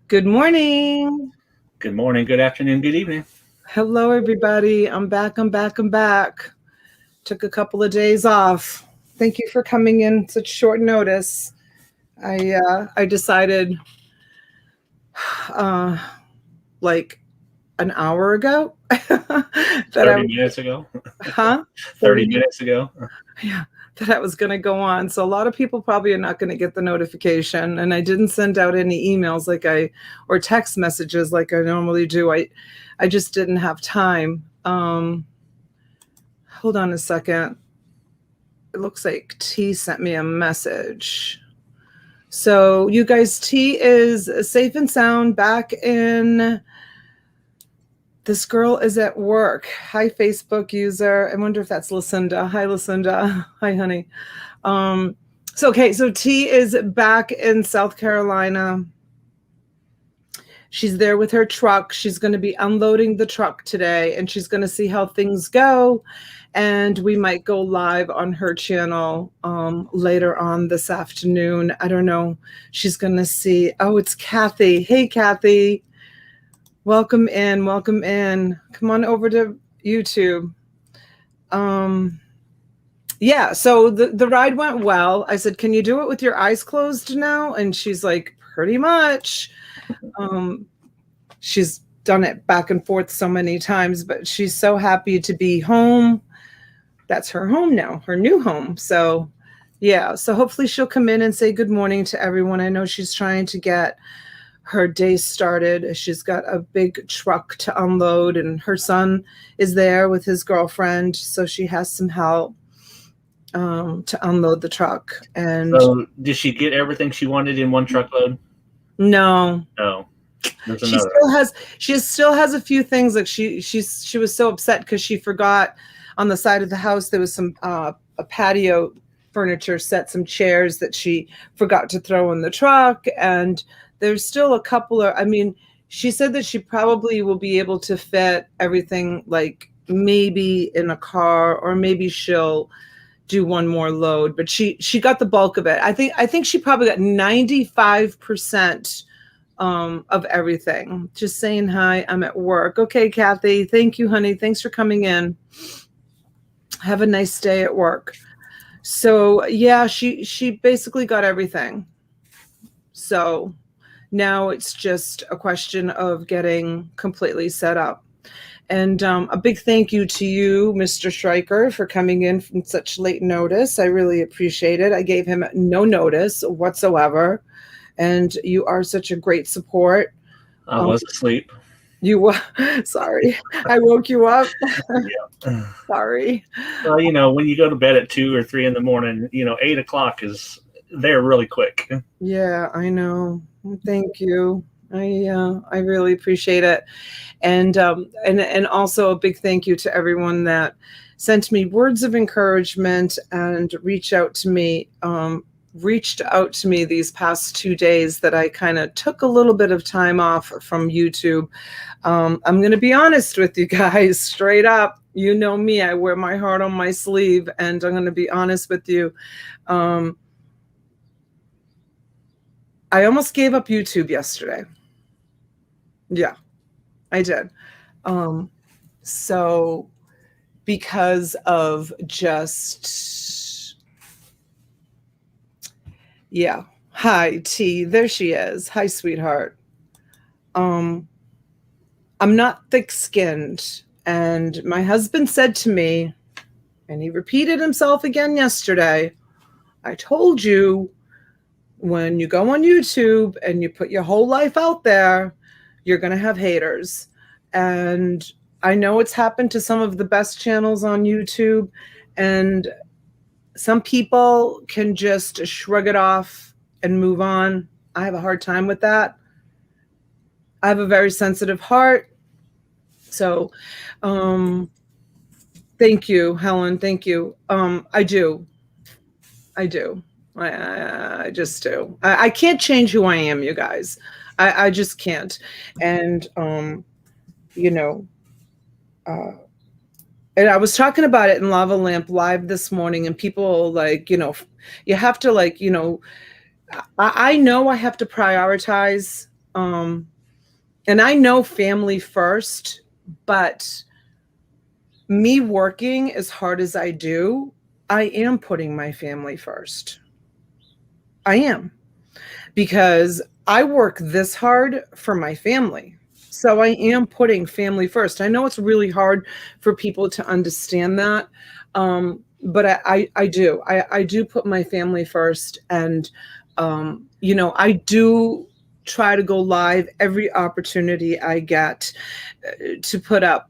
Good morning. Good morning, good afternoon, good evening. Hello, everybody. I'm back. I'm back. Took a couple of days off. Thank you for coming in such short notice. I decided uh, like an hour ago that I 30 was, minutes ago. huh? 30 30 minutes ago. yeah, that I was going to go on. So a lot of people probably are not going to get the notification, and I didn't send out any emails or text messages like I normally do. I just didn't have time. Hold on a second. It looks like T sent me a message. So you guys, T is safe and sound back in. This girl is at work. Hi, Facebook user. I wonder if that's Lucinda. Hi, Lucinda. Hi, honey. So T is back in South Carolina. She's there with her truck. She's going to be unloading the truck today, and she's going to see how things go. And we might go live on her channel later on this afternoon. I don't know. She's going to see. Oh, it's Kathy. Hey, Kathy. Welcome in. Welcome in. Come on over to YouTube. Yeah, so the ride went well. I said, "Can you do it with your eyes closed now?" And she's like, "Pretty much." She's done it back and forth so many times, but she's so happy to be home. That's her home now, her new home. So yeah, so hopefully she'll come in and say good morning to everyone. I know she's trying to get her day started. She's got a big truck to unload, and her son is there with his girlfriend, so she has some help to unload the truck. And So, did she get everything she wanted in one truckload? no, No. There's she another. still has a few things. Like she was so upset because she forgot on the side of the house there was some a patio furniture set, some chairs that she forgot to throw in the truck. And there's still a couple of, I mean, she said that she probably will be able to fit everything, like maybe in a car, or maybe she'll do one more load, but she got the bulk of it. I think she probably got 95% of everything. Just saying hi. I'm at work. Okay, Kathy. Thank you, honey. Thanks for coming in. Have a nice day at work. So yeah, she basically got everything. So now it's just a question of getting completely set up. And a big thank you to you, Mr. Stryker, for coming in from such late notice. I really appreciate it. I gave him no notice whatsoever. And you are such a great support. I was asleep. You were sorry. I woke you up. Yeah. Sorry. Well, when you go to bed at 2 or 3 in the morning, 8 o'clock is there really quick. Yeah, I know. Thank you. I really appreciate it. And also a big thank you to everyone that sent me words of encouragement and reached out to me these past 2 days that I kind of took a little bit of time off from YouTube. I'm going to be honest with you guys, straight up. You know me, I wear my heart on my sleeve, and I'm going to be honest with you. I almost gave up YouTube yesterday. Yeah, I did. So because of just, yeah. Hi, T. There she is. Hi, sweetheart. I'm not thick-skinned, and my husband said to me, and he repeated himself again yesterday, I told you, when you go on YouTube and you put your whole life out there, you're going to have haters. And I know it's happened to some of the best channels on YouTube, and some people can just shrug it off and move on. I have a hard time with that. I have a very sensitive heart. So, thank you, Helen. Thank you. I do. I just do. I can't change who I am, you guys. I just can't. And, you know, and I was talking about it in Lava Lamp Live this morning, and people you have to I know I have to prioritize And I know family first, but me working as hard as I do, I am putting my family first. I am, because I work this hard for my family. So I am putting family first. I know it's really hard for people to understand that. But I do. I do put my family first. And, I do try to go live every opportunity I get to put up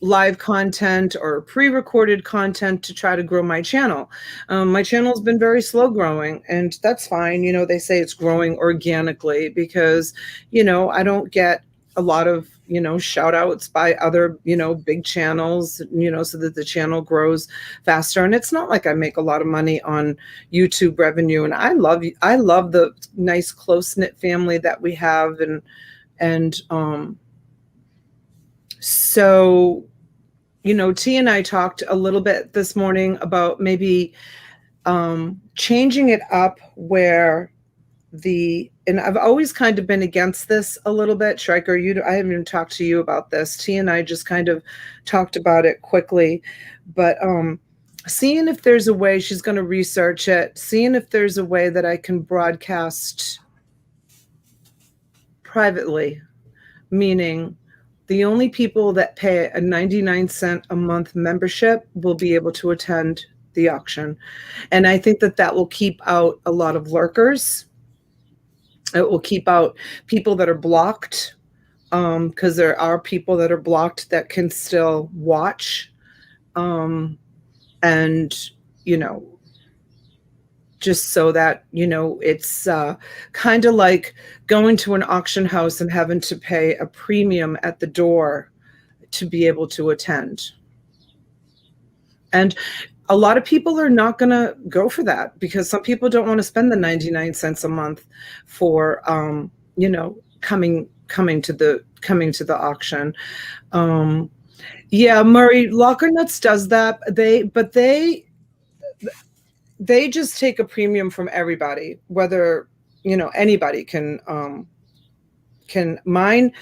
live content or pre-recorded content to try to grow my channel. My channel's been very slow growing, and that's fine. They say it's growing organically because, I don't get a lot of, shout outs by other, big channels, so that the channel grows faster. And it's not like I make a lot of money on YouTube revenue. And I love the nice close knit family that we have. And so, T and I talked a little bit this morning about maybe changing it up where and I've always kind of been against this a little bit. Stryker, I haven't even talked to you about this. T and I just kind of talked about it quickly, but seeing if there's a way, she's going to research it, seeing if there's a way that I can broadcast privately, meaning the only people that pay a 99-cent a month membership will be able to attend the auction. And I think that will keep out a lot of lurkers. It will keep out people that are blocked, because there are people that are blocked that can still watch. And, just so that, it's kind of like going to an auction house and having to pay a premium at the door to be able to attend. And a lot of people are not going to go for that, because some people don't want to spend the 99 cents a month for, coming to the auction. Yeah, Murray, Locker Nuts does that. They just take a premium from everybody, whether, anybody can mine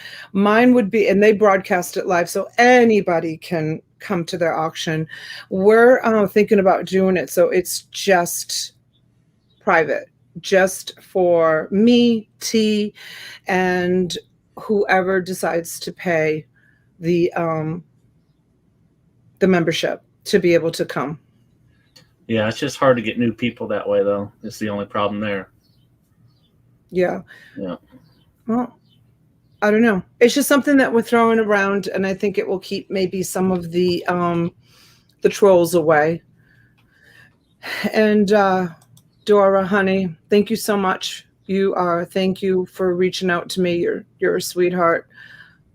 would be, and they broadcast it live, so anybody can come to their auction. We're thinking about doing it so it's just private, just for me, T, and whoever decides to pay the membership to be able to come. Yeah, it's just hard to get new people that way, though. It's the only problem there. Yeah. Yeah. Well, I don't know. It's just something that we're throwing around, and I think it will keep maybe some of the trolls away. And Dora, honey, thank you so much. Thank you for reaching out to me. You're a sweetheart.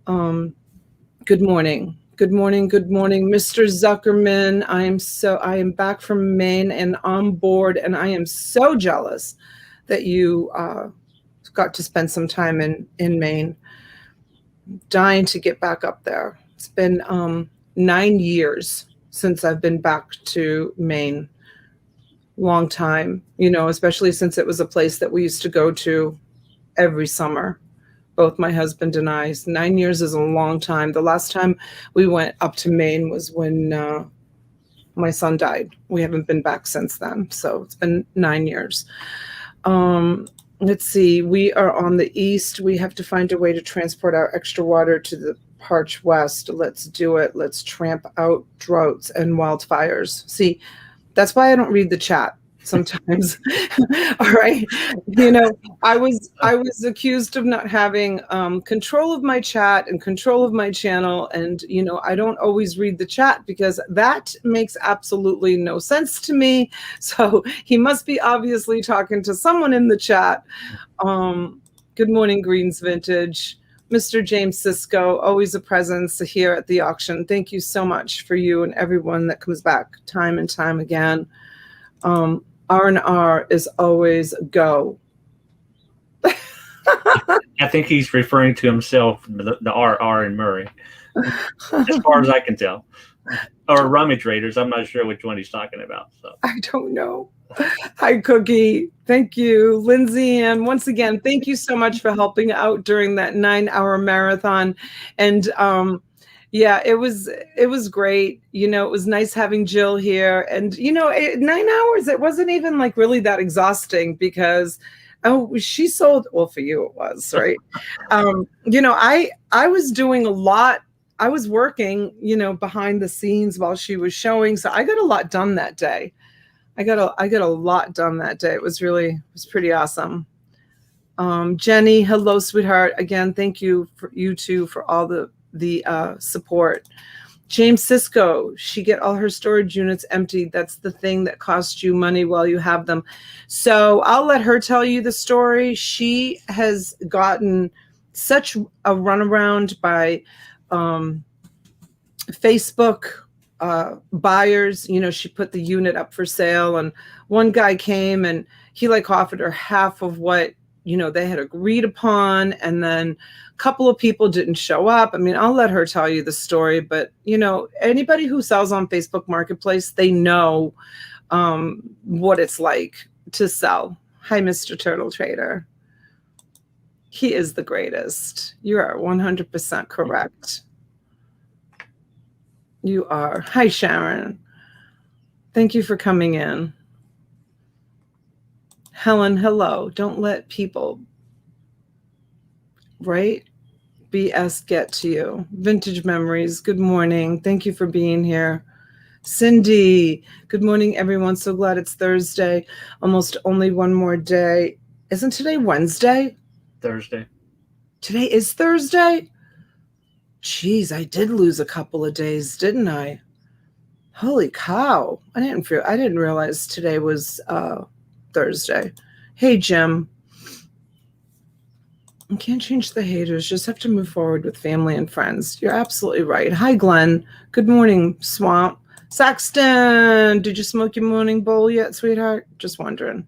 Good morning. Good morning. Good morning, Mr. Zuckerman. I am back from Maine and on board, and I am so jealous that you got to spend some time in Maine. Dying to get back up there. It's been 9 years since I've been back to Maine. Long time, especially since it was a place that we used to go to every summer. Both my husband and I. 9 years is a long time. The last time we went up to Maine was when my son died. We haven't been back since then. So it's been 9 years. Let's see. We are on the east. We have to find a way to transport our extra water to the parched west. Let's do it. Let's tramp out droughts and wildfires. See, that's why I don't read the chat sometimes. All right. I was accused of not having control of my chat and control of my channel. And, I don't always read the chat because that makes absolutely no sense to me. So he must be obviously talking to someone in the chat. Good morning, Greens Vintage. Mr. James Sisko, always a presence here at the auction. Thank you so much for you and everyone that comes back time and time again. R&R is always go. I think he's referring to himself, the RR and Murray, as far as I can tell. or rummage raiders. I'm not sure which one he's talking about. So I don't know. Hi, Cookie. Thank you, Lindsay. And once again, thank you so much for helping out during that 9-hour marathon. And yeah, it was great. You know, it was nice having Jill here. And, you know, 9 hours, it wasn't even like really that exhausting because she sold, well, for you it was, right? You know, I was doing a lot. I was working, you know, behind the scenes while she was showing. So I got a lot done that day. I got a lot done that day. It was pretty awesome. Jenny, hello, sweetheart. Again, thank you for you two for all the support. James Cisco, she get all her storage units emptied. That's the thing that costs you money while you have them. So I'll let her tell you the story. She has gotten such a runaround by Facebook buyers. You know, she put the unit up for sale and one guy came and he like offered her half of what, you know, they had agreed upon. And then a couple of people didn't show up. I mean, I'll let her tell you the story, but you know, anybody who sells on Facebook Marketplace, they know what it's like to sell. Hi, Mr. Turtle Trader. He is the greatest. You are 100% correct. You are. Hi, Sharon. Thank you for coming in. Helen, hello. Don't let people, right? BS get to you. Vintage Memories, good morning. Thank you for being here. Cindy, good morning, everyone. So glad it's Thursday. Almost only one more day. Isn't today Wednesday? Thursday. Today is Thursday? Jeez, I did lose a couple of days, didn't I? Holy cow. I didn't realize today was Thursday. Hey, Jim. You can't change the haters. Just have to move forward with family and friends. You're absolutely right. Hi, Glenn. Good morning, Swamp. Saxton, did you smoke your morning bowl yet, sweetheart? Just wondering.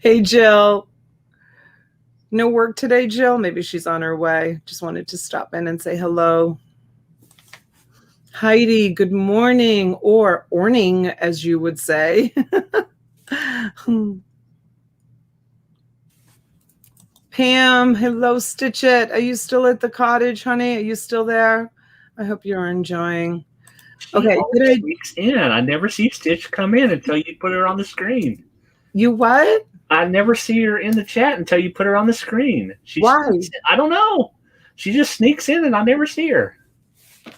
Hey, Jill. No work today, Jill? Maybe she's on her way. Just wanted to stop in and say hello. Heidi, good morning, or orning, as you would say. Pam, hello, Stitch It. Are you still at the cottage, honey? Are you still there? I hope you're enjoying. Okay, sneaks in. I never see Stitch come in until you put her on the screen. You what? I never see her in the chat until you put her on the screen. Why? I don't know. She just sneaks in and I never see her.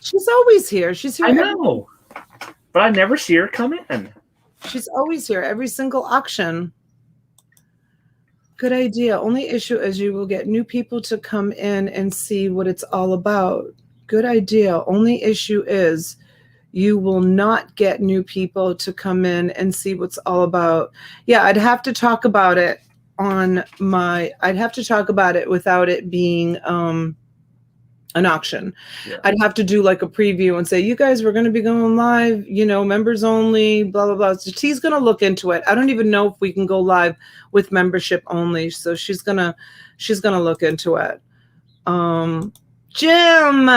She's always here. She's here. I know. But I never see her come in. She's always here. Every single auction. Good idea. Only issue is you will get new people to come in and see what it's all about. Good idea. Only issue is you will not get new people to come in and see what's all about. Yeah, I'd have to talk about it without it being an auction. Yeah. I'd have to do like a preview and say, you guys, we're going to be going live, you know, members only, blah, blah, blah. So T's going to look into it. I don't even know if we can go live with membership only. So she's going to look into it. Jim,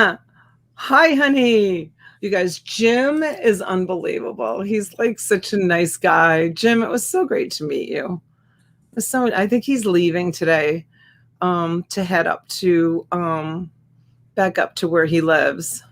hi, honey. You guys, Jim is unbelievable. He's like such a nice guy. Jim, it was so great to meet you. I think he's leaving today to head up to back up to where he lives.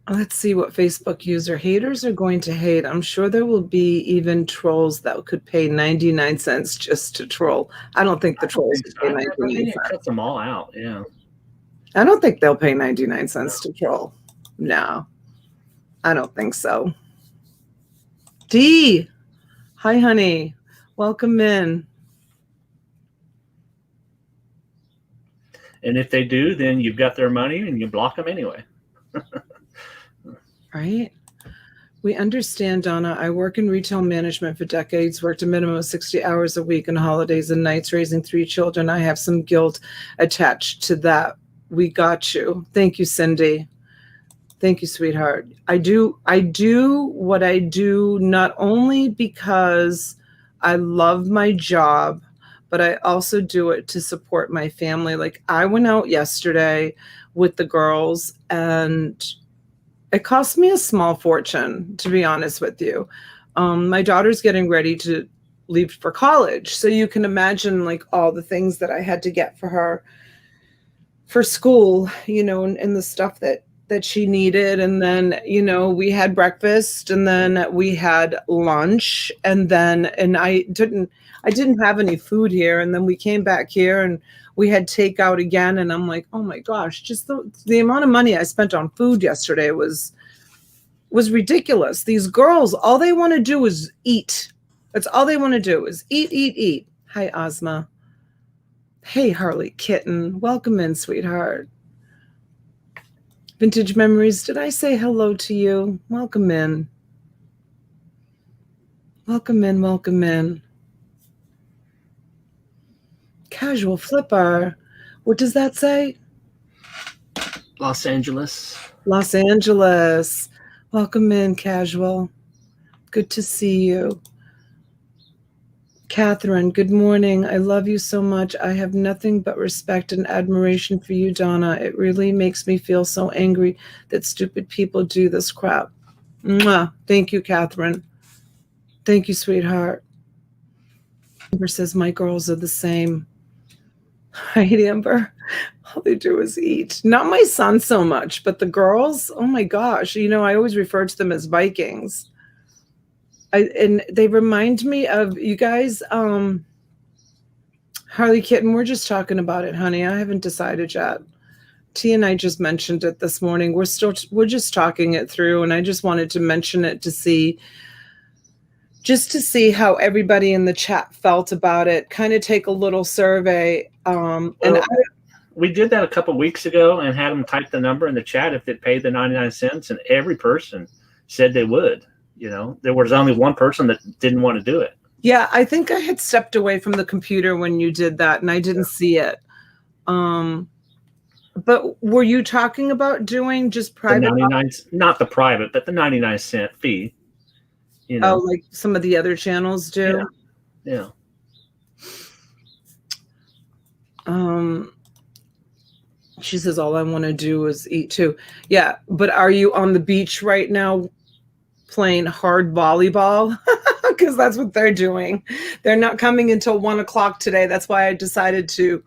Let's see what Facebook user haters are going to hate. I'm sure there will be even trolls that could pay 99 cents just to troll. I don't think the trolls would pay 99 cents. Cut them all out, yeah. I don't think they'll pay 99 cents to troll. No, I don't think so. D, hi, honey. Welcome in. And if they do, then you've got their money and you block them anyway. Right? We understand, Donna. I work in retail management for decades, worked a minimum of 60 hours a week on holidays and nights, raising 3 children. I have some guilt attached to that. We got you. Thank you, Cindy. Thank you, sweetheart. I do what I do not only because I love my job, but I also do it to support my family. Like I went out yesterday with the girls and it cost me a small fortune, to be honest with you. My daughter's getting ready to leave for college. So you can imagine like all the things that I had to get for her for school, and the stuff that she needed. And then, we had breakfast and then we had lunch and I didn't have any food here. And then we came back here and we had takeout again. And I'm like, oh my gosh, just the amount of money I spent on food yesterday was ridiculous. These girls, all they want to do is eat. That's all they want to do is eat, eat, eat. Hi, Ozma. Hey, Harley Kitten. Welcome in, sweetheart. Vintage Memories, did I say hello to you? Welcome in. Welcome in, welcome in. Casual Flipper. What does that say? Los Angeles. Los Angeles. Welcome in, Casual. Good to see you. Catherine, good morning. I love you so much. I have nothing but respect and admiration for you, Donna. It really makes me feel so angry that stupid people do this crap. Mwah. Thank you, Catherine. Thank you, sweetheart. Amber says, my girls are the same. Right, Amber? All they do is eat. Not my son so much, but the girls, oh my gosh. I always refer to them as Vikings. And they remind me of you guys. Harley Kitten, we're just talking about it, honey. I haven't decided yet. T and I just mentioned it this morning. We're just talking it through, and I just wanted to mention it to see how everybody in the chat felt about it. Kind of take a little survey. We did that a couple weeks ago and had them type the number in the chat if they'd paid the 99 cents, and every person said they would. There was only one person that didn't want to do it. Yeah, I think I had stepped away from the computer when you did that, and I didn't see it. But were you talking about doing just private? The 99, not the private, but the 99-cent fee. Oh, like some of the other channels do? Yeah. She says, all I want to do is eat too. Yeah, but are you on the beach right now playing hard volleyball? Because that's what they're doing. They're not coming until 1 o'clock today. That's why I decided to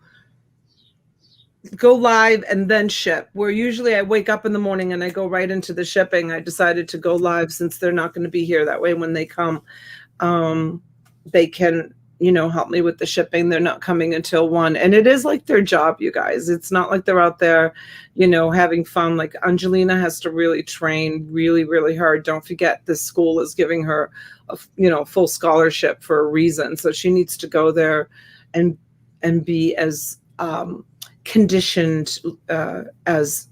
go live and then ship. Where usually I wake up in the morning and I go right into the shipping. I decided to go live since they're not going to be here. That way when they come, they can help me with the shipping. They're not coming until 1. And it is like their job, you guys. It's not like they're out there, having fun. Like Angelina has to really train really, really hard. Don't forget this school is giving her a full scholarship for a reason. So she needs to go there and be as conditioned as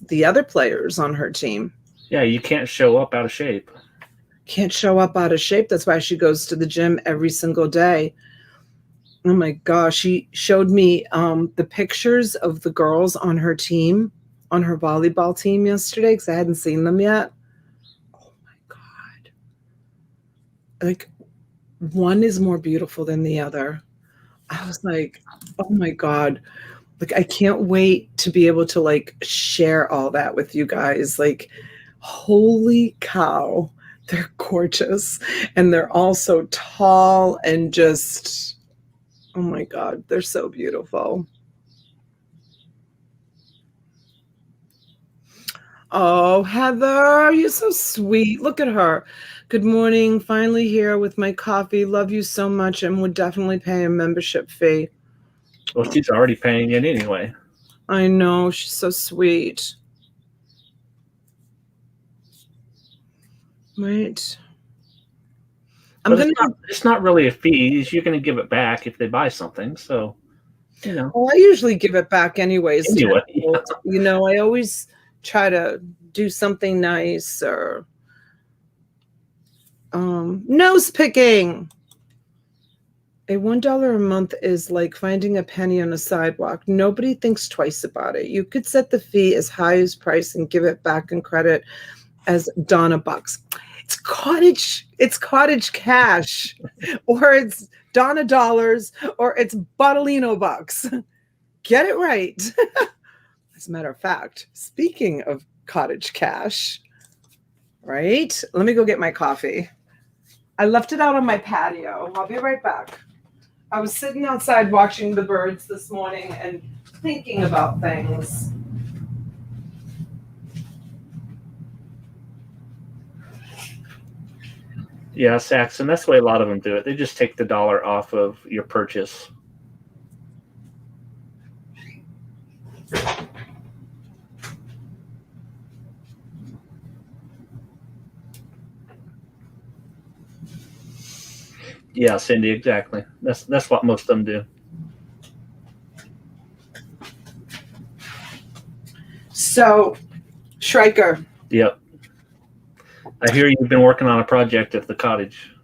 the other players on her team. Yeah, you can't show up out of shape. Can't show up out of shape. That's why she goes to the gym every single day. Oh my gosh. She showed me the pictures of the girls on her team, on her volleyball team yesterday, because I hadn't seen them yet. Oh my God. Like one is more beautiful than the other. I was like, oh my God. Like, I can't wait to be able to like share all that with you guys. Like, holy cow. They're gorgeous, and they're all so tall and just, oh my God, they're so beautiful. Oh, Heather, you're so sweet. Look at her. Good morning. Finally here with my coffee. Love you so much and would definitely pay a membership fee. Well, she's already paying it anyway. I know. She's so sweet. Right. It's not really a fee. You're going to give it back if they buy something. So, Well, I usually give it back anyways. Anyway, I always try to do something nice or nose picking. A $1 a month is like finding a penny on a sidewalk. Nobody thinks twice about it. You could set the fee as high as price and give it back in credit as Donna bucks. It's Cottage cash, or it's Donna dollars, or it's Bottlino bucks. Get it right. As a matter of fact, speaking of Cottage cash, right? Let me go get my coffee. I left it out on my patio. I'll be right back. I was sitting outside watching the birds this morning and thinking about things. Yeah, Saxon. That's the way a lot of them do it. They just take the dollar off of your purchase. Yeah, Cindy, exactly. That's what most of them do. So, Schreiker. Yep. I hear you've been working on a project at the cottage.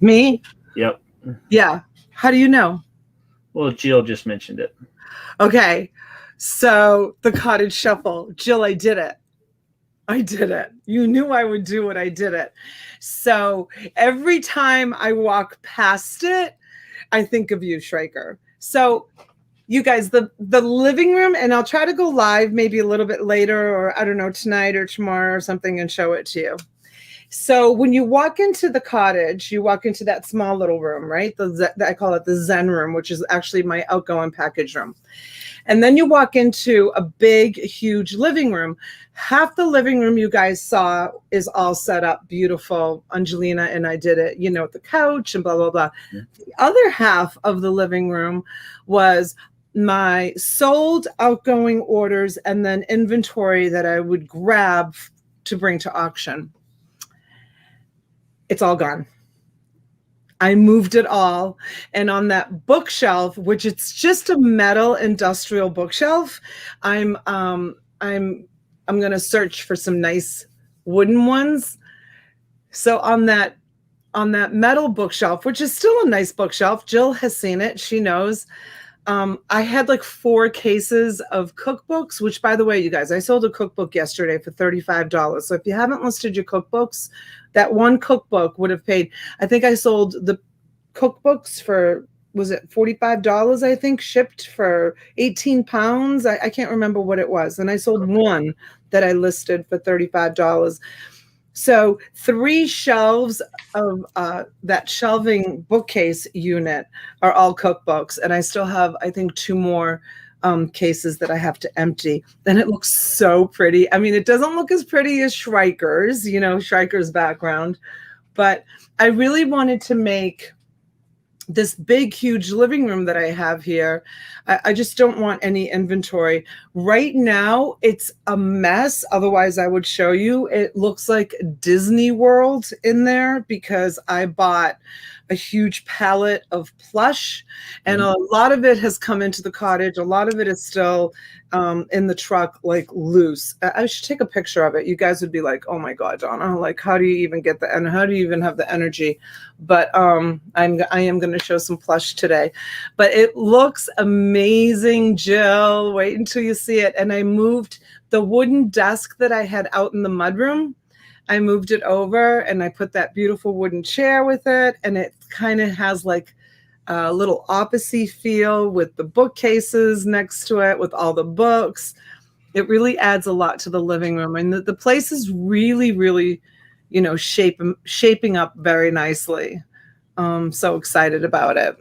Me? Yep. Yeah. How do you know? Well, Jill just mentioned it. Okay. So, the cottage shuffle. Jill, I did it. I did it. You knew I would do it. I did it. So every time I walk past it, I think of you, Schreiker. So you guys, the living room, and I'll try to go live maybe a little bit later, or I don't know, tonight or tomorrow or something, and show it to you. So when you walk into the cottage, you walk into that small little room, right? I call it the Zen room, which is actually my outgoing package room. And then you walk into a big, huge living room. Half the living room you guys saw is all set up beautiful. Angelina and I did it, with the couch and blah, blah, blah. Yeah. The other half of the living room was my sold outgoing orders and then inventory that I would grab to bring to auction. It's all gone. I moved it all. And on that bookshelf, which it's just a metal industrial bookshelf, I'm going to search for some nice wooden ones. So on that metal bookshelf, which is still a nice bookshelf, Jill has seen it. She knows. I had like 4 cases of cookbooks, which, by the way, you guys, I sold a cookbook yesterday for $35. So if you haven't listed your cookbooks, that one cookbook would have paid. I think I sold the cookbooks for, was it $45? I think shipped for 18 pounds. I can't remember what it was. And I sold one that I listed for $35. So 3 shelves of that shelving bookcase unit are all cookbooks. And I still have, I think, 2 more cases that I have to empty. And it looks so pretty. I mean, it doesn't look as pretty as Schreiker's, Schreiker's background. But I really wanted to make this big, huge living room that I have here. I just don't want any inventory. Right now, it's a mess. Otherwise, I would show you. It looks like Disney World in there because I bought a huge pallet of Plush, and a lot of it has come into the cottage. A lot of it is still in the truck, like loose. I should take a picture of it. You guys would be like, "Oh my God, Donna! Like, how do you even get the and how do you even have the energy?" But I am going to show some Plush today. But it looks amazing, Jill. Wait until you see it. And I moved the wooden desk that I had out in the mudroom. I moved it over and I put that beautiful wooden chair with it. And it kind of has like a little opposite feel with the bookcases next to it, with all the books. It really adds a lot to the living room. And the place is really, really, shaping up very nicely. So excited about it.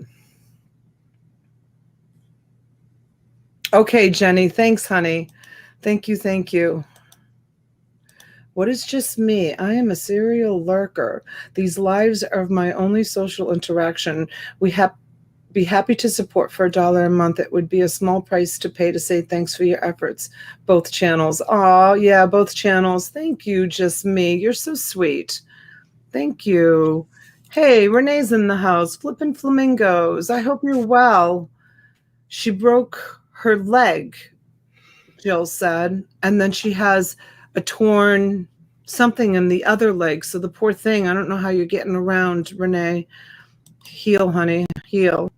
Okay, Jenny. Thanks, honey. Thank you. Thank you. What is just me? I am a serial lurker. These lives are my only social interaction. Be happy to support for $1 a month. It would be a small price to pay to say thanks for your efforts. Both channels. Oh, yeah, both channels. Thank you, just me. You're so sweet. Thank you. Hey, Renee's in the house. Flippin' flamingos. I hope you're well. She broke her leg, Jill said, and then she has a torn something in the other leg. So the poor thing, I don't know how you're getting around, Renee. Heal, honey, heal.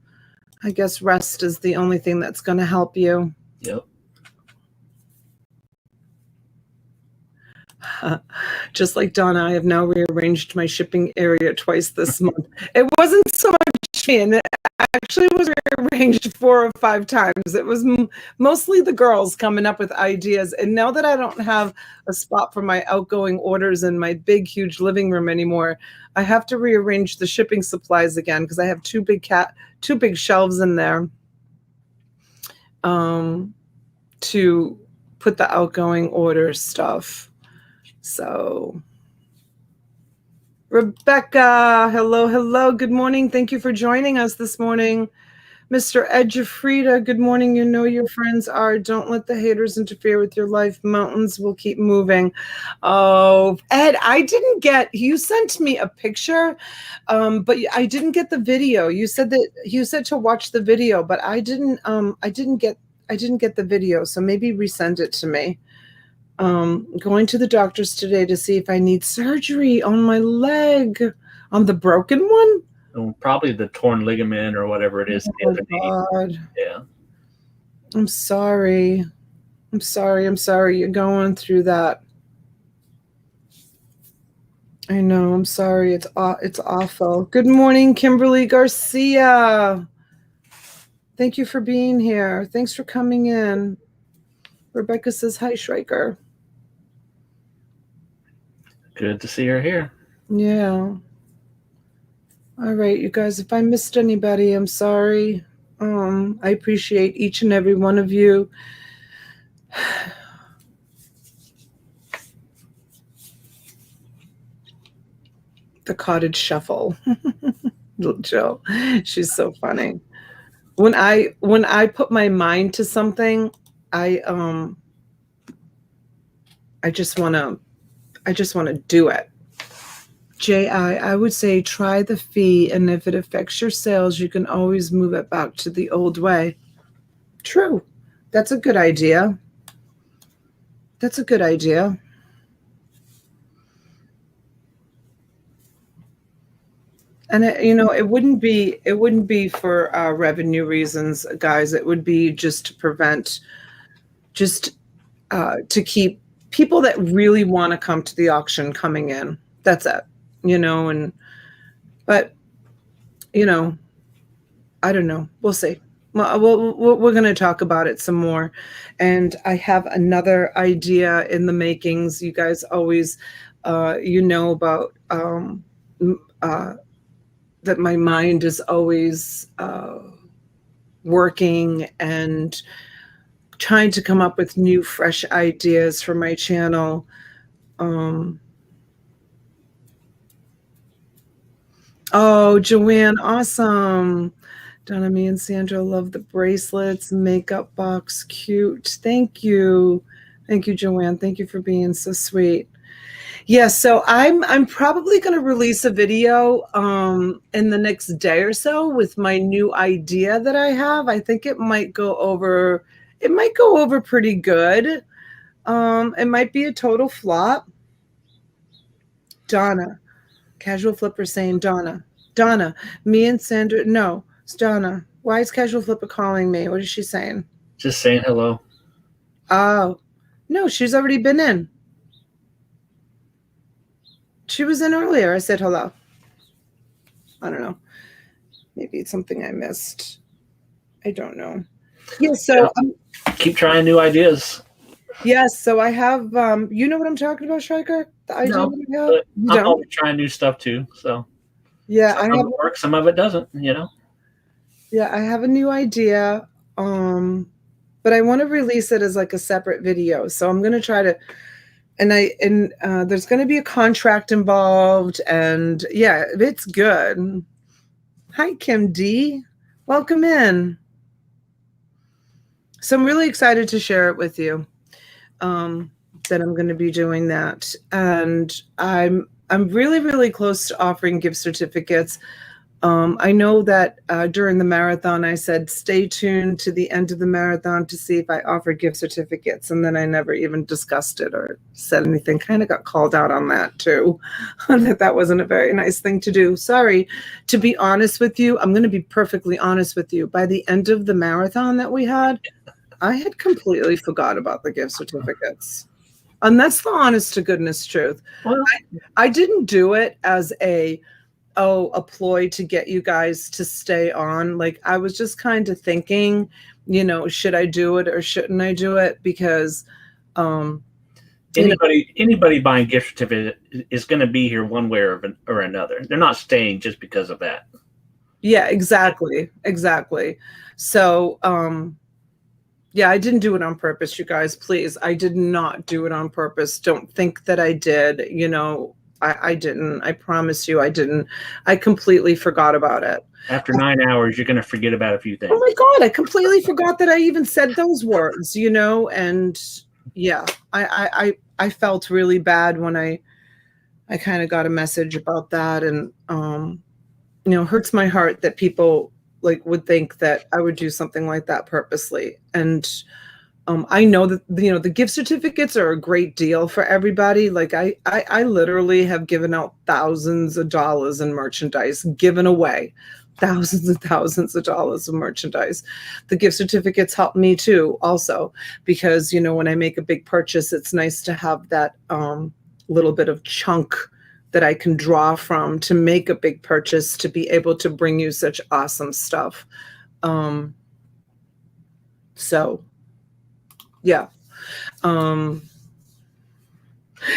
I guess rest is the only thing that's going to help you. Yep. Just like Donna, I have now rearranged my shipping area twice this month. It wasn't so much me, and it actually was rearranged 4 or 5 times. It was mostly the girls coming up with ideas. And now that I don't have a spot for my outgoing orders in my big, huge living room anymore, I have to rearrange the shipping supplies again because I have two big shelves in there to put the outgoing order stuff. So, Rebecca, hello. Good morning. Thank you for joining us this morning. Mr. Ed Jafrida, good morning. You know your friends are. Don't let the haters interfere with your life. Mountains will keep moving. Oh, Ed, you sent me a picture, but I didn't get the video. You said to watch the video, but I didn't get the video. So maybe resend it to me. Going to the doctor's today to see if I need surgery on my leg, on the broken one. Probably the torn ligament or whatever it is. Oh, God. Yeah. I'm sorry. You're going through that. I know. I'm sorry. It's awful. Good morning, Kimberly Garcia. Thank you for being here. Thanks for coming in. Rebecca says, hi, Schreiker. Good to see her here. Yeah. All right, you guys, if I missed anybody, I'm sorry. I appreciate each and every one of you. The Cottage Shuffle. Little Jill. She's so funny. When I put my mind to something, I just want to do it. I would say try the fee, and if it affects your sales, you can always move it back to the old way. True. That's a good idea. And it wouldn't be for revenue reasons, guys. It would be just to prevent, to keep people that really want to come to the auction coming in. That's it. But I don't know. We'll see. We're going to talk about it some more. And I have another idea in the makings. You guys always, about that my mind is always working and trying to come up with new, fresh ideas for my channel. Oh, Joanne, awesome. Donna, me and Sandra love the bracelets, makeup box, cute. Thank you, Joanne. Thank you for being so sweet. Yeah, so I'm probably going to release a video in the next day or so with my new idea that I have. I think it might go over pretty good. It might be a total flop. Donna, Casual Flipper saying Donna, me and Sandra, no, it's Donna. Why is Casual Flipper calling me? What is she saying? Just saying hello. Oh, no, she's already been in. She was in earlier. I said hello. I don't know. Maybe it's something I missed. I don't know. Yeah, so keep trying new ideas. Yes, so I have you know what I'm talking about, Schreiker? The idea no, I'm always trying new stuff too. So yeah, some of it works, some of it doesn't, Yeah, I have a new idea. But I want to release it as like a separate video. So I'm gonna try to and there's going to be a contract involved, and yeah, it's good. Hi, Kim D. Welcome in. So I'm really excited to share it with you, that I'm going to be doing that. And I'm really, really close to offering gift certificates. I know that during the marathon, I said, stay tuned to the end of the marathon to see if I offer gift certificates. And then I never even discussed it or said anything. Kind of got called out on that too. that wasn't a very nice thing to do. Sorry. To be honest with you, I'm going to be perfectly honest with you. By the end of the marathon that we had, I had completely forgot about the gift certificates. And that's the honest to goodness truth. Well, I didn't do it as a ploy to get you guys to stay on. Like, I was just kind of thinking, should I do it or shouldn't I do it? Because anybody buying gift certificate is going to be here one way or another. They're not staying just because of that. Yeah, exactly. So, yeah, I didn't do it on purpose, you guys. Please, I did not do it on purpose. Don't think that I did. I didn't. I promise you, I didn't. I completely forgot about it. After 9 hours, you're going to forget about a few things. Oh my God, I completely forgot that I even said those words, and yeah, I felt really bad when I kind of got a message about that, and hurts my heart that people would think that I would do something like that purposely. And I know that the gift certificates are a great deal for everybody. Like I literally have given out thousands of dollars in merchandise, given away thousands and thousands of dollars of merchandise. The gift certificates help me too, also, because when I make a big purchase, it's nice to have that little bit of chunk that I can draw from to make a big purchase, to be able to bring you such awesome stuff. So yeah.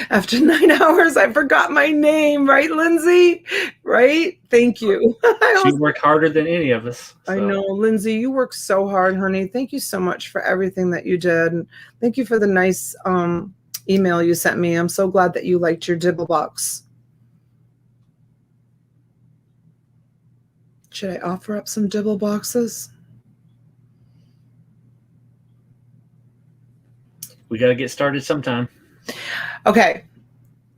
After 9 hours, I forgot my name, right, Lindsay? Right? Thank you. She worked harder than any of us. So. I know, Lindsay, you worked so hard, honey. Thank you so much for everything that you did. And thank you for the nice email you sent me. I'm so glad that you liked your Dibble box. Should I offer up some Dibble boxes? We got to get started sometime. Okay.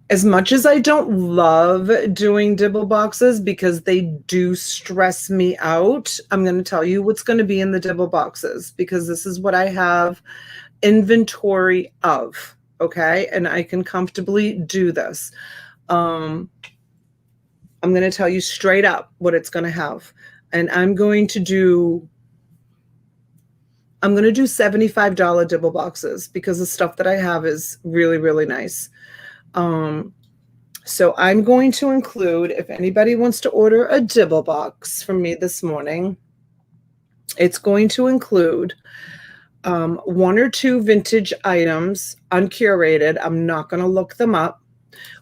As much as I don't love doing Dibble boxes because they do stress me out, I'm going to tell you what's going to be in the Dibble boxes, because this is what I have inventory of. Okay. And I can comfortably do this. I'm going to tell you straight up what it's going to have. And I'm going to do $75 Dibble boxes because the stuff that I have is really, really nice. So I'm going to include, if anybody wants to order a Dibble box from me this morning, it's going to include 1 or 2 vintage items, uncurated. I'm not going to look them up.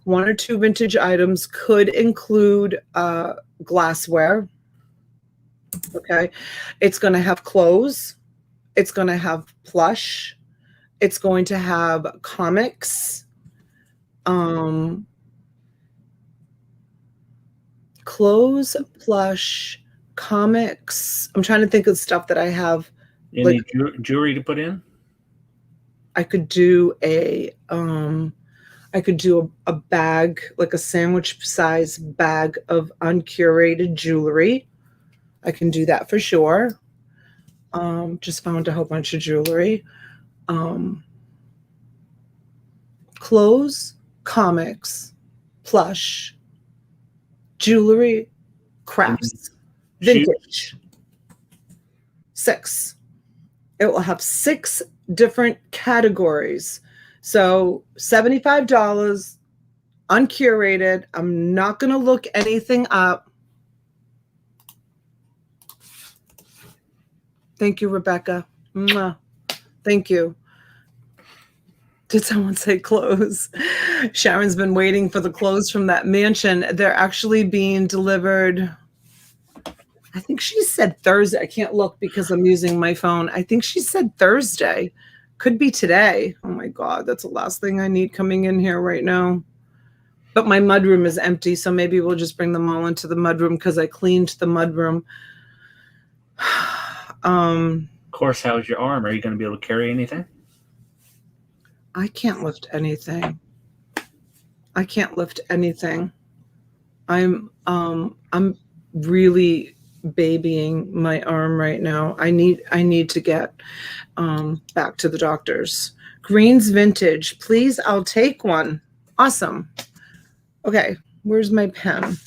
1 or 2 vintage items, could include glassware. Okay. It's going to have clothes. It's going to have plush. It's going to have comics. Clothes, plush, comics. I'm trying to think of stuff that I have. Any jewelry to put in? I could do a bag, like a sandwich size bag of uncurated jewelry. I can do that for sure. Just found a whole bunch of jewelry. Clothes, comics, plush, jewelry, crafts, vintage. 6. It will have 6 different categories. So $75, uncurated. I'm not going to look anything up. Thank you, Rebecca. Mwah. Thank you. Did someone say clothes? Sharon's been waiting for the clothes from that mansion. They're actually being delivered. I think she said Thursday. I can't look because I'm using my phone. I think she said Thursday. Could be today. Oh my God, that's the last thing I need coming in here right now. But my mudroom is empty, so maybe we'll just bring them all into the mudroom because I cleaned the mudroom. Of course, how's your arm? Are you going to be able to carry anything? I can't lift anything. I can't lift anything. I'm really babying my arm right now. I need to get back to the doctors. Greens vintage, please. I'll take one. Awesome. Okay, where's my pen?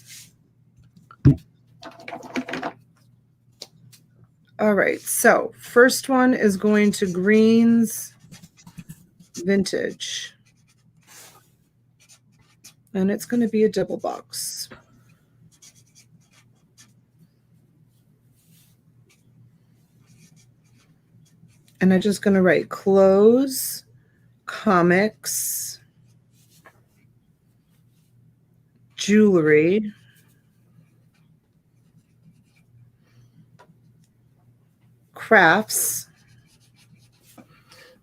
All right, so first one is going to Greens vintage. And it's going to be a Dibble box. And I'm just going to write clothes, comics, jewelry, crafts.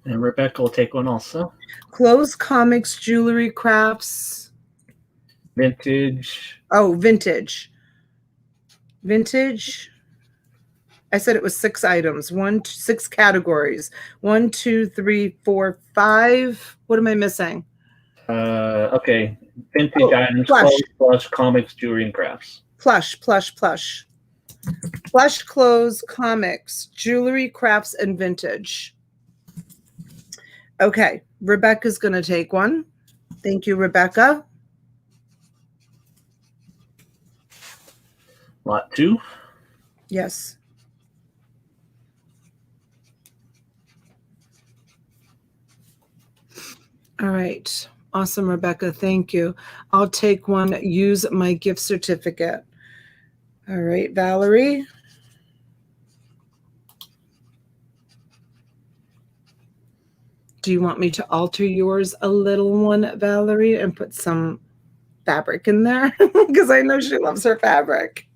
And Rebecca will take one also. Clothes, comics, jewelry, crafts. Vintage. Oh, vintage. Vintage. I said it was 6 items, 6 categories. 1, 2, 3, 4, 5. What am I missing? Okay. Vintage items, plush. clothes, plush, comics, jewelry, and crafts. Plush, plush, plush. Plush, clothes, comics, jewelry, crafts, and vintage. Okay, Rebecca's going to take one. Thank you, Rebecca. Lot 2. Yes. All right. Awesome, Rebecca. Thank you. I'll take one. Use my gift certificate. All right, Valerie. Do you want me to alter yours a little one, Valerie, and put some fabric in there? Because I know she loves her fabric.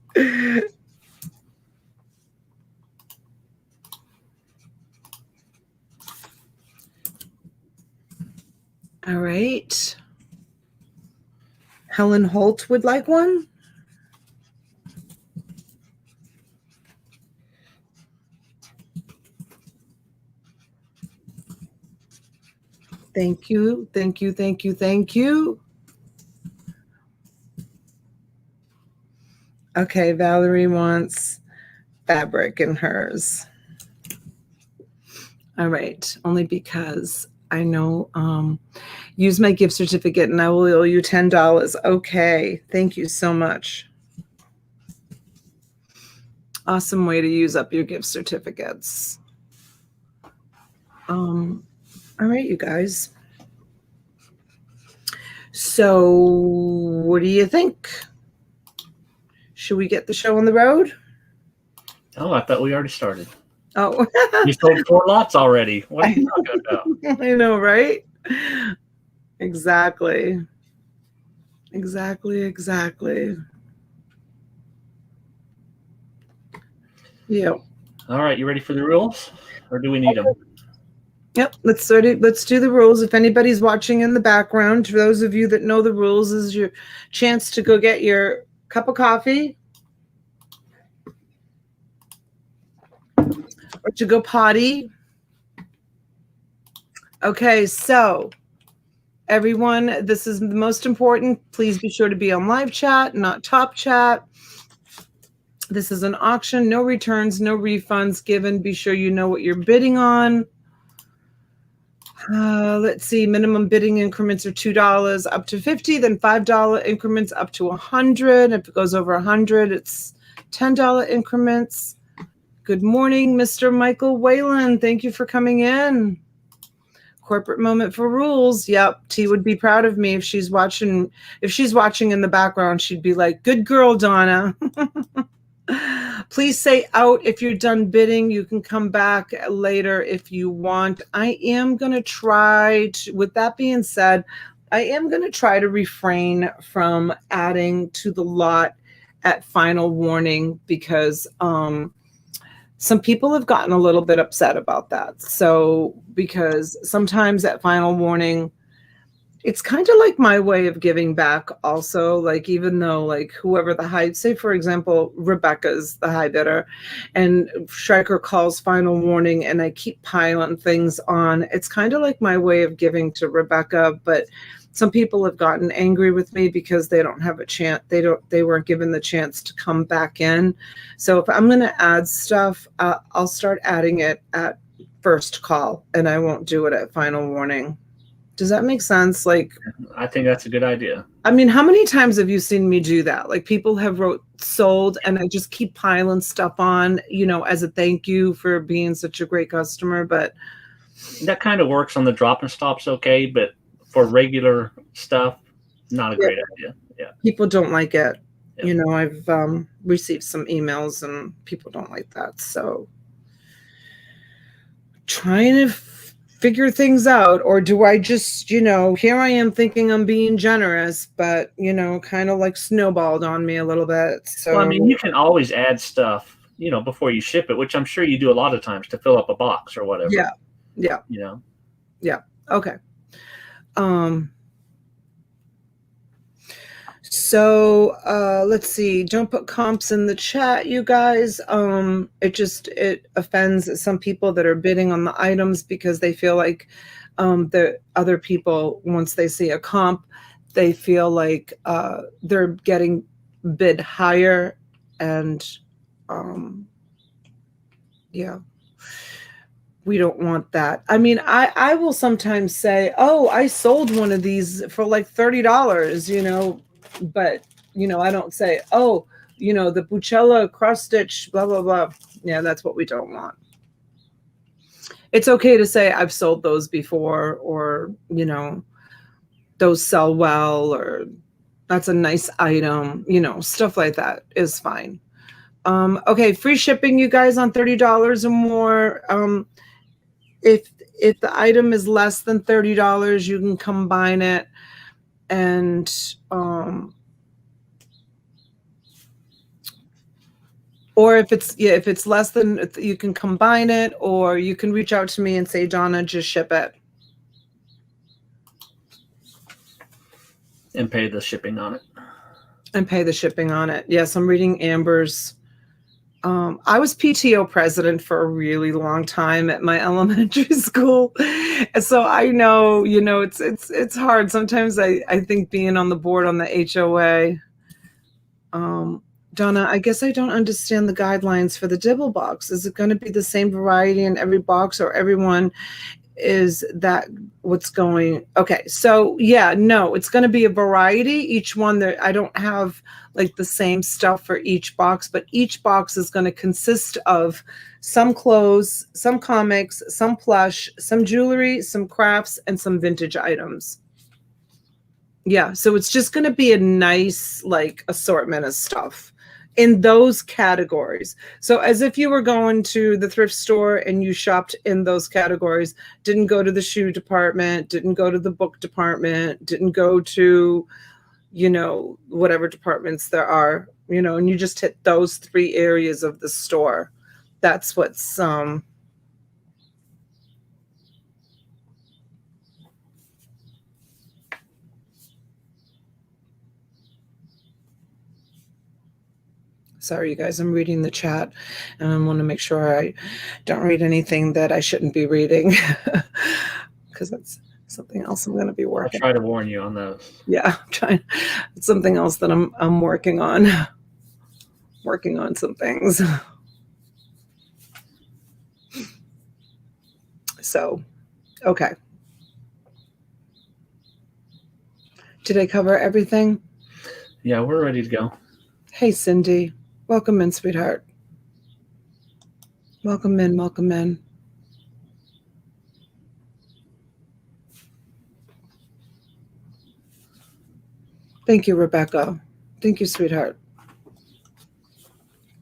All right. Helen Holt would like one. Thank you, thank you, thank you, thank you. Okay, Valerie wants fabric in hers. All right, only because I know, use my gift certificate and I will owe you $10. Okay, thank you so much. Awesome way to use up your gift certificates. All right, you guys. So what do you think? Should we get the show on the road? Oh, I thought we already started. Oh. You sold 4 lots already. What are you talking about? I know, right? Exactly. Exactly. Yeah. All right, you ready for the rules? Or do we need them? Yep, let's do the rules. If anybody's watching in the background, for those of you that know the rules, this is your chance to go get your cup of coffee or to go potty. Okay, so everyone, this is the most important. Please be sure to be on live chat, not top chat. This is an auction, no returns, no refunds given. Be sure you know what you're bidding on. Let's see, minimum bidding increments are $2 up to 50, then $5 increments up to 100. If it goes over 100, it's $10 increments. Good morning, Mr. Michael Whalen. Thank you for coming in. Corporate moment for rules. Yep, T would be proud of me if she's watching. If she's watching in the background, she'd be like, "Good girl, Donna." Please say out if you're done bidding. You can come back later if you want. I am going to try to, with that being said, I am going to try to refrain from adding to the lot at final warning because some people have gotten a little bit upset about that. So because sometimes at final warning, it's kind of like my way of giving back also, like even though like whoever the high, say for example, Rebecca's the high bidder and Striker calls final warning and I keep piling things on. It's kind of like my way of giving to Rebecca, but some people have gotten angry with me because they don't have a chance. They weren't given the chance to come back in. So if I'm going to add stuff, I'll start adding it at first call and I won't do it at final warning. Does that make sense? Like, I think that's a good idea. I mean, how many times have you seen me do that? Like people have wrote sold and I just keep piling stuff on, you know, as a thank you for being such a great customer. But that kind of works on the drop and stops. Okay. But for regular stuff, not a great idea. Yeah. People don't like it. Yeah. You know, I've received some emails and people don't like that. So trying to figure things out, or do I just, you know, here I am thinking I'm being generous, but, you know, kind of like snowballed on me a little bit. So, well, I mean, you can always add stuff, you know, before you ship it, which I'm sure you do a lot of times to fill up a box or whatever. yeah. Yeah. You know? Yeah. Okay. So let's see. Don't put comps in the chat, you guys. It offends some people that are bidding on the items because they feel like the other people, once they see a comp, they feel like they're getting bid higher, and yeah. We don't want that. I mean, I will sometimes say, oh, I sold one of these for like $30, you know, but, you know, I don't say, oh, you know, the Bucella cross stitch, blah, blah, blah. Yeah, that's what we don't want. It's okay to say I've sold those before, or, you know, those sell well, or that's a nice item, you know, stuff like that is fine. Okay, free shipping, you guys, on $30 or more. If the item is less than $30, you can combine it, and or if it's less than, you can combine it, or you can reach out to me and say, Donna, just ship it. And pay the shipping on it. And pay the shipping on it. Yes, I'm reading Amber's. I was PTO president for a really long time at my elementary school. So I know, you know, it's hard. Sometimes I think being on the board on the HOA. Donna, I guess I don't understand the guidelines for the Dibble box. Is it going to be the same variety in every box, or everyone is that what's going? Okay, so yeah, no, it's going to be a variety. Each one, that I don't have like the same stuff for each box, but each box is going to consist of some clothes, some comics, some plush, some jewelry, some crafts, and some vintage items. Yeah, so it's just going to be a nice like assortment of stuff in those categories. So as if you were going to the thrift store and you shopped in those categories, didn't go to the shoe department, didn't go to the book department, didn't go to, you know, whatever departments there are, you know, and you just hit those 3 areas of the store. That's what's sorry, you guys, I'm reading the chat, and I want to make sure I don't read anything that I shouldn't be reading, because that's something else I'm going to be working. I'll try to warn you on those. Yeah, I'm trying. It's something else that I'm working on. Working on some things. So, okay. Did I cover everything? Yeah, we're ready to go. Hey, Cindy. Welcome in, sweetheart. Welcome in, welcome in. Thank you, Rebecca. Thank you, sweetheart.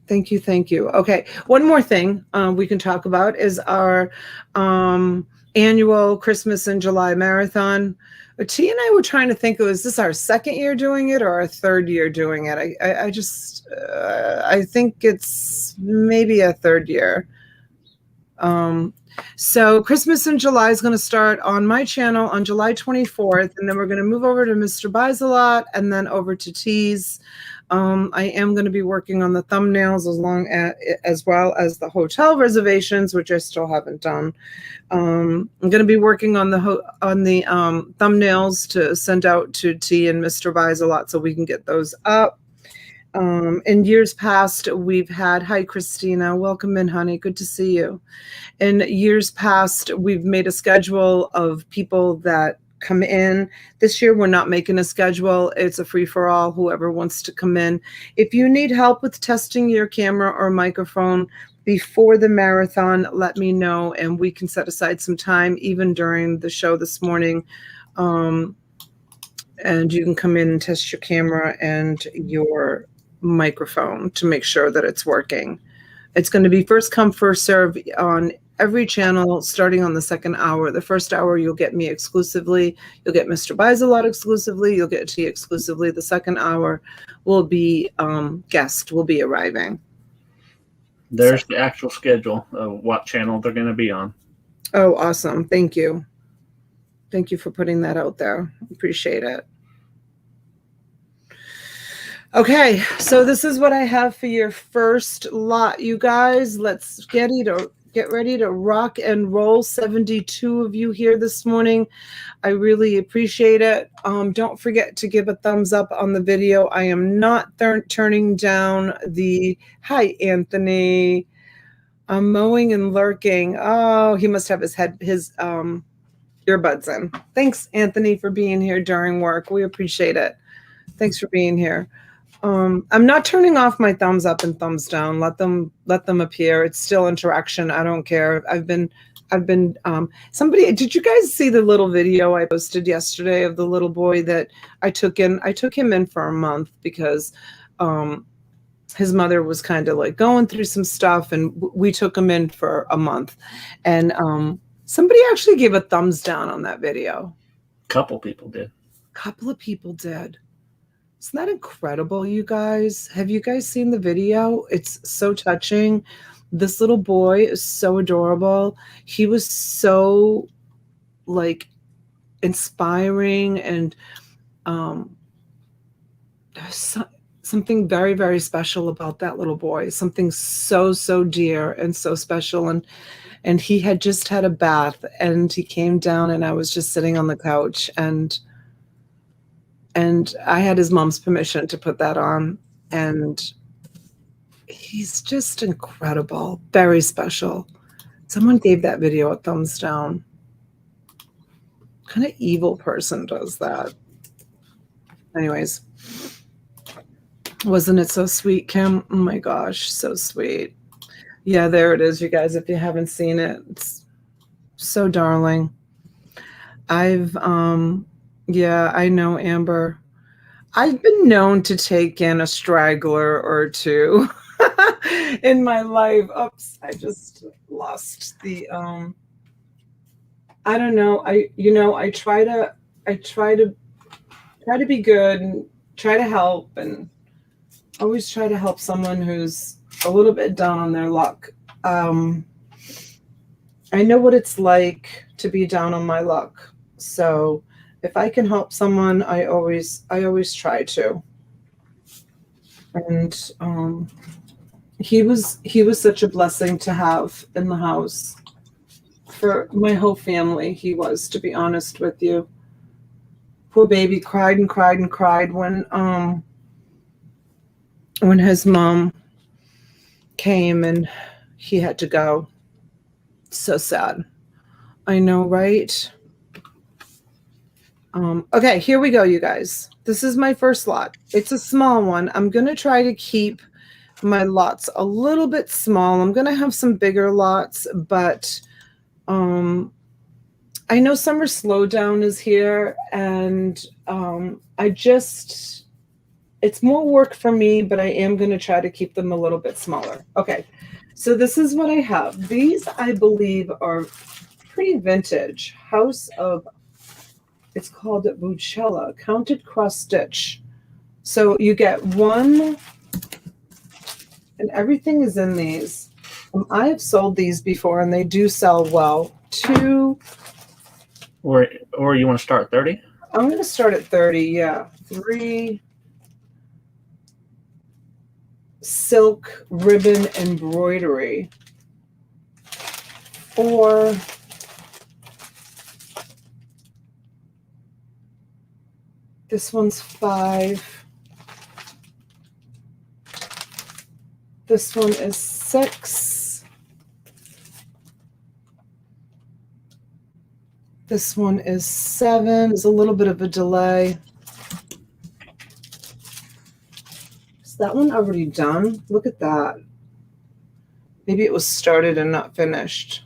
Thank you, thank you. Okay, one more thing we can talk about is our annual Christmas in July marathon. T and I were trying to think, is this our 2nd year doing it or our 3rd year doing it? I think it's maybe a 3rd year. So Christmas in July is going to start on my channel on July 24th, and then we're going to move over to Mr. Buys a Lot, and then over to T's. I am going to be working on the thumbnails as well as the hotel reservations, which I still haven't done. I'm going to be working on the thumbnails to send out to T and Mr. Buys a Lot, so we can get those up. In years past, we've had, hi, Christina, welcome in, honey. Good to see you. In years past, we've made a schedule of people that come in. This year, we're not making a schedule. It's a free for all, whoever wants to come in. If you need help with testing your camera or microphone before the marathon, let me know, and we can set aside some time, even during the show this morning, and you can come in and test your camera and your microphone to make sure that it's working. It's going to be first come, first serve on every channel starting on the second hour. The first hour, you'll get me exclusively. You'll get Mr. Buys a Lot exclusively. You'll get T exclusively. The second hour will be guest will be arriving. There's the actual schedule of what channel they're going to be on. Oh, awesome. Thank you. Thank you for putting that out there. Appreciate it. Okay, so this is what I have for your first lot, you guys. Let's get ready to rock and roll. 72 of you here this morning. I really appreciate it. Don't forget to give a thumbs up on the video. I am not turning down the hi, Anthony. I'm mowing and lurking. Oh, he must have his earbuds in. Thanks, Anthony, for being here during work. We appreciate it. Thanks for being here. I'm not turning off my thumbs up and thumbs down. Let them appear. It's still interaction. I don't care. Somebody, did you guys see the little video I posted yesterday of the little boy that I took in? I took him in for a month because his mother was kind of like going through some stuff, and we took him in for a month. And somebody actually gave a thumbs down on that video. Couple people did. Couple of people did. Isn't that incredible, you guys? Have you guys seen the video? It's so touching. This little boy is so adorable. He was so like inspiring, and something very, very special about that little boy. Something so, so dear and so special. And he had just had a bath, and he came down, and I was just sitting on the couch, and I had his mom's permission to put that on, and he's just incredible, very special. Someone gave that video a thumbs down. What kind of evil person does that? Anyways, wasn't it so sweet, Kim? Oh my gosh, so sweet. Yeah, there it is, you guys. If you haven't seen it, it's so darling. Yeah, I know, Amber. I've been known to take in a straggler or two in my life. Oops, I just lost the I don't know. I try to be good and try to help, and always try to help someone who's a little bit down on their luck. I know what it's like to be down on my luck. So if I can help someone, I always try to. And he was such a blessing to have in the house. For my whole family, he was, to be honest with you. Poor baby cried and cried and cried when his mom came and he had to go. So sad. I know, right? Okay, here we go, you guys. This is my first lot. It's a small one. I'm going to try to keep my lots a little bit small. I'm going to have some bigger lots, but I know summer slowdown is here, and it's more work for me, but I am going to try to keep them a little bit smaller. Okay, so this is what I have. These, I believe, are pretty vintage. It's called Bucella, counted cross stitch. So you get one, and everything is in these. I have sold these before, and they do sell well. 2. Or you want to start at 30? I'm going to start at 30, yeah. 3 silk ribbon embroidery. 4 this one's 5. This one is 6. This one is 7. There's a little bit of a delay. Is that one already done? Look at that. Maybe it was started and not finished.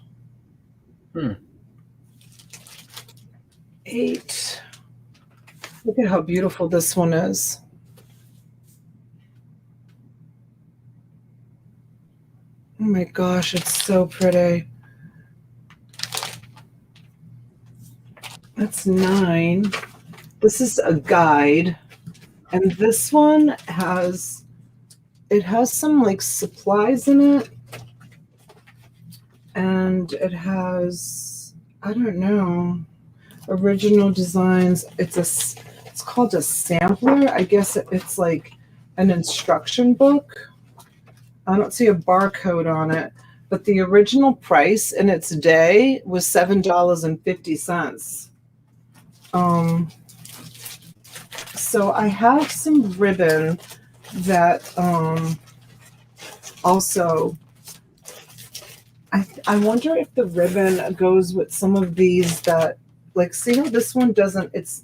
8. Look at how beautiful this one is. Oh my gosh, it's so pretty. That's 9. This is a guide. And this one has some like supplies in it. And it has, I don't know, original designs. It's called a sampler. I guess it's like an instruction book. I don't see a barcode on it, but the original price in its day was $7.50. So I have some ribbon that also, I wonder if the ribbon goes with some of these that, like, see how this one doesn't, it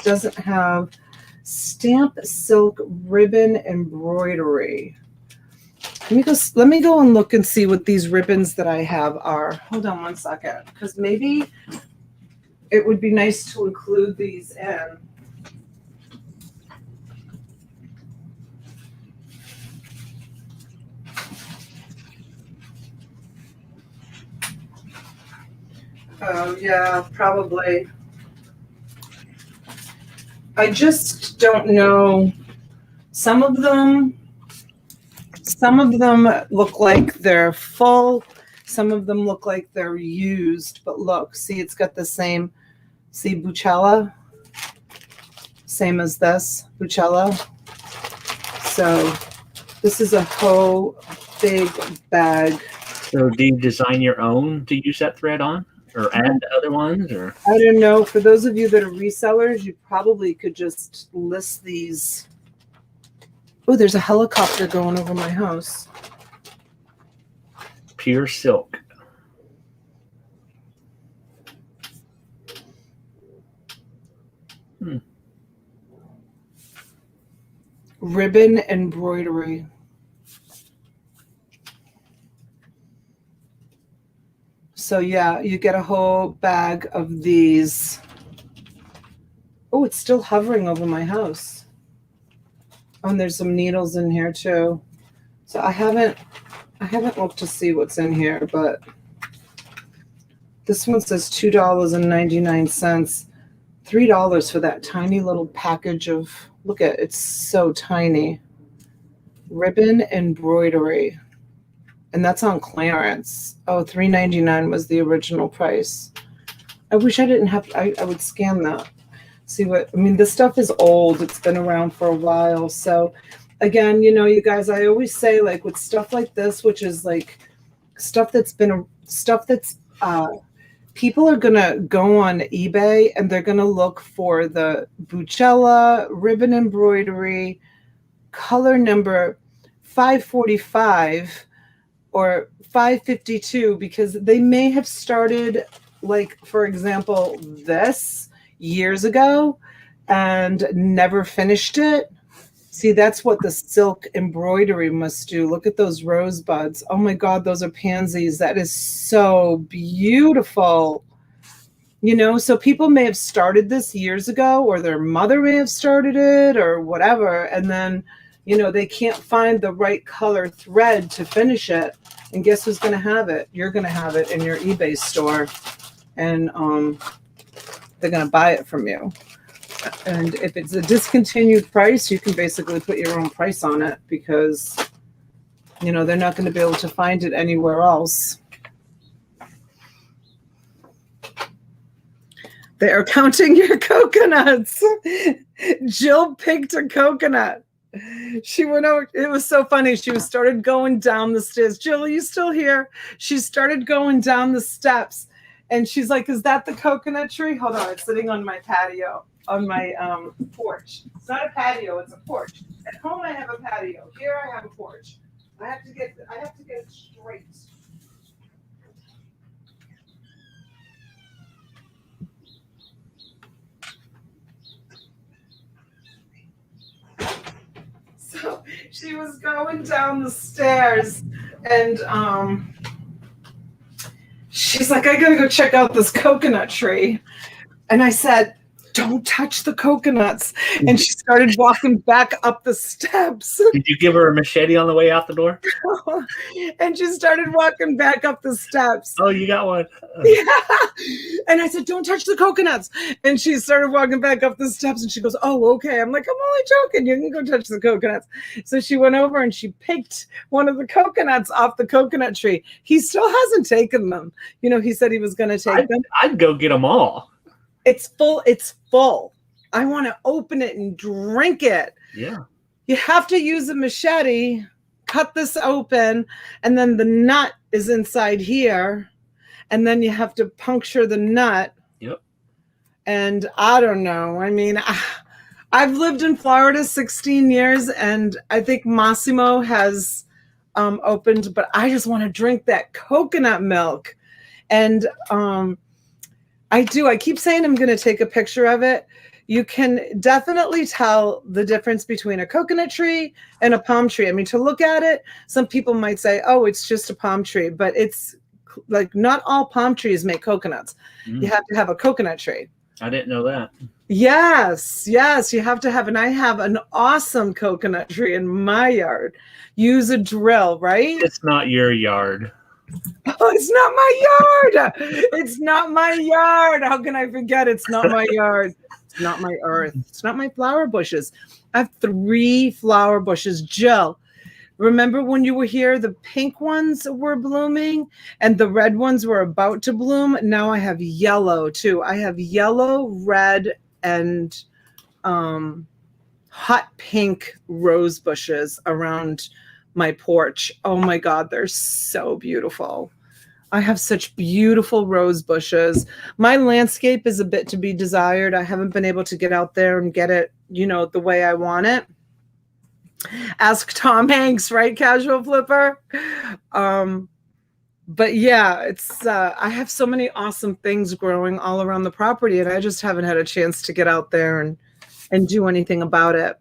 doesn't have stamp silk ribbon embroidery. Let me go and look and see what these ribbons that I have are. Hold on one second, because maybe it would be nice to include these in. Oh, yeah, probably. I just don't know. Some of them look like they're full. Some of them look like they're used. But look, see, it's got the same, see, Bucella? Same as this, Bucella. So this is a whole big bag. So do you design your own to use that thread on? Or add other ones? Or I don't know. For those of you that are resellers, you probably could just list these. Oh, there's a helicopter going over my house. Pure silk. Ribbon embroidery. So yeah, you get a whole bag of these. Oh, it's still hovering over my house. Oh, and there's some needles in here too. So I haven't looked to see what's in here, but this one says $2.99, $3 for that tiny little package of, look at, it's so tiny. Ribbon embroidery. And that's on clearance. Oh, $3.99 was the original price. I wish I didn't have, I would scan that. See what, I mean, this stuff is old. It's been around for a while. So again, you know, you guys, I always say, like, with stuff like this, which is like stuff that's people are going to go on eBay and they're going to look for the Bucella ribbon embroidery color number 545 or 552, because they may have started, like, for example, this years ago and never finished it. See, that's what the silk embroidery must do. Look at those rosebuds. Oh my God, those are pansies. That is so beautiful. You know, so people may have started this years ago, or their mother may have started it or whatever. And then, you know, they can't find the right color thread to finish it. And guess who's going to have it? You're going to have it in your eBay store. And they're going to buy it from you. And if it's a discontinued price, you can basically put your own price on it, because, you know, they're not going to be able to find it anywhere else. They are counting your coconuts. Jill picked a coconut. She went over. It was so funny. She started going down the stairs. Jill, are you still here? She started going down the steps, and she's like, "Is that the coconut tree?" Hold on, it's sitting on my patio, on my porch. It's not a patio; it's a porch. At home, I have a patio. Here, I have a porch. I have to get it straight. So she was going down the stairs, and she's like, "I gotta go check out this coconut tree." And I said, don't touch the coconuts. And she started walking back up the steps. Did you give her a machete on the way out the door? And she started walking back up the steps. Oh, you got one. Yeah. And I said, don't touch the coconuts. And she started walking back up the steps and she goes, oh, okay. I'm like, I'm only joking. You can go touch the coconuts. So she went over and she picked one of the coconuts off the coconut tree. He still hasn't taken them. You know, he said he was going to take them. I'd go get them all. It's full. It's full. I want to open it and drink it. Yeah. You have to use a machete, cut this open, and then the nut is inside here. And then you have to puncture the nut. Yep. And I don't know. I mean, I've lived in Florida 16 years, and I think Massimo has opened, but I just want to drink that coconut milk. And I do. I keep saying I'm going to take a picture of it. You can definitely tell the difference between a coconut tree and a palm tree. I mean, to look at it, some people might say, oh, it's just a palm tree, but it's like not all palm trees make coconuts. You have to have a coconut tree. I didn't know that. Yes, you have to have, and I have an awesome coconut tree in my yard. Use a drill, right? It's not your yard. Oh, it's not my yard. It's not my yard. How can I forget? It's not my yard. It's not my earth. It's not my flower bushes. I have 3 flower bushes. Jill, remember when you were here, the pink ones were blooming and the red ones were about to bloom. Now I have yellow too. I have yellow, red, and hot pink rose bushes around my porch. Oh my God, they're so beautiful. I have such beautiful rose bushes. My landscape is a bit to be desired. I haven't been able to get out there and get it, you know, the way I want it. Ask Tom Hanks, right, Casual Flipper? But yeah, it's I have so many awesome things growing all around the property, and I just haven't had a chance to get out there and do anything about it.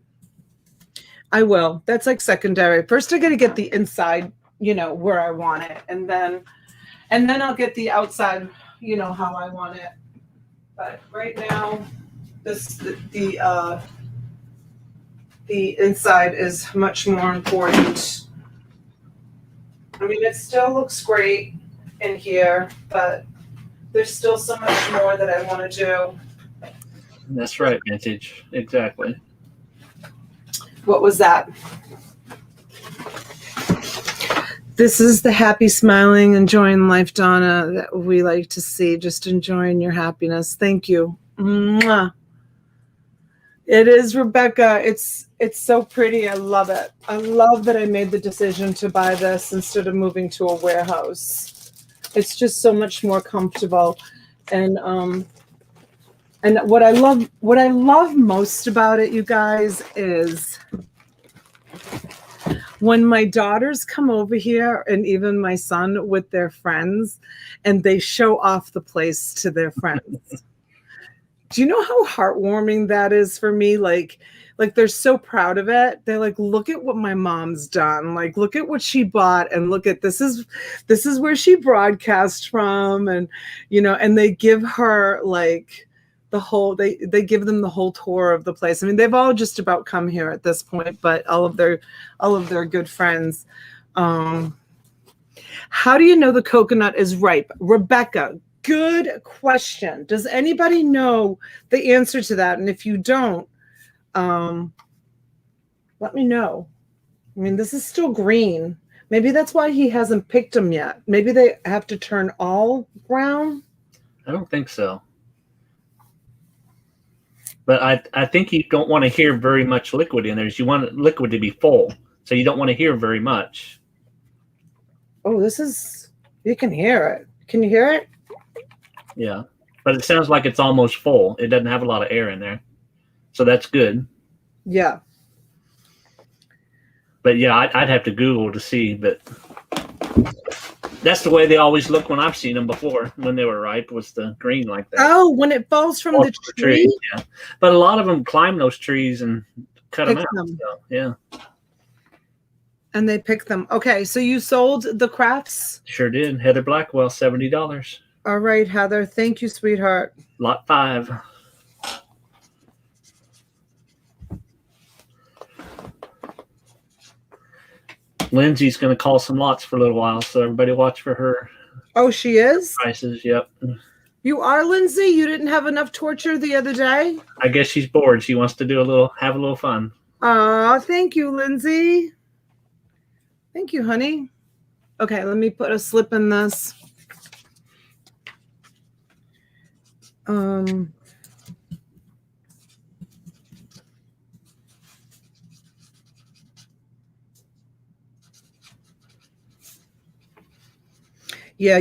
I will. That's like secondary. First, I got to get the inside, you know, where I want it, and then I'll get the outside, you know, how I want it. But right now, the inside is much more important. I mean, it still looks great in here, but there's still so much more that I want to do. That's right, Vintage. Exactly. What was that? This is the happy, smiling, enjoying life, Donna, that we like to see. Just enjoying your happiness. Thank you. Mwah. It is, Rebecca. It's so pretty. I love it. I love that I made the decision to buy this instead of moving to a warehouse. It's just so much more comfortable. And what I love most about it, you guys, is when my daughters come over here, and even my son with their friends, and they show off the place to their friends. Do you know how heartwarming that is for me? Like they're so proud of it. They're like, look at what my mom's done. Like, look at what she bought, and look at this is where she broadcast from, and you know, and they give her like the whole they give them the whole tour of the place. I mean, they've all just about come here at this point, but all of their good friends. How do you know the coconut is ripe? Rebecca, good question. Does anybody know the answer to that? And if you don't, let me know. I mean, this is still green. Maybe that's why he hasn't picked them yet. Maybe they have to turn all brown. I don't think so. But I think you don't want to hear very much liquid in there. You want liquid to be full. So you don't want to hear very much. Oh, you can hear it. Can you hear it? Yeah. But it sounds like it's almost full. It doesn't have a lot of air in there. So that's good. Yeah. But yeah, I'd have to Google to see. But that's the way they always look when I've seen them before, when they were ripe, was the green like that. Oh, when it falls from the tree? Yeah. But a lot of them climb those trees and cut them out. So, yeah. And they pick them. Okay, so you sold the crafts? Sure did. Heather Blackwell, $70. All right, Heather. Thank you, sweetheart. Lot 5. Lindsay's going to call some lots for a little while, so everybody watch for her Oh, she is? prices. Yep. You are, Lindsay? You didn't have enough torture the other day? I guess she's bored. She wants to have a little fun. Aw, thank you, Lindsay. Thank you, honey. Okay, let me put a slip in this. Yeah,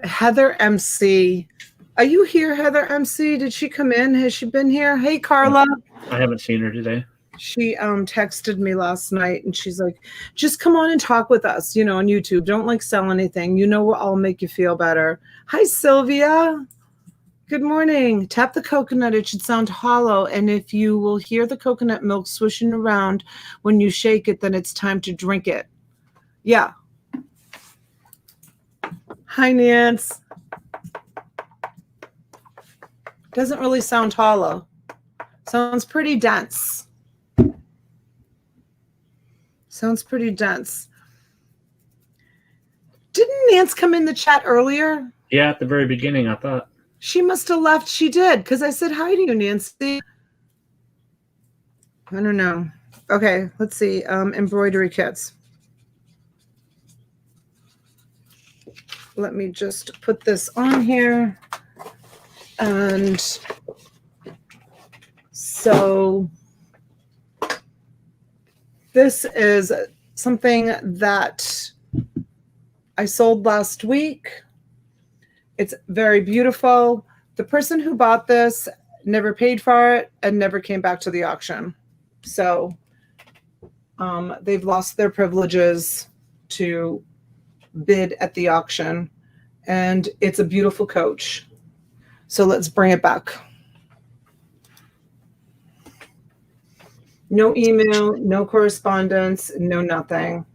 Heather MC. Are you here, Heather MC? Did she come in? Has she been here? Hey, Carla. I haven't seen her today. She texted me last night and she's like, just come on and talk with us, on YouTube. Don't sell anything. I'll make you feel better. Hi, Sylvia. Good morning. Tap the coconut. It should sound hollow. And if you will hear the coconut milk swishing around when you shake it, then it's time to drink it. Yeah. Hi, Nance. Doesn't really sound hollow. Sounds pretty dense. Sounds pretty dense. Didn't Nance come in the chat earlier? Yeah, at the very beginning, I thought. She must have left. She did, because I said hi to you, Nancy. I don't know. Okay, let's see. Embroidery kits. Let me just put this on here. And so this is something that I sold last week. It's very beautiful. The person who bought this never paid for it and never came back to the auction. So they've lost their privileges to bid at the auction. And it's a beautiful coach. So let's bring it back. No email, no correspondence, no nothing.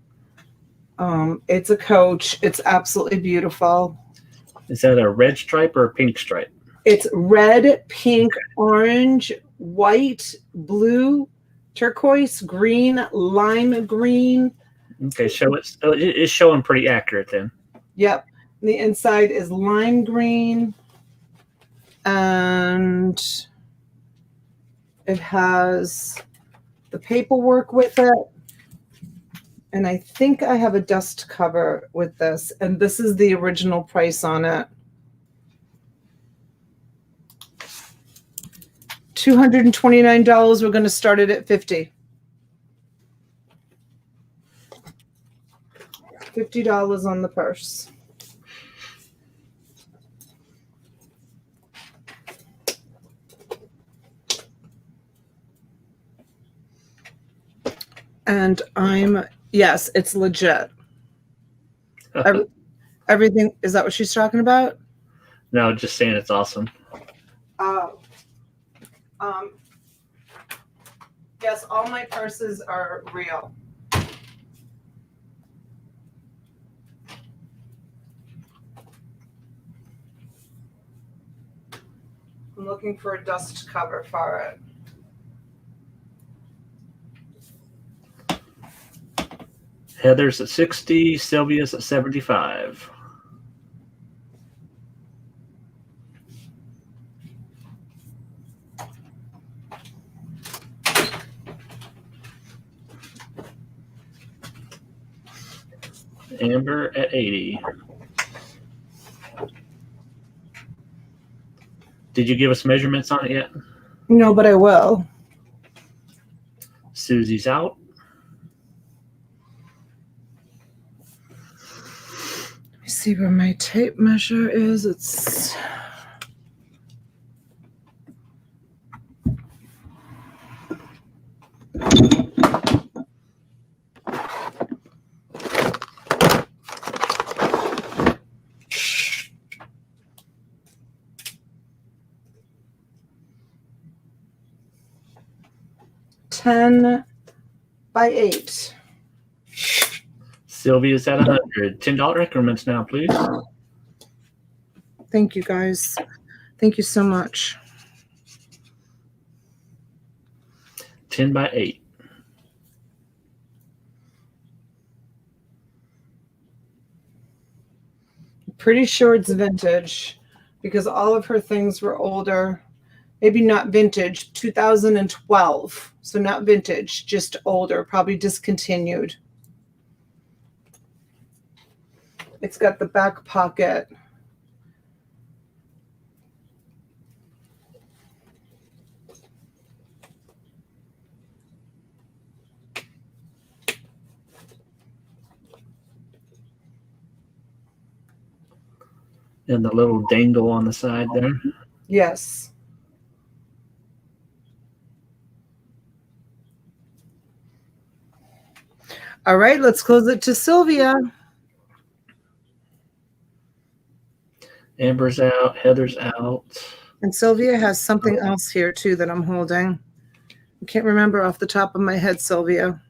It's a coach. It's absolutely beautiful. Is that a red stripe or a pink stripe? It's red, pink, orange, white, blue, turquoise, green, lime green. Okay, so it's showing pretty accurate then. Yep. The inside is lime green. And it has the paperwork with it. And I think I have a dust cover with this. And this is the original price on it. $229. We're going to start it at $50. $50 on the purse. And yes, it's legit. Everything, is that what she's talking about? No, just saying it's awesome. Yes, all my purses are real. I'm looking for a dust cover for it. Heather's at 60, Sylvia's at 75. Amber at 80. Did you give us measurements on it yet? No, but I will. Susie's out. Let me see where my tape measure is. It's $10 by 8. Sylvia's at 100. $10 increments now, please. Thank you, guys. Thank you so much. 10 by 8. Pretty sure it's vintage because all of her things were older. Maybe not vintage, 2012. So not vintage, just older, probably discontinued. It's got the back pocket. And the little dangle on the side there. Yes. All right, let's close it to Sylvia. Amber's out. Heather's out. And Sylvia has something else here too that I'm holding. I can't remember off the top of my head, Sylvia.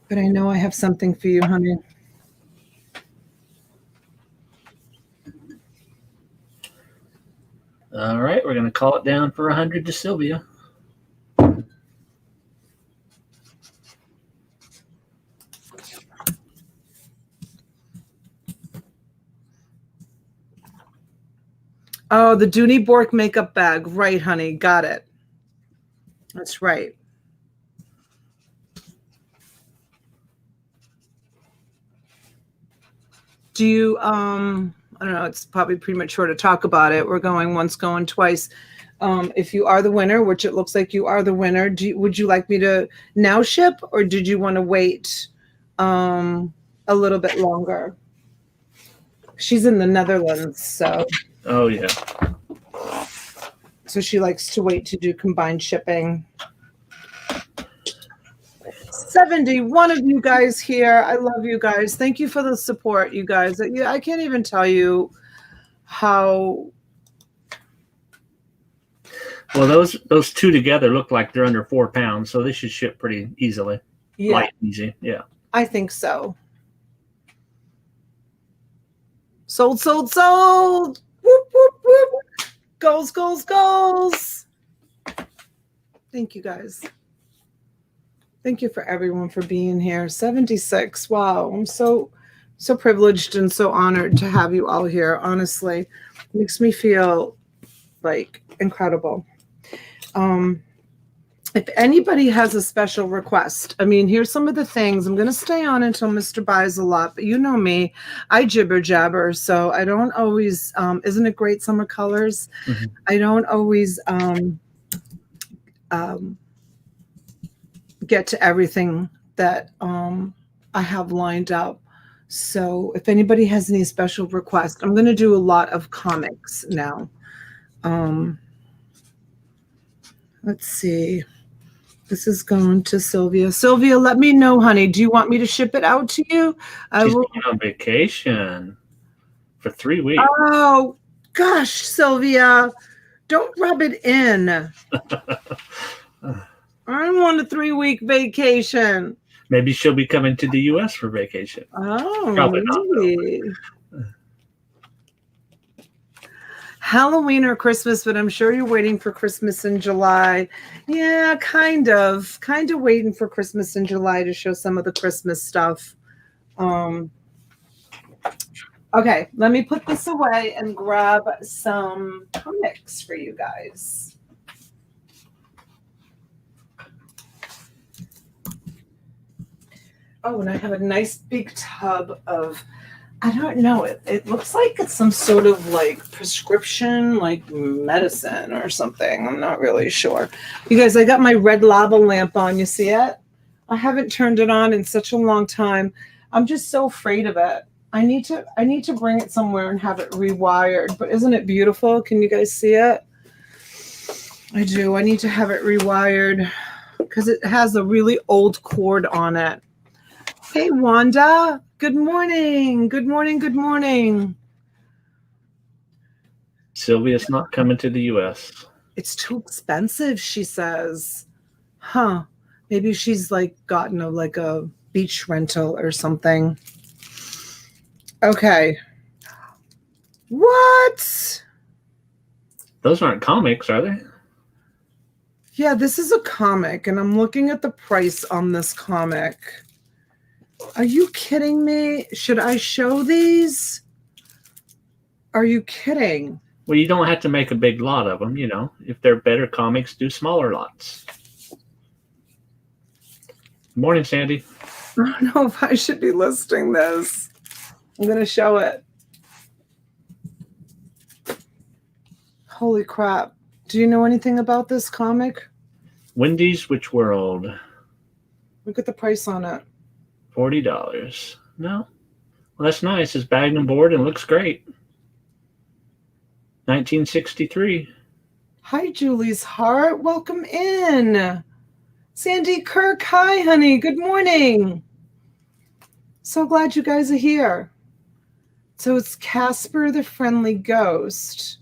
But I know I have something for you, honey. All right, we're going to call it down for 100 to Sylvia. Oh, the Dooney Bork makeup bag. Right, honey. Got it. That's right. Do you, I don't know, it's probably premature to talk about it. We're going once, going twice. If you are the winner, which it looks like you are the winner, would you like me to now ship, or did you want to wait a little bit longer? She's in the Netherlands, so. Oh, yeah. So she likes to wait to do combined shipping. 71 of you guys here. I love you guys. Thank you for the support, you guys. I can't even tell you how. Well, those two together look like they're under 4 pounds, so they should ship pretty easily. Yeah. Light, easy. Yeah. I think so. Sold, sold, sold. Whoop, whoop, whoop. Goals, goals, goals. Thank you, guys. Thank you for everyone for being here. 76. Wow. I'm so privileged and so honored to have you all here. Honestly, it makes me feel like incredible. If anybody has a special request, I mean, here's some of the things. I'm going to stay on until Mr. buys a lot, but you know me, I jibber jabber. So I don't always, isn't it great summer colors? Mm-hmm. I don't always get to everything that I have lined up. So if anybody has any special requests, I'm going to do a lot of comics now. Let's see. This is going to Sylvia. Sylvia, let me know, honey. Do you want me to ship it out to you? She's going on vacation for 3 weeks. Oh, gosh, Sylvia. Don't rub it in. I'm on a 3-week vacation. Maybe she'll be coming to the U.S. for vacation. Oh, probably really? Not. Halloween or Christmas, but I'm sure you're waiting for Christmas in July. Yeah, kind of waiting for Christmas in July to show some of the Christmas stuff. Okay, let me put this away and grab some comics for you guys. Oh, and I have a nice big tub of, I don't know, it looks like it's some sort of like prescription, like medicine or something. I'm not really sure. You guys, I got my red lava lamp on. You see it? I haven't turned it on in such a long time. I'm just so afraid of it. I need to bring it somewhere and have it rewired. But isn't it beautiful? Can you guys see it? I do. I need to have it rewired because it has a really old cord on it. Hey, Wanda. Good morning. Good morning. Good morning. Sylvia's not coming to the U.S. It's too expensive, she says. Huh. Maybe she's like gotten a beach rental or something. Okay. What? Those aren't comics, are they? Yeah, this is a comic, and I'm looking at the price on this comic. Are you kidding me? Should I show these? Are you kidding? Well, you don't have to make a big lot of them, If they're better comics, do smaller lots. Morning, Sandy. I don't know if I should be listing this. I'm going to show it. Holy crap. Do you know anything about this comic? Wendy's Witch World. Look at the price on it. $40. No? Well, that's nice. It's bagged and board and looks great. 1963. Hi, Julie's heart. Welcome in. Sandy Kirk. Hi, honey. Good morning. So glad you guys are here. So it's Casper the Friendly Ghost.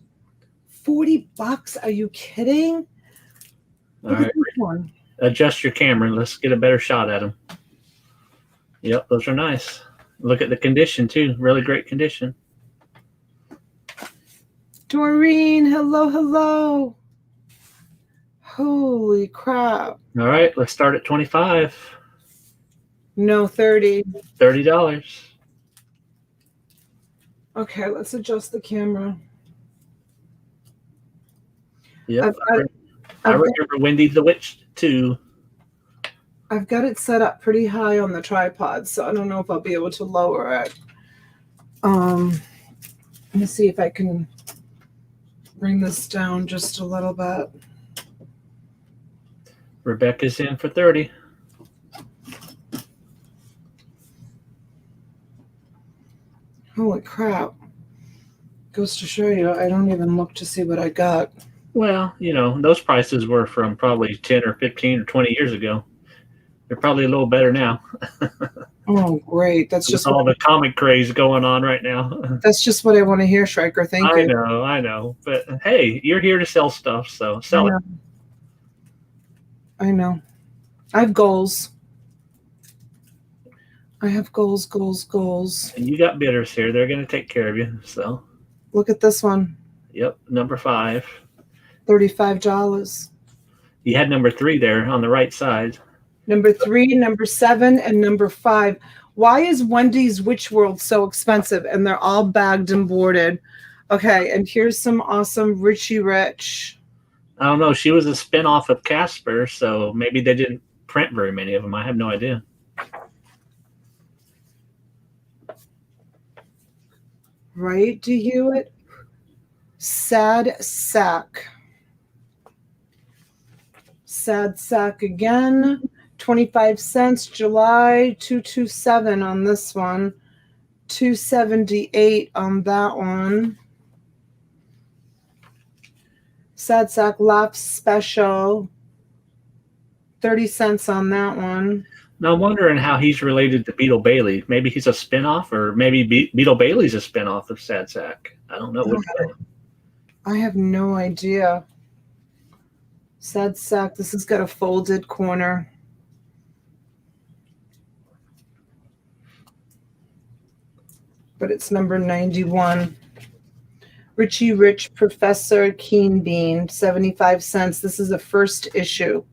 $40? Are you kidding? All right. One. Adjust your camera. Let's get a better shot at them. Yep, those are nice. Look at the condition, too. Really great condition. Doreen, hello, hello. Holy crap. All right, let's start at 25. No, 30. $30. Okay, let's adjust the camera. Yep. I remember Wendy the Witch, too. I've got it set up pretty high on the tripod, so I don't know if I'll be able to lower it. Let me see if I can bring this down just a little bit. Rebecca's in for 30. Holy crap. Goes to show you, I don't even look to see what I got. Well, those prices were from probably 10 or 15 or 20 years ago. They're probably a little better now. Oh, great. That's just all the comic craze going on right now. That's just what I want to hear, Schreiker. Thank you. I know. But hey, you're here to sell stuff, so sell it. I know. I have goals. I have goals. And you got bidders here. They're going to take care of you. So look at this one. Yep, number 5. $35. You had number 3 there on the right side. Number 3, number 7, and number 5. Why is Wendy's Witch World so expensive? And they're all bagged and boarded. Okay, and here's some awesome Richie Rich. I don't know. She was a spinoff of Casper, so maybe they didn't print very many of them. I have no idea. Right, do Hewitt? Sad Sack. Sad Sack again. 25 cents. July 227 on this one. 278 on that one. Sad Sack Laugh Special. 30 cents on that one. Now I'm wondering how he's related to Beetle Bailey. Maybe he's a spinoff, or maybe Beetle Bailey's a spinoff of Sad Sack. I don't know. I have no idea. Sad Sack. This has got a folded corner. But it's number 91. Richie Rich Professor Keen Bean, 75 cents. This is a first issue.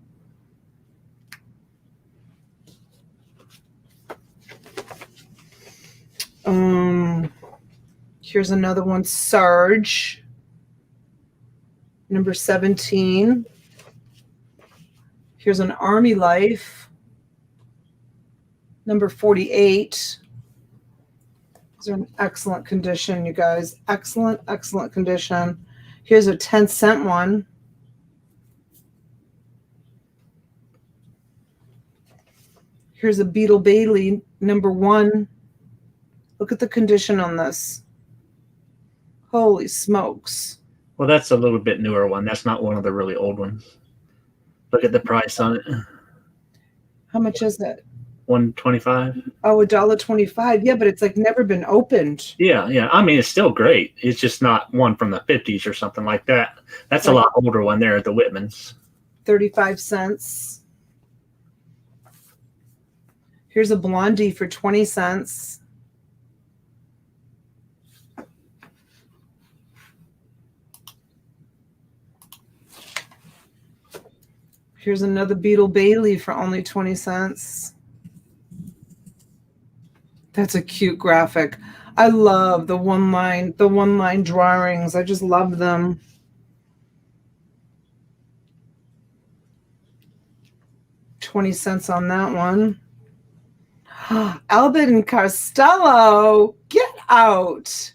Here's another one, Sarge, number 17. Here's an Army Life, number 48. These are in excellent condition, you guys. Excellent condition. Here's a 10-cent one. Here's a Beetle Bailey, number 1. Look at the condition on this. Holy smokes. Well, that's a little bit newer one. That's not one of the really old ones. Look at the price on it. How much is it? $1.25. Oh, $1.25. Yeah, but it's like never been opened. Yeah. I mean, it's still great. It's just not one from the 50s or something like that. That's a lot older one there at the Whitmans. 35 cents. Here's a Blondie for 20 cents. Here's another Beetle Bailey for only 20 cents. That's a cute graphic. I love the one line drawings. I just love them. $0.20 on that one. Albert and Costello, get out.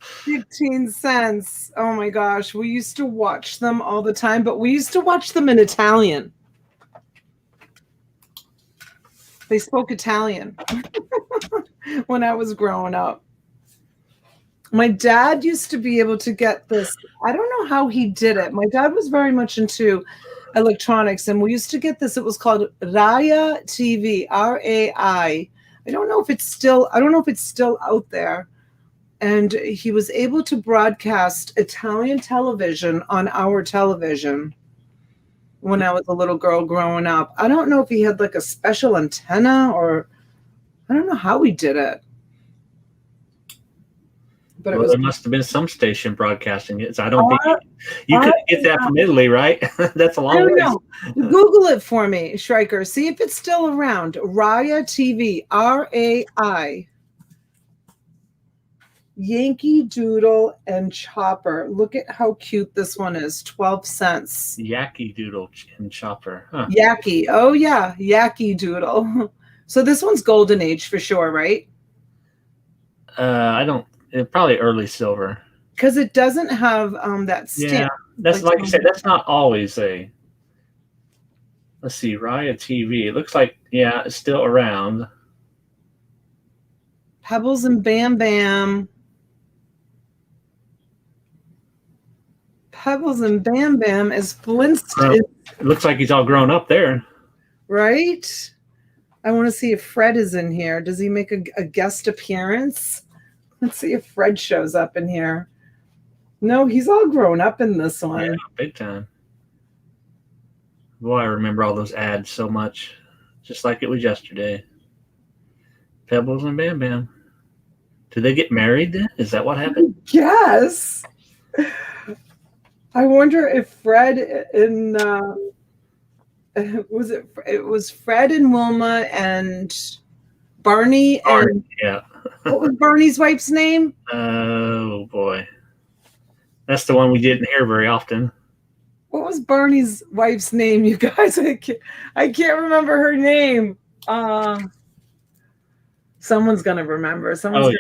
15 cents. Oh my gosh. We used to watch them all the time, but we used to watch them in Italian. They spoke Italian when I was growing up. My dad used to be able to get this. I don't know how he did it. My dad was very much into electronics, and we used to get this. It was called Raya TV, RAI. I don't know if it's still out there. And he was able to broadcast Italian television on our television when I was a little girl growing up. I don't know if he had like a special antenna, or I don't know how he did it. But Well, there must have been some station broadcasting it. So I don't think you couldn't get that from Italy, right? That's a long way. Google it for me, Shrieker. See if it's still around. Raya TV, RAI. Yankee Doodle and Chopper. Look at how cute this one is. 12 cents. Yankee Doodle and Chopper. Huh. Yaki. Oh, yeah. Yaki Doodle. So this one's Golden Age for sure, right? Probably early silver. Because it doesn't have that stamp. Yeah, that's like you said, that's not always a. Let's see, Raya TV. It looks like, yeah, it's still around. Pebbles and Bam Bam. Pebbles and Bam Bam is Flintstone. It looks like he's all grown up there. Right? I want to see if Fred is in here. Does he make a guest appearance? Let's see if Fred shows up in here. No, he's all grown up in this one. Yeah, big time. Boy, I remember all those ads so much. Just like it was yesterday. Pebbles and Bam Bam. Did they get married then? Is that what happened? Yes. I wonder if Fred and it was Fred and Wilma and Barney and yeah. What was Barney's wife's name? Oh boy. That's the one we didn't hear very often. What was Barney's wife's name, you guys? I can't remember her name. Someone's gonna remember. Somebody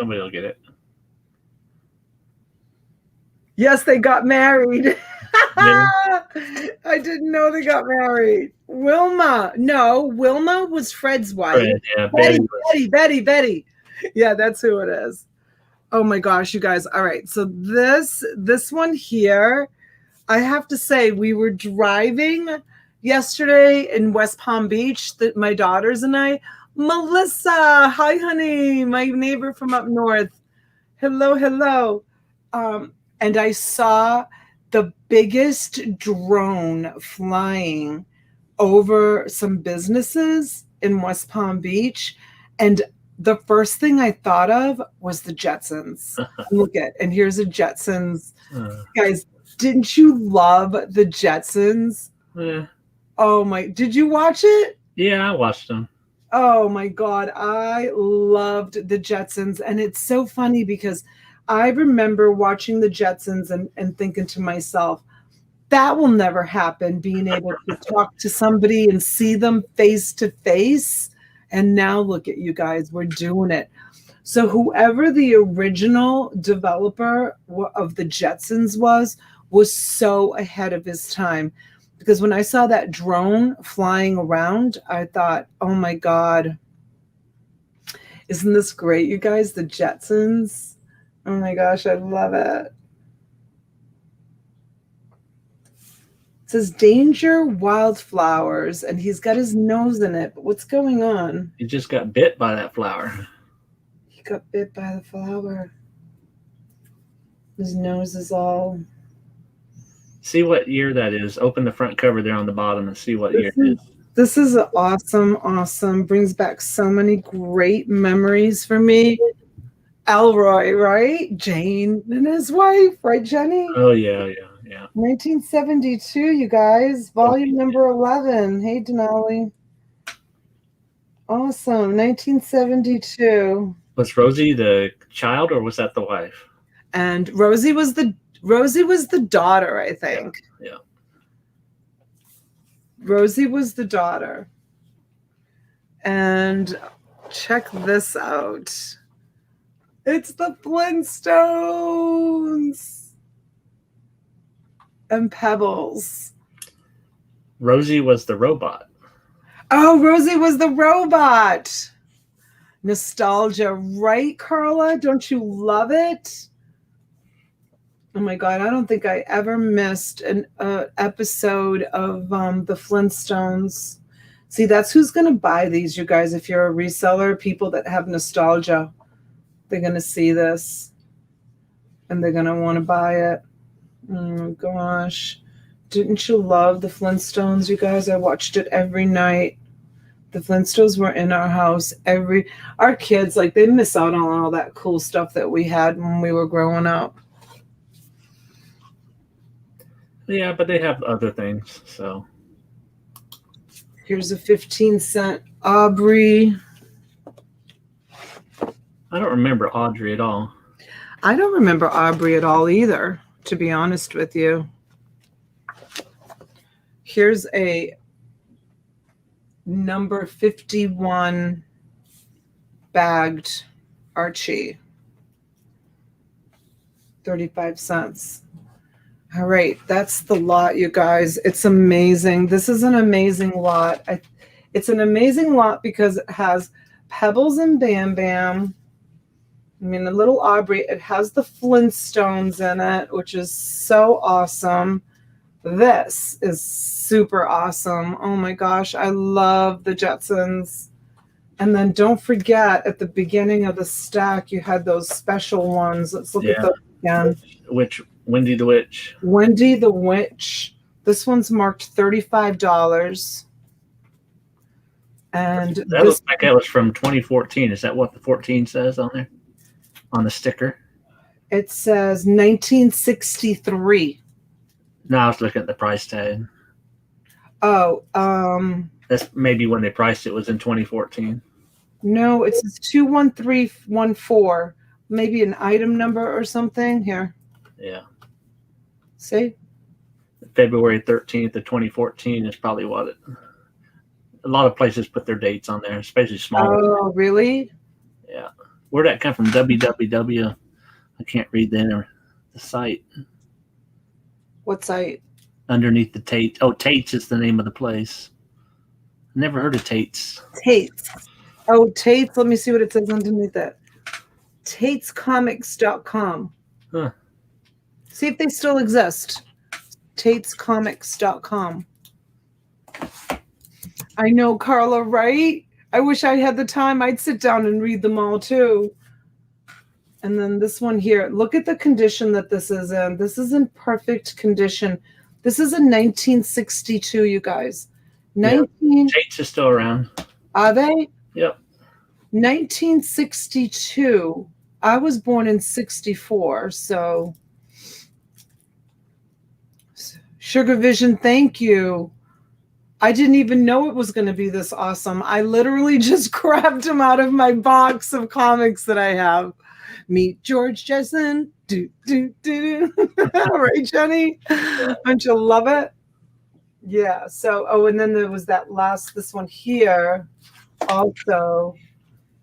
will get it. Yes, they got married. Yeah. I didn't know they got married. Wilma was Fred's wife. Fred, yeah, Betty. Yeah, that's who it is. Oh my gosh, you guys. All right, so this one here, I have to say, we were driving yesterday in West Palm Beach, my daughters and I. Melissa, hi honey, my neighbor from up north. Hello. And I saw the biggest drone flying over some businesses in West Palm Beach. And the first thing I thought of was the Jetsons. And here's a Jetsons. Guys, didn't you love the Jetsons? Yeah. Oh my, did you watch it? Yeah, I watched them. Oh my God, I loved the Jetsons. And it's so funny because I remember watching the Jetsons and thinking to myself, that will never happen, being able to talk to somebody and see them face to face. And now look at you guys, we're doing it. So whoever the original developer of the Jetsons was so ahead of his time. Because when I saw that drone flying around, I thought, oh my God, isn't this great, you guys? The Jetsons. Oh my gosh, I love it. It says danger wildflowers, and he's got his nose in it. But what's going on? He just got bit by that flower. He got bit by the flower. His nose is all... See what year that is. Open the front cover there on the bottom and see what year it is. This is awesome. Brings back so many great memories for me. Elroy, right? Jane and his wife, right, Jenny? Oh, yeah. 1972, you guys. Volume number 11. Hey, Denali. Awesome. 1972. Was Rosie the child or was that the wife? And Rosie was the daughter, I think. Yeah. Rosie was the daughter. And check this out. It's the Flintstones and Pebbles. Rosie was the robot. Oh, Rosie was the robot. Nostalgia, right, Carla? Don't you love it? Oh my God, I don't think I ever missed an episode of the Flintstones. See, that's who's going to buy these, you guys. If you're a reseller, people that have nostalgia, they're going to see this and they're going to want to buy it. Oh my gosh. Didn't you love the Flintstones, you guys? I watched it every night. The Flintstones were in our house our kids, like, they miss out on all that cool stuff that we had when we were growing up. Yeah, but they have other things, so. Here's a 15-cent Aubrey. I don't remember Audrey at all. I don't remember Aubrey at all either, to be honest with you. Here's a number 51 bagged Archie. 35 cents. All right, that's the lot, you guys. It's amazing. This is an amazing lot. It's an amazing lot because it has Pebbles and Bam Bam. I mean, the little Aubrey. It has the Flintstones in it, which is so awesome. This is super awesome. Oh my gosh, I love the Jetsons. And then don't forget, at the beginning of the stack, you had those special ones. Let's look at those again. Which Wendy the Witch. Wendy the Witch. This one's marked $35. And that looks like that was from 2014. Is that what the 14 says on there? On the sticker? It says 1963. No, I was looking at the price tag. Oh, that's maybe when they priced it was in 2014. No, it says 21314. Maybe an item number or something here. Yeah. See? February 13th of 2014 is probably what it. A lot of places put their dates on there, especially small. Oh, really? Yeah. Where'd that come from? www. I can't read the site. What site? Underneath the Tate. Oh, Tate's is the name of the place. Never heard of Tate's. Tate's. Oh, Tate's. Let me see what it says underneath that. TatesComics.com. Huh. See if they still exist. TatesComics.com. I know, Carla, right? I wish I had the time. I'd sit down and read them all too. And then this one here. Look at the condition that this is in. This is in perfect condition. This is a 1962, you guys. Tate's is still around. Are they? Yep. 1962. I was born in 64, so Sugar Vision, thank you. I didn't even know it was going to be this awesome. I literally just grabbed them out of my box of comics that I have. Meet George Jetson. Do, do, do, do. Right, Jenny? Don't you love it? Yeah. So, and then there was this one here. Also,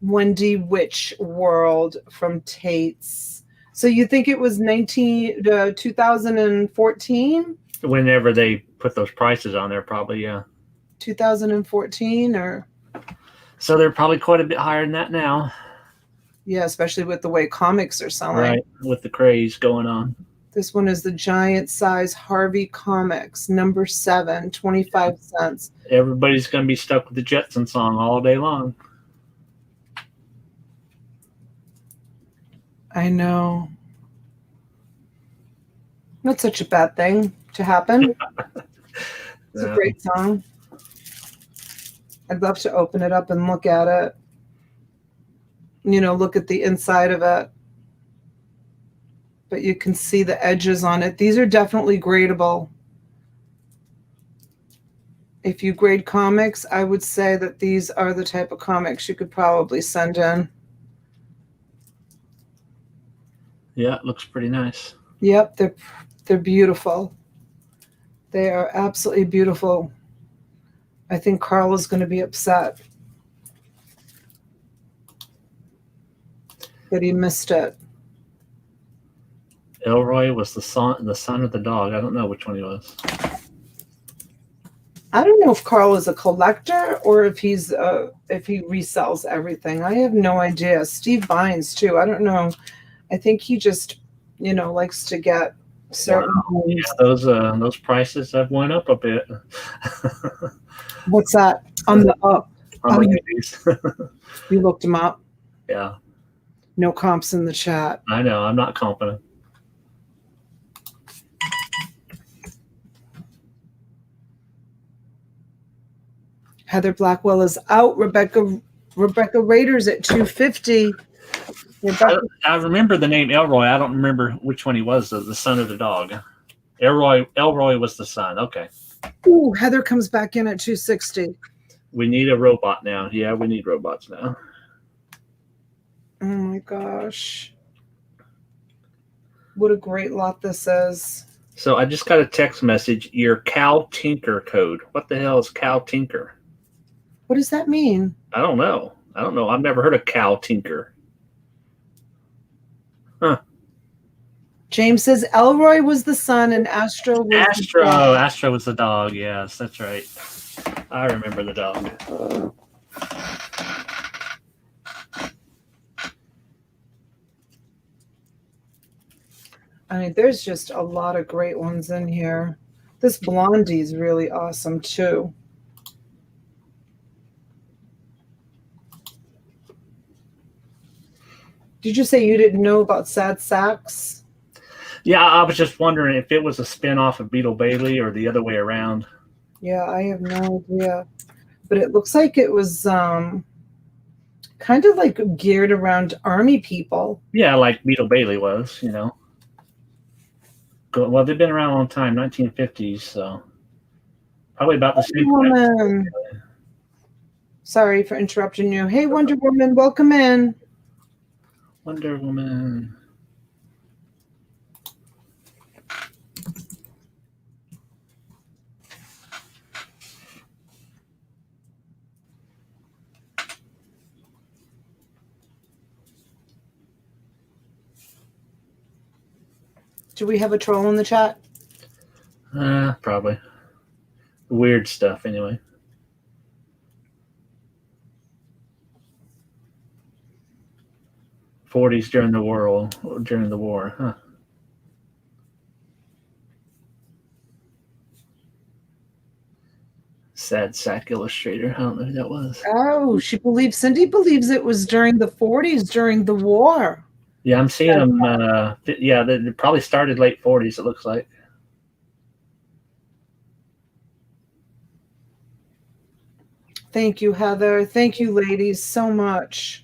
Wendy Witch World from Tate's. So you think it was 2014? Whenever they put those prices on there, probably, yeah. 2014 or? So they're probably quite a bit higher than that now. Yeah, especially with the way comics are selling. Right, with the craze going on. This one is the giant size Harvey Comics, number 7, 25 cents. Everybody's going to be stuck with the Jetson song all day long. I know. Not such a bad thing to happen. It's a great song. I'd love to open it up and look at it. You know, look at the inside of it. But you can see the edges on it. These are definitely gradable. if you grade comics, I would say that these are the type of comics you could probably send in. Yeah, it looks pretty nice. Yep, they're beautiful. They are absolutely beautiful. I think Carla's going to be upset that he missed it. Elroy was the son of the dog. I don't know which one he was. I don't know if Carl is a collector or if he resells everything. I have no idea. Steve Bynes too. I don't know. I think he just, likes to get certain things. Yeah, those prices have went up a bit. What's that? On the up. On the movies. You looked him up? Yeah. No comps in the chat. I know. I'm not confident. Heather Blackwell is out. Rebecca Raiders at 250. I remember the name Elroy. I don't remember which one he was, the son of the dog. Elroy was the son. Okay. Ooh, Heather comes back in at 260. We need a robot now. Yeah, we need robots now. Oh my gosh. What a great lot this is. So I just got a text message. Your Cal Tinker code. What the hell is Cal Tinker? What does that mean? I don't know. I've never heard of Cal Tinker. Huh. James says Elroy was the son and Astro was the dog. Astro was the dog. Yes, that's right. I remember the dog. I mean, there's just a lot of great ones in here. This Blondie is really awesome too. Did you say you didn't know about Sad Sacks? Yeah, I was just wondering if it was a spin-off of Beetle Bailey or the other way around. Yeah, I have no idea. But it looks like it was kind of like geared around army people. Yeah, like Beetle Bailey was, Well, they've been around a long time, 1950s, so probably about the same Woman. Sorry for interrupting you. Hey, Wonder Woman, welcome in. Wonder Woman. Do we have a troll in the chat? Probably. Weird stuff, anyway. '40s during the war, huh? Sad Sack Illustrator. I don't know who that was. Oh, Cindy believes it was during the 40s, during the war. Yeah, I'm seeing them. They probably started late '40s, it looks like. Thank you, Heather. Thank you, ladies, so much.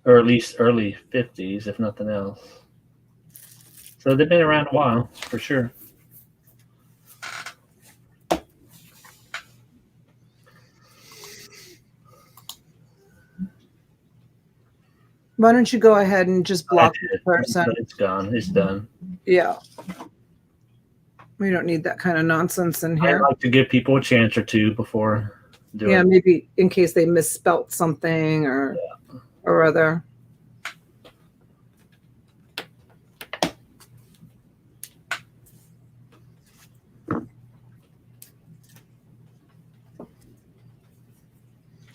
Or at least early '50s, if nothing else. So they've been around a while, for sure. Why don't you go ahead and just block the person? It's gone. It's done. Yeah. We don't need that kind of nonsense in here. I like to give people a chance or two before doing it. Maybe in case they misspelt something or other.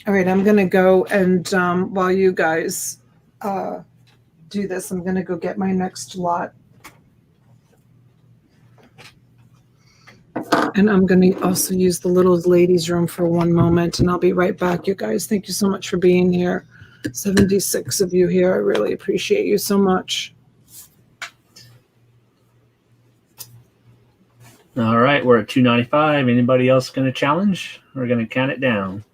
All right, I'm going to go and while you guys do this, I'm going to go get my next lot. And I'm going to also use the little ladies' room for one moment, and I'll be right back, you guys. Thank you so much for being here. 76 of you here. I really appreciate you so much. All right, we're at 295. Anybody else going to challenge? We're going to count it down.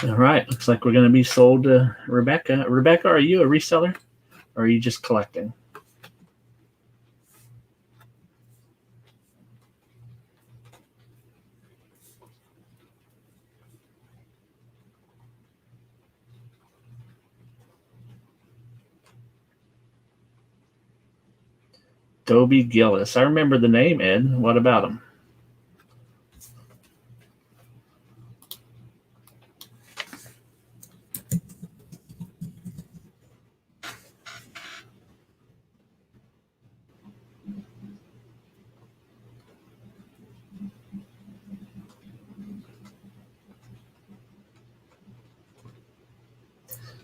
All right. Looks like we're going to be sold to Rebecca. Rebecca, are you a reseller or are you just collecting? Dobie Gillis. I remember the name, Ed. What about him?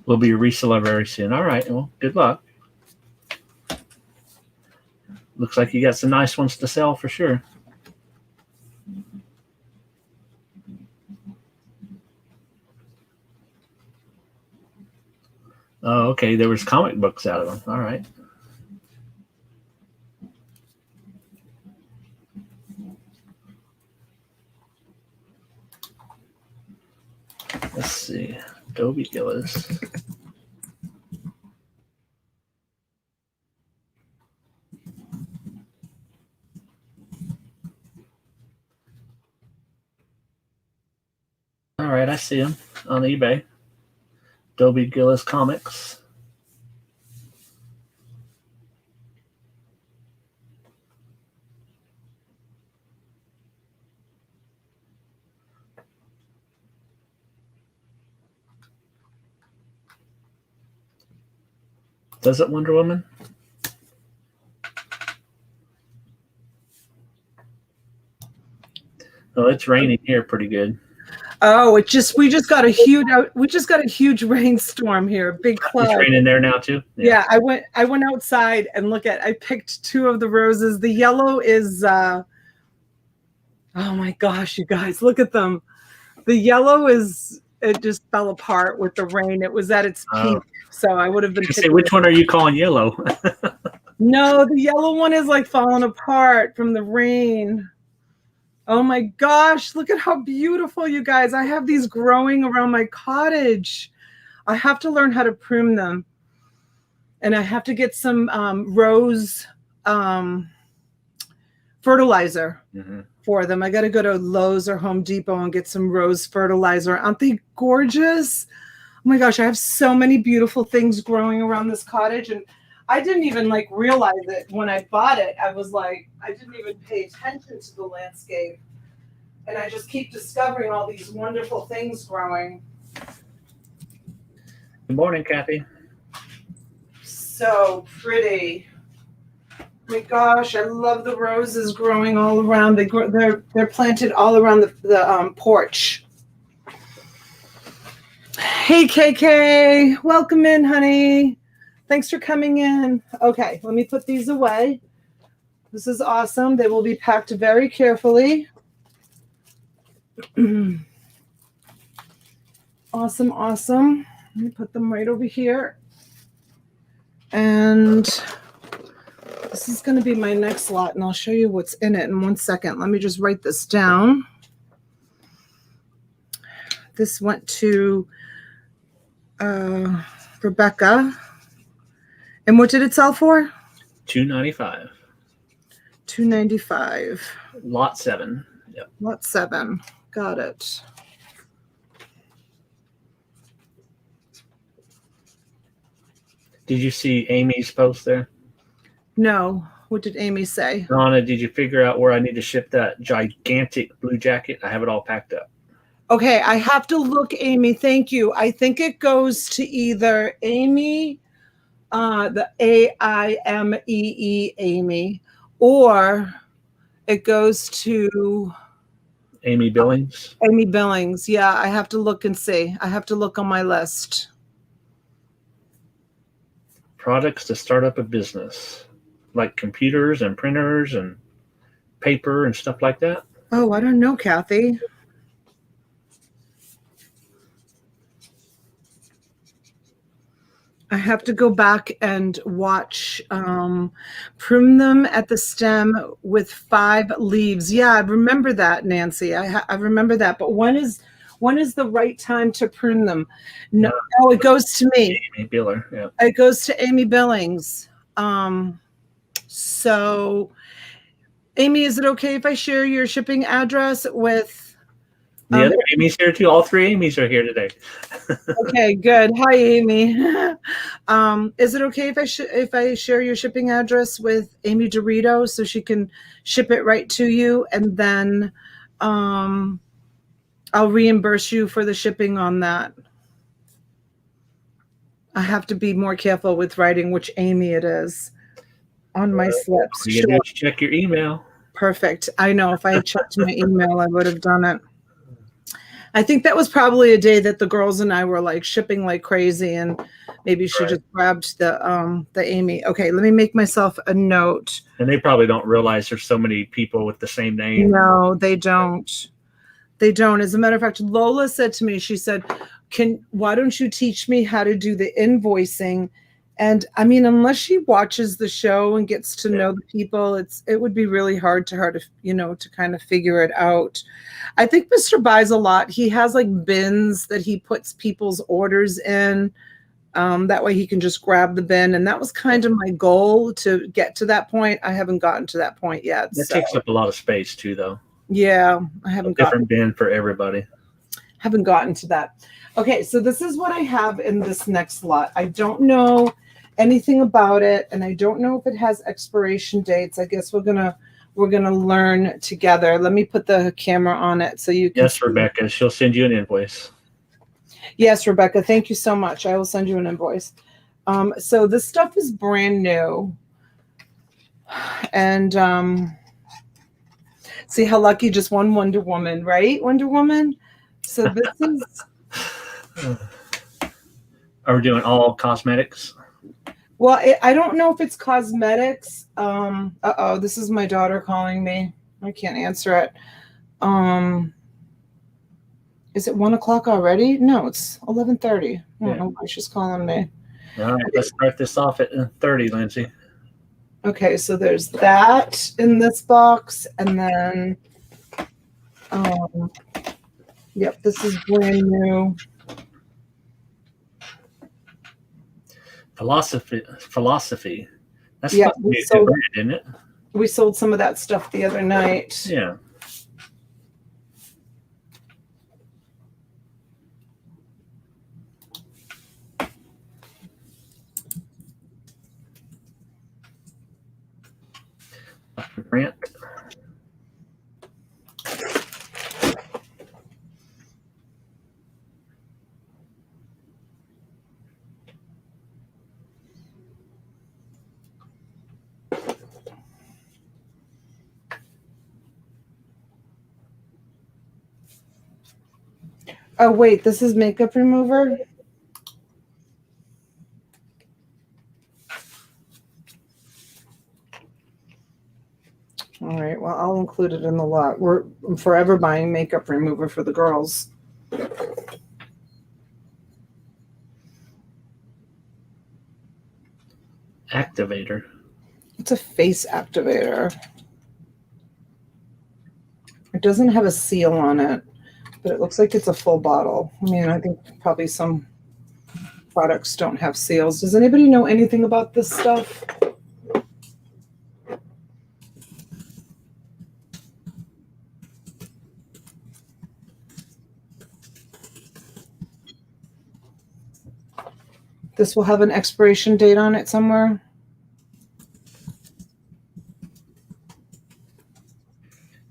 We'll be a reseller very soon. All right. Well, good luck. Looks like you got some nice ones to sell for sure. Oh, okay. There was comic books out of them. All right. Let's see. Dobie Gillis. All right, I see him on eBay. Dobie Gillis Comics. Does it, Wonder Woman? Oh, it's raining here pretty good. Oh, we just got a huge rainstorm here, big cloud. It's raining there now too. Yeah, I went outside and I picked 2 of the roses. The yellow is oh my gosh, you guys, look at them. The yellow it just fell apart with the rain. It was at its peak. So I would have been say, which one are you calling yellow? No, the yellow one is like falling apart from the rain. Oh my gosh, look at how beautiful, you guys. I have these growing around my cottage. I have to learn how to prune them. And I have to get some rose fertilizer for them. I got to go to Lowe's or Home Depot and get some rose fertilizer. Aren't they gorgeous? Oh my gosh, I have so many beautiful things growing around this cottage. And I didn't even realize it when I bought it. I was I didn't even pay attention to the landscape. And I just keep discovering all these wonderful things growing. Good morning, Kathy. So pretty. Oh my gosh, I love the roses growing all around. They're planted all around the porch. Hey, KK. Welcome in, honey. Thanks for coming in. Okay, let me put these away. This is awesome. They will be packed very carefully. Awesome, awesome. Let me put them right over here. And this is going to be my next lot, and I'll show you what's in it in 1 second. Let me just write this down. This went to Rebecca. And what did it sell for? $295. $295. Lot 7. Yep. Lot 7. Got it. Did you see Amy's post there? No. What did Amy say? Donna, did you figure out where I need to ship that gigantic blue jacket? I have it all packed up. Okay, I have to look, Amy. Thank you. I think it goes to either Amy, the AIMEE Amy, or it goes to Amy Billings. Amy Billings. Yeah, I have to look and see. I have to look on my list. Products to start up a business, like computers and printers and paper and stuff like that. Oh, I don't know, Kathy. I have to go back and watch prune them at the stem with 5 leaves. Yeah, I remember that, Nancy. I remember that. But when is When is the right time to prune them? No, oh, it goes to me. Amy Biller, yeah. It goes to Amy Billings. So, Amy, is it okay if I share your shipping address with The other Amy's here too. All three Amy's are here today. Okay, good. Hi, Amy. Is it okay if I share your shipping address with Amy Dorito so she can ship it right to you, and then I'll reimburse you for the shipping on that. I have to be more careful with writing which Amy it is on my slips. You do is check your email. Perfect. I know if I had checked my email, I would have done it. I think that was probably a day that the girls and I were like shipping like crazy, and maybe she just grabbed the Amy. Okay, let me make myself a note. And they probably don't realize there's so many people with the same name. No, they don't. They don't. As a matter of fact, Lola said to me, she said, why don't you teach me how to do the invoicing? And I mean, unless she watches the show and gets to know the people, it would be really hard to her to, to kind of figure it out. I think Mr. Buys a lot. He has like bins that he puts people's orders in. That way he can just grab the bin. And that was kind of my goal, to get to that point. I haven't gotten to that point yet. That takes up a lot of space too, though. Yeah, I haven't different bin for everybody. Haven't gotten to that. Okay, so this is what I have in this next lot. I don't know anything about it, and I don't know if it has expiration dates. I guess we're gonna learn together. Let me put the camera on it so you can. Yes, Rebecca, she'll send you an invoice. Yes, Rebecca, thank you so much. I will send you an invoice. So this stuff is brand new, and see how lucky, just one Wonder Woman, right? Wonder Woman. So this is. Are we doing all cosmetics? Well, I don't know if it's cosmetics. This is my daughter calling me. I can't answer it. Is it 1 o'clock already? No, it's 11:30. I don't know why she's calling me. All right, let's start this off at 30, Lindsay. Okay, so there's that in this box, and then, yep, this is brand new. Philosophy. That's Yeah, brand, isn't it? We sold some of that stuff the other night. Yeah. Grant. Oh, wait, this is makeup remover? All right, well, I'll include it in the lot. I'm forever buying makeup remover for the girls. Activator. It's a face activator. It doesn't have a seal on it, but it looks like it's a full bottle. I mean, I think probably some products don't have seals. Does anybody know anything about this stuff? This will have an expiration date on it somewhere.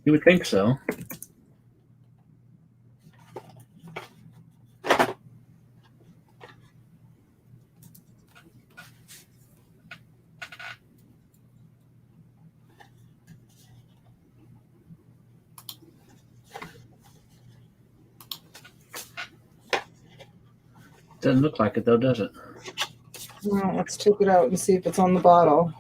You would think so. Doesn't look like it though, does it? Well, let's take it out and see if it's on the bottle.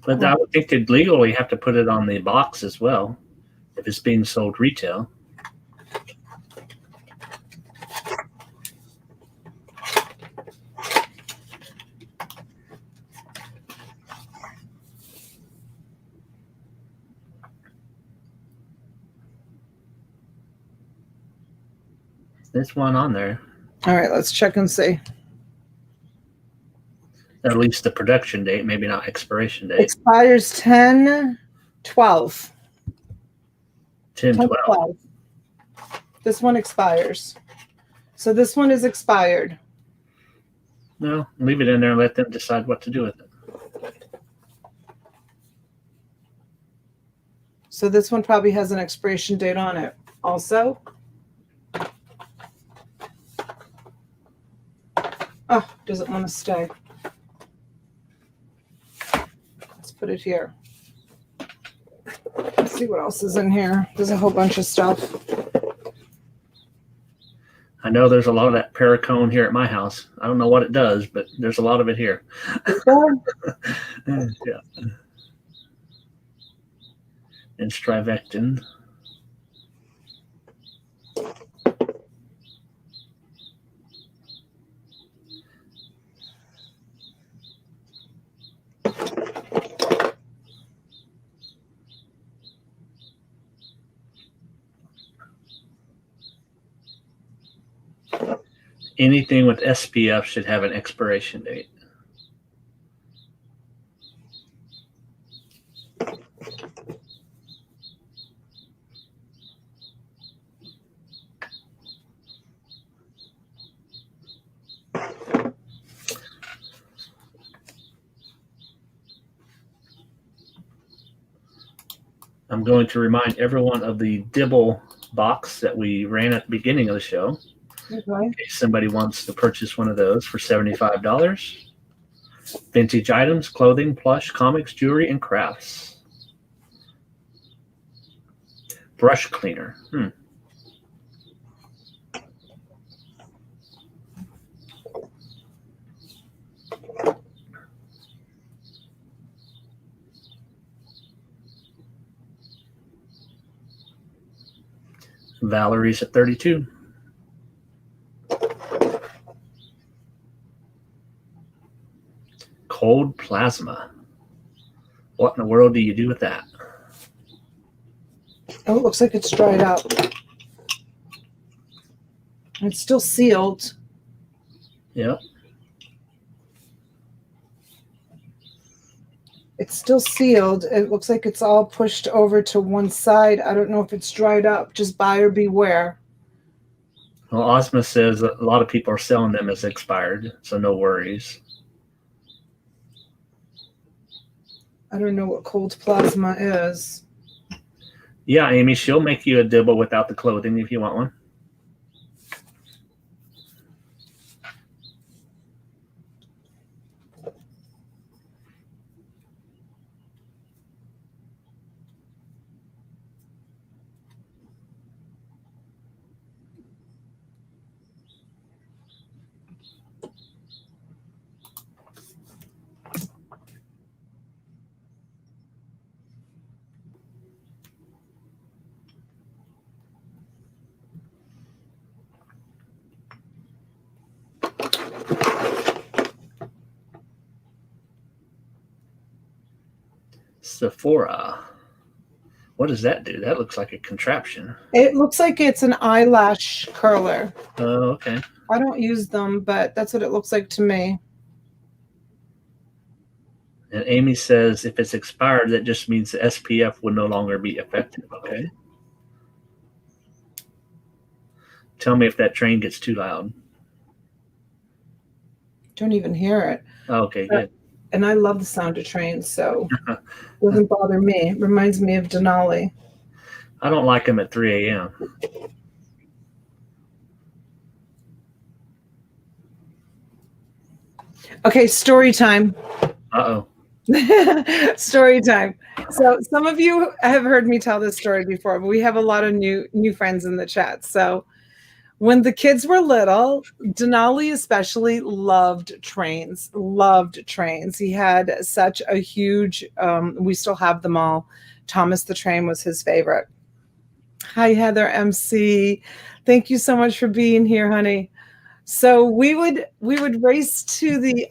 But I would think they'd legally have to put it on the box as well, if it's being sold retail. There's one on there. All right, let's check and see. At least the production date, maybe not expiration date. Expires 10/12. 10/12. This one expires. So this one is expired. No, leave it in there and let them decide what to do with it. So this one probably has an expiration date on it also. Oh, doesn't want to stay. Let's put it here. Let's see what else is in here. There's a whole bunch of stuff. I know there's a lot of that paracone here at my house. I don't know what it does, but there's a lot of it here. Yeah. And strivectin. Anything with SPF should have an expiration date. I'm going to remind everyone of the Dibble box that we ran at the beginning of the show. Okay. In case somebody wants to purchase one of those for $75. Vintage items, clothing, plush, comics, jewelry, and crafts. Brush cleaner. Valerie's at 32. Cold plasma. What in the world do you do with that? Oh, it looks like it's dried out. It's still sealed. Yep. It's still sealed. It looks like it's all pushed over to one side. I don't know if it's dried up. Just buyer beware. Well, Ozma says a lot of people are selling them as expired, so no worries. I don't know what cold plasma is. Yeah, Amy, she'll make you a Dibble without the clothing if you want one. Sephora. What does that do? That looks like a contraption. It looks like it's an eyelash curler. Oh, okay. I don't use them, but that's what it looks like to me. And Amy says if it's expired, that just means the SPF will no longer be effective. Okay. Tell me if that train gets too loud. Don't even hear it. Okay, good. And I love the sound of trains, so it doesn't bother me. It reminds me of Denali. I don't like them at 3 a.m. Okay, story time. Uh-oh. Story time. So some of you have heard me tell this story before, but we have a lot of new friends in the chat. So when the kids were little, Denali especially loved trains. He had such a huge, we still have them all. Thomas the Train was his favorite. Hi, Heather MC. Thank you so much for being here, honey. So we would race to the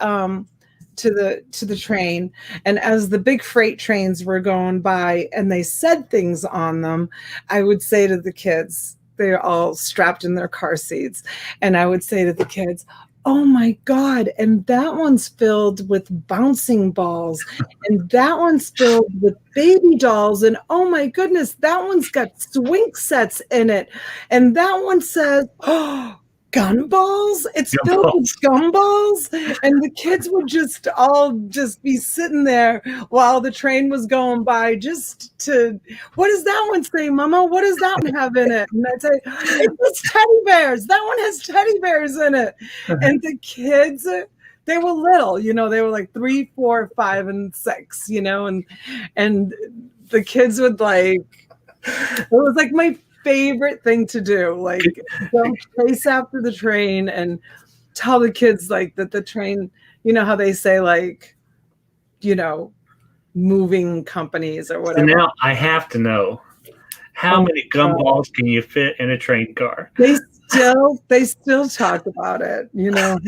train, and as the big freight trains were going by and they said things on them, I would say to the kids, they're all strapped in their car seats. And I would say to the kids, oh my God, and that one's filled with bouncing balls, and that one's filled with baby dolls, and oh my goodness, that one's got swing sets in it, and that one says, oh, gumballs, it's filled with gumballs. And the kids would just all just be sitting there while the train was going by, just to, what does that one say, Mama? What does that one have in it? And I'd say, it's teddy bears. That one has teddy bears in it. And the kids, they were little, you know, they were like 3, 4, 5, and 6, you know, and the kids would like, it was like my favorite thing to do, like go chase after the train and tell the kids like that the train, you know how they say like, you know, moving companies or whatever. So now I have to know, how many gumballs can you fit in a train car? They still talk about it, you know,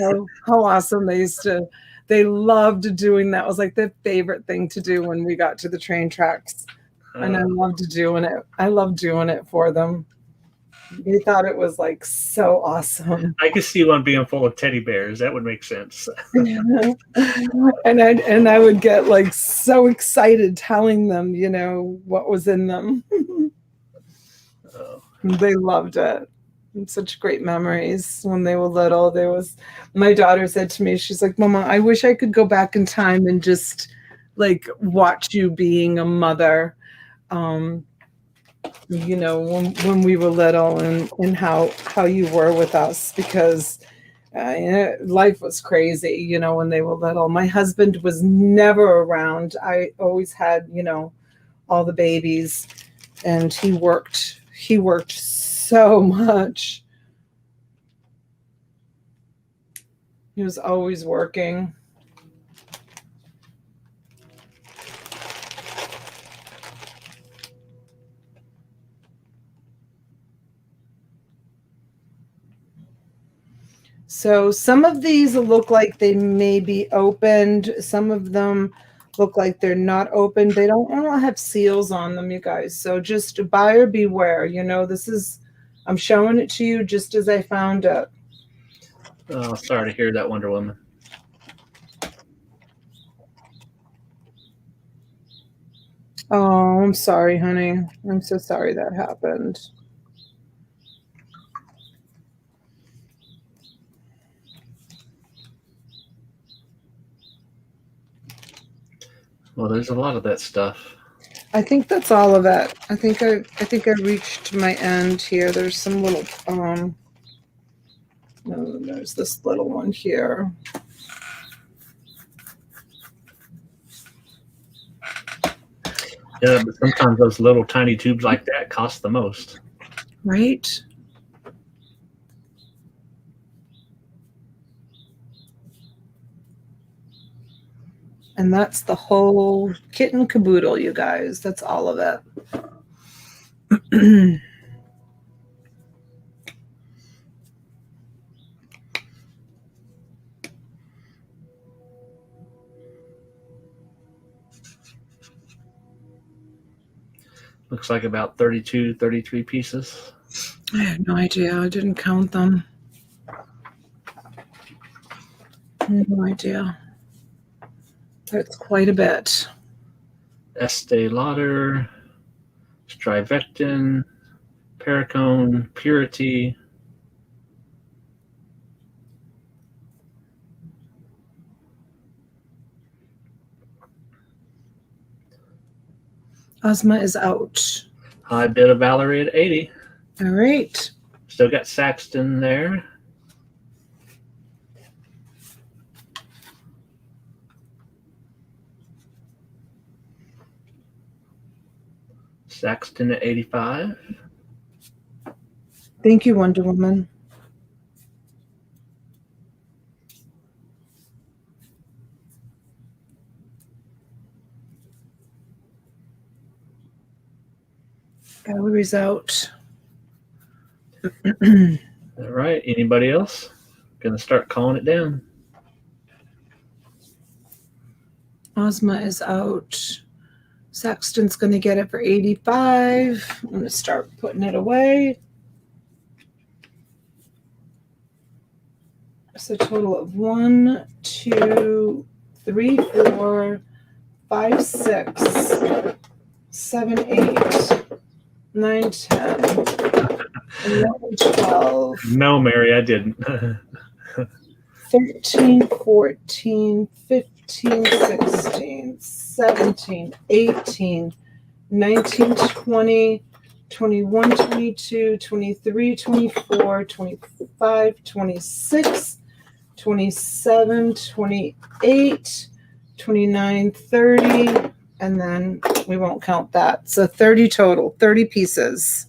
how awesome they loved doing that. It was like their favorite thing to do when we got to the train tracks. And I loved doing it. I loved doing it for them. They thought it was like so awesome. I could see one being full of teddy bears. That would make sense. And I would get like so excited telling them, you know, what was in them. They loved it. And such great memories when they were little. My daughter said to me, she's like, Mama, I wish I could go back in time and just like watch you being a mother. You know, when we were little and how you were with us, because life was crazy, you know, when they were little. My husband was never around. I always had, you know, all the babies, and he worked so much. He was always working. So some of these look like they may be opened. Some of them look like they're not open. They don't all have seals on them, you guys. So just buyer beware. You know, I'm showing it to you just as I found it. Oh, sorry to hear that, Wonder Woman. Oh, I'm sorry, honey. I'm so sorry that happened. Well, there's a lot of that stuff. I think that's all of it. I think I reached my end here. There's some little no, there's this little one here. Yeah, but sometimes those little tiny tubes like that cost the most. Right? And that's the whole kit and caboodle, you guys. That's all of it. Looks like about 32, 33 pieces. I have no idea. I didn't count them. No idea. That's quite a bit. Estee Lauder, Strivectin, Paracone, Purity. Ozma is out. High bid of Valerie at 80. All right. Still got Saxton there. Saxton at 85. Thank you, Wonder Woman. Valerie's out. All right. Anybody else? Gonna start calling it down. Ozma is out. Saxton's going to get it for 85. I'm going to start putting it away. So a total of 1, 2, 3, 4, 5, 6, 7, 8, 9, 10, 11, 12. No, Mary, I didn't. 13, 14, 15, 16, 17, 18, 19, 20, 21, 22, 23, 24, 25, 26, 27, 28, 29, 30, and then we won't count that. So 30 total, 30 pieces.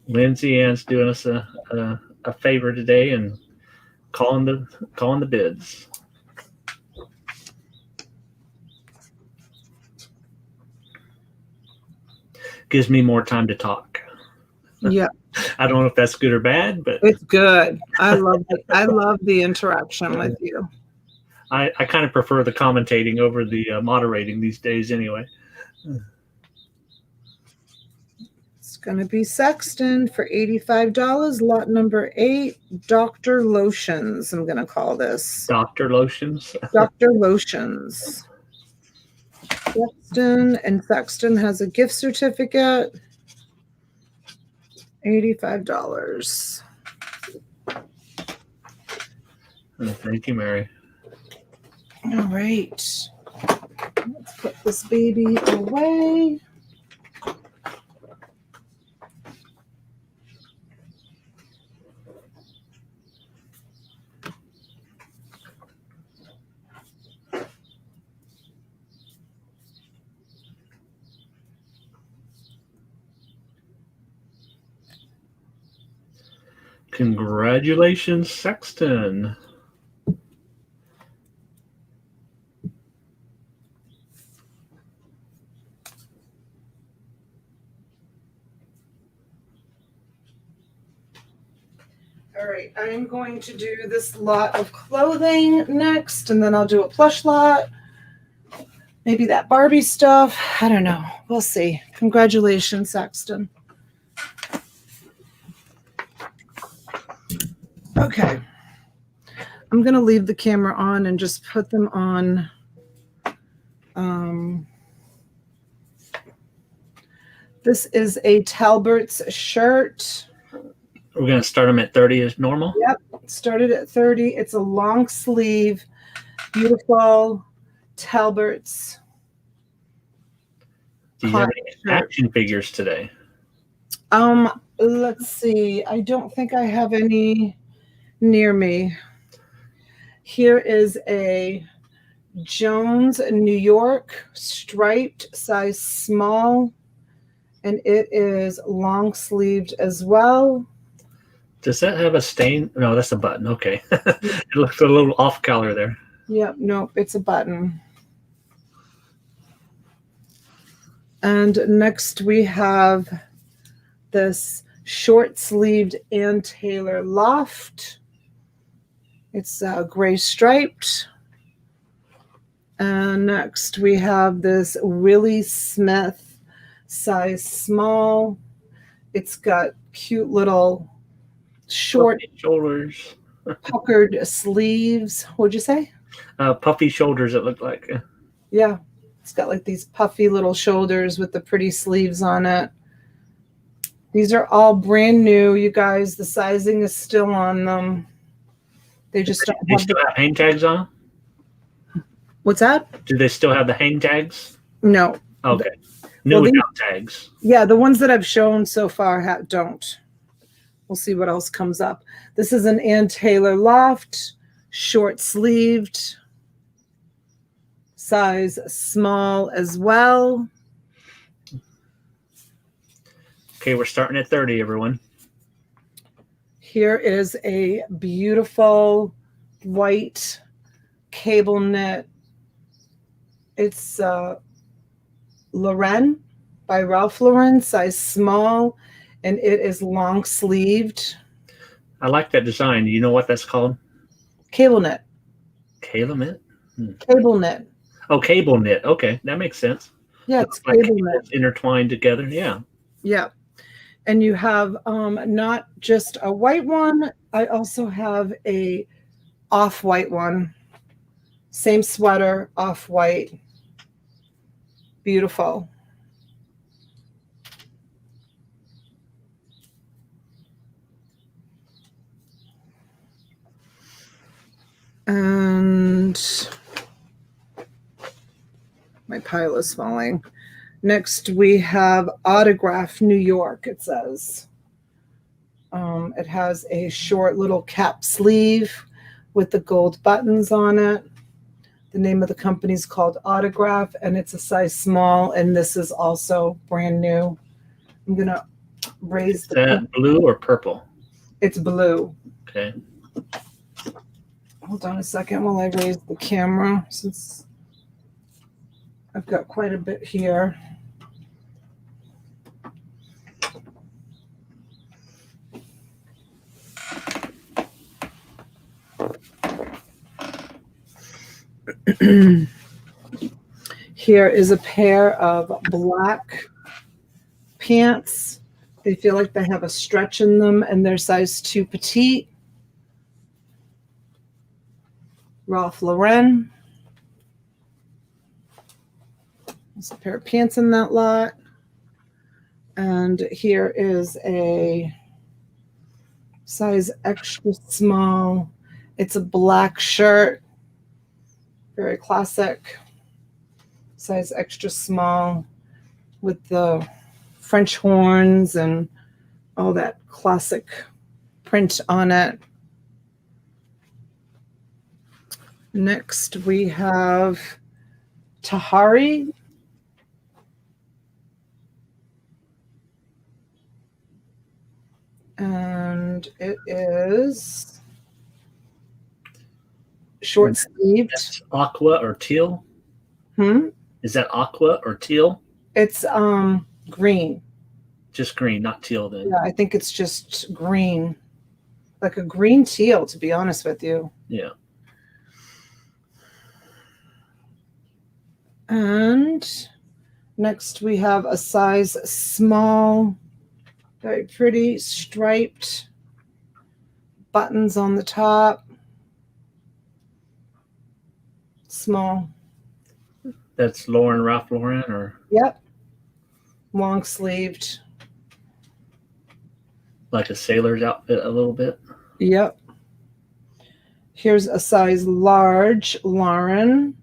Lindsay Ann's doing us a favor today and calling the bids. Gives me more time to talk. Yeah, I don't know if that's good or bad, but it's good. I love it. I love the interaction with you. I kind of prefer the commentating over the moderating these days anyway. It's going to be Sexton for $85. Lot number 8, Dr. Lotions. I'm going to call this Dr. Lotions. Dr. Lotions. Sexton, and Sexton has a gift certificate. $85. Thank you, Mary. All right. Let's put this baby away. Congratulations, Sexton. All right, I'm going to do this lot of clothing next, and then I'll do a plush lot. Maybe that Barbie stuff. I don't know. We'll see. Congratulations, Sexton. Okay. I'm going to leave the camera on and just put them on. This is a Talbert's shirt. We're going to start them at 30 as normal? Yep. Started at 30. It's a long sleeve, beautiful Talbert's. Do you have any action figures today? Let's see. I don't think I have any near me. Here is a Jones, New York, striped, size small, and it is long sleeved as well. Does that have a stain? No, that's a button. Okay. It looks a little off color there. Yep, nope, it's a button. And next we have this short-sleeved Ann Taylor loft. It's gray striped. And next we have this Willie Smith size small. It's got cute little short puffy shoulders, puckered sleeves. What'd you say? Puffy shoulders, it looked like. Yeah, it's got like these puffy little shoulders with the pretty sleeves on it. These are all brand new, you guys. The sizing is still on them. They just don't have still have hang tags on them? What's that? Do they still have the hang tags? No. Okay. No, without tags. Yeah, the ones that I've shown so far don't. We'll see what else comes up. This is an Ann Taylor loft, short sleeved, size small as well. Okay, we're starting at 30, everyone. Here is a beautiful white cable knit. It's Lauren by Ralph Lauren, size small, and it is long sleeved. I like that design. Do you know what that's called? Cable knit. Cable knit? Cable knit. Oh, cable knit. Okay, that makes sense. Yeah, it's like cable knit. intertwined together. Yeah. Yeah. And you have not just a white one. I also have a off-white one. Same sweater, off-white. Beautiful. And my pile is falling. Next, we have Autograph New York, it says. It has a short little cap sleeve with the gold buttons on it. The name of the company is called Autograph, and it's a size small, and this is also brand new. I'm going to raise Is that blue or purple? It's blue. Okay. Hold on a second while I raise the camera, since I've got quite a bit here. Here is a pair of black pants. They feel like they have a stretch in them, and they're size 2 petite. Ralph Lauren. There's a pair of pants in that lot. And here is a size extra small. It's a black shirt. Very classic. Size extra small with the French horns and all that classic print on it. Next, we have Tahari. And it is short sleeved. That's aqua or teal? Hmm? Is that aqua or teal? It's green. Just green, not teal then. Yeah, I think it's just green. Like a green teal, to be honest with you. Yeah. And next we have a size small, very pretty striped buttons on the top. Small. That's Ralph Lauren, or? Yep. Long sleeved. Like a sailor's outfit a little bit? Yep. Here's a size large Lauren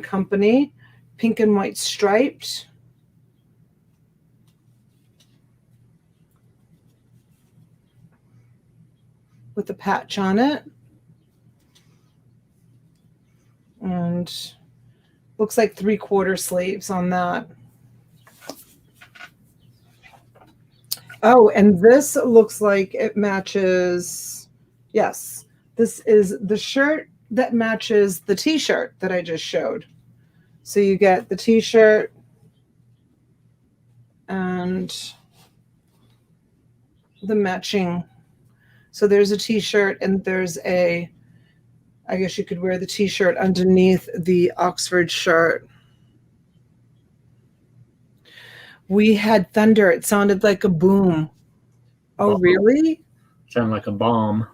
Company, pink and white striped. With a patch on it. And looks like 3/4 sleeves on that. Oh, and this looks like it matches. Yes, this is the shirt that matches the t-shirt that I just showed. So you get the t-shirt and the matching. So there's a t-shirt and there's a, I guess you could wear the t-shirt underneath the Oxford shirt. We had thunder. It sounded like a boom. Oh, really? Sound like a bomb.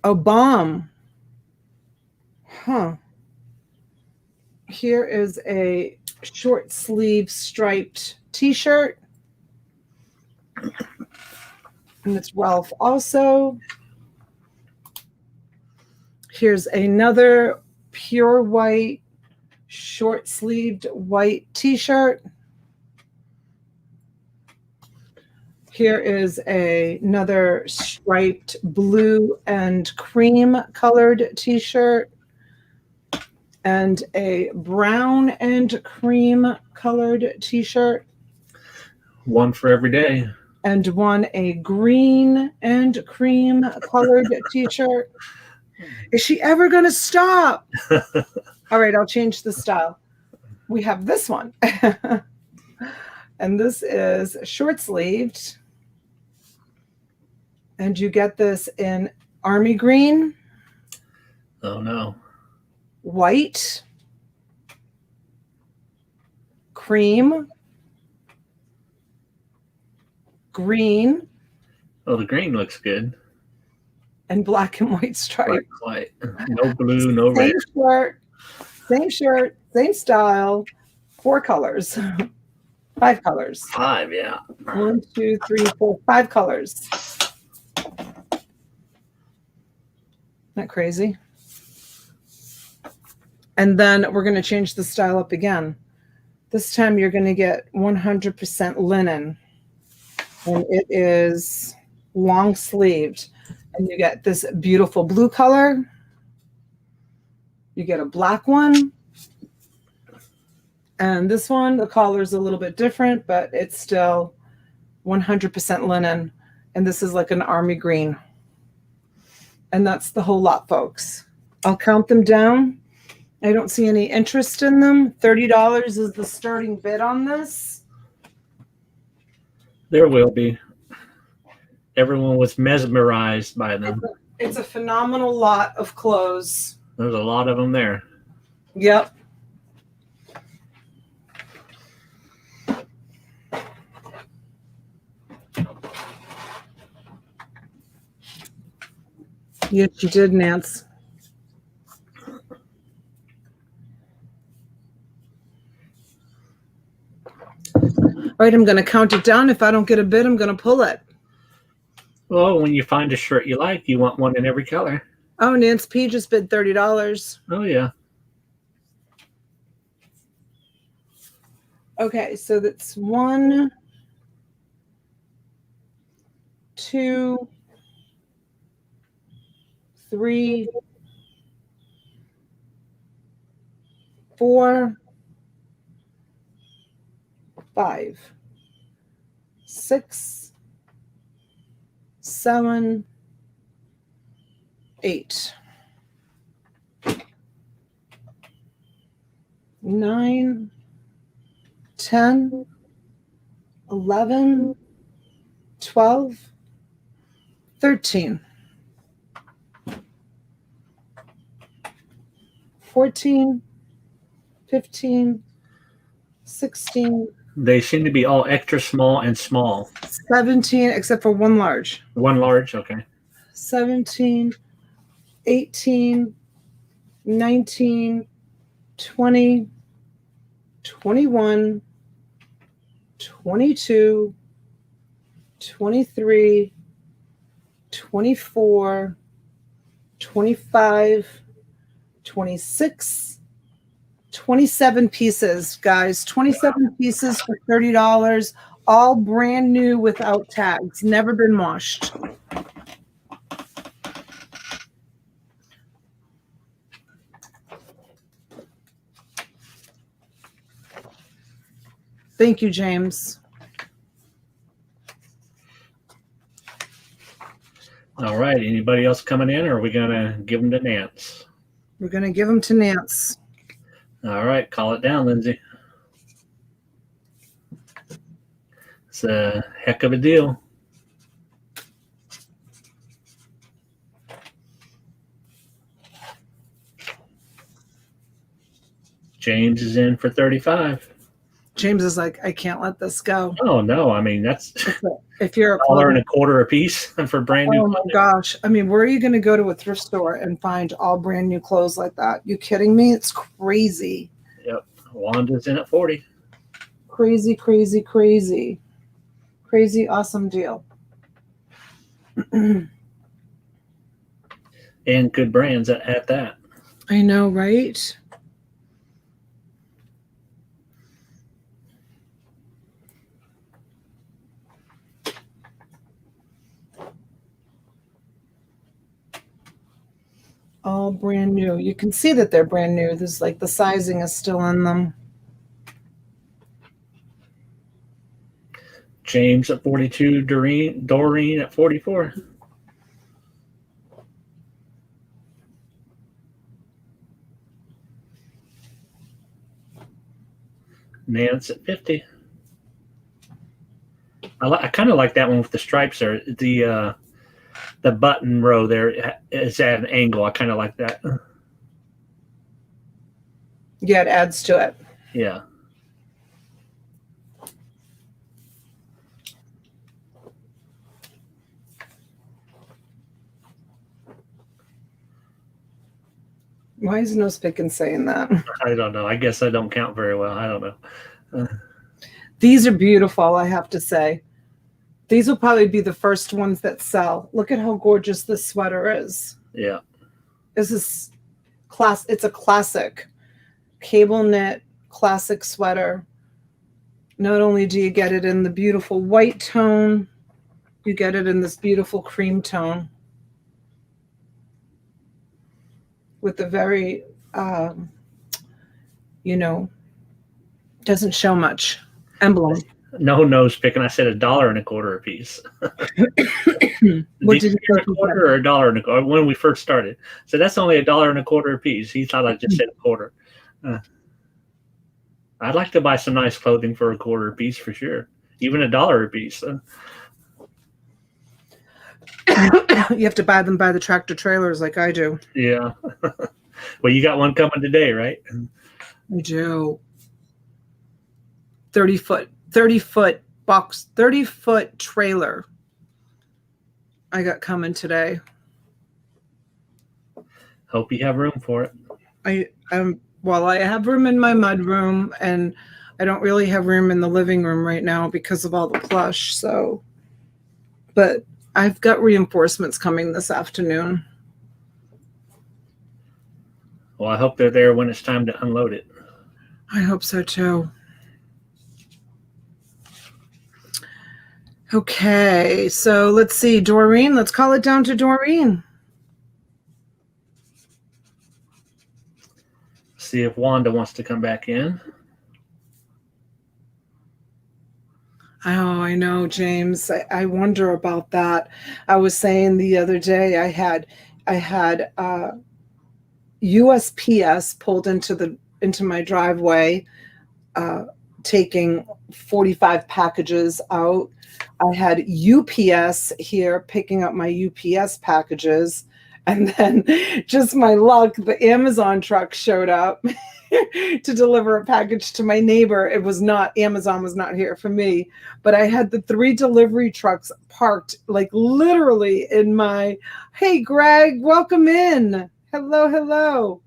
A bomb. Huh. Here is a short sleeve striped t-shirt. And it's Ralph also. Here's another pure white, short sleeved white t-shirt. Here is another striped blue and cream colored t-shirt. And a brown and cream colored t-shirt. One for every day. And one a green and cream colored t-shirt. Is she ever going to stop? All right, I'll change the style. We have this one. And this is short sleeved. And you get this in army green. Oh, no. White. Cream. green, Oh, the green looks good. and black and white stripe. White. No blue, no red. Same shirt, same style, 4 colors, 5 colors. 5, yeah. 1, 2, 3, 4, 5 colors. Isn't that crazy? And then we're going to change the style up again. This time you're going to get 100% linen. And it is long sleeved. And you get this beautiful blue color. You get a black one. And this one, the collar is a little bit different, but it's still 100% linen. And this is like an army green. And that's the whole lot, folks. I'll count them down. I don't see any interest in them. $30 is the starting bid on this. There will be. Everyone was mesmerized by them. It's a phenomenal lot of clothes. There's a lot of them there. Yep. Yes, you did, Nance. All right, I'm going to count it down. If I don't get a bid, I'm going to pull it. Well, when you find a shirt you like, you want one in every color. Oh, Nance P just bid $30. Oh, yeah. Okay, so that's 1, 2, 3, 4, 5, 6, 7, 8, 9, 10, 11, 12, 13, 14, 15, 16. They seem to be all extra small and small. 17, except for one large. One large, okay. 17, 18, 19, 20, 21, 22, 23, 24, 25, 26, 27 pieces, guys. 27 pieces for $30, all brand new without tags, never been washed. Thank you, James. All right. Anybody else coming in, or are we going to give them to Nance? We're going to give them to Nance. All right. Call it down, Lindsay. It's a heck of a deal. James is in for 35. James is like, I can't let this go. Oh, no. I mean, that's if you're $1.25 a piece for brand new. Oh my gosh. I mean, where are you going to go to a thrift store and find all brand new clothes like that? You kidding me? It's crazy. Yep. Wanda's in at 40. Crazy, crazy, crazy. Crazy, awesome deal. And good brands at that. I know, right? All brand new. You can see that they're brand new. There's like the sizing is still on them. James at 42, Doreen at 44. Nance at 50. I kind of like that one with the stripes there. The button row there is at an angle. I kind of like that. Yeah, it adds to it. Yeah. Why is Nose Pickin' saying that? I don't know. I guess I don't count very well. I don't know. These are beautiful, I have to say. These will probably be the first ones that sell. Look at how gorgeous this sweater is. Yeah. This is it's a classic cable knit classic sweater. Not only do you get it in the beautiful white tone, you get it in this beautiful cream tone with a very, doesn't show much emblem. No nose picking. I said $1.25 a piece. What did you hear a quarter or $1.25 when we first started? So that's only $1.25 a piece. He thought I just said a quarter. I'd like to buy some nice clothing for a quarter a piece for sure. Even $1 a piece. You have to buy them by the tractor trailers like I do. Yeah. Well, you got one coming today, right? I do. 30-foot box, 30-foot trailer I got coming today. Hope you have room for it. I have room in my mud room, and I don't really have room in the living room right now because of all the plush. So, but I've got reinforcements coming this afternoon. Well, I hope they're there when it's time to unload it. I hope so too. Okay, so let's see, Doreen. Let's call it down to Doreen. See if Wanda wants to come back in. Oh, I know, James. I wonder about that. I was saying the other day I had USPS pulled into my driveway, taking 45 packages out. I had UPS here picking up my UPS packages, and then just my luck, the Amazon truck showed up to deliver a package to my neighbor. Amazon was not here for me, but I had the 3 delivery trucks parked like literally in my, hey, Greg, welcome in. Hello.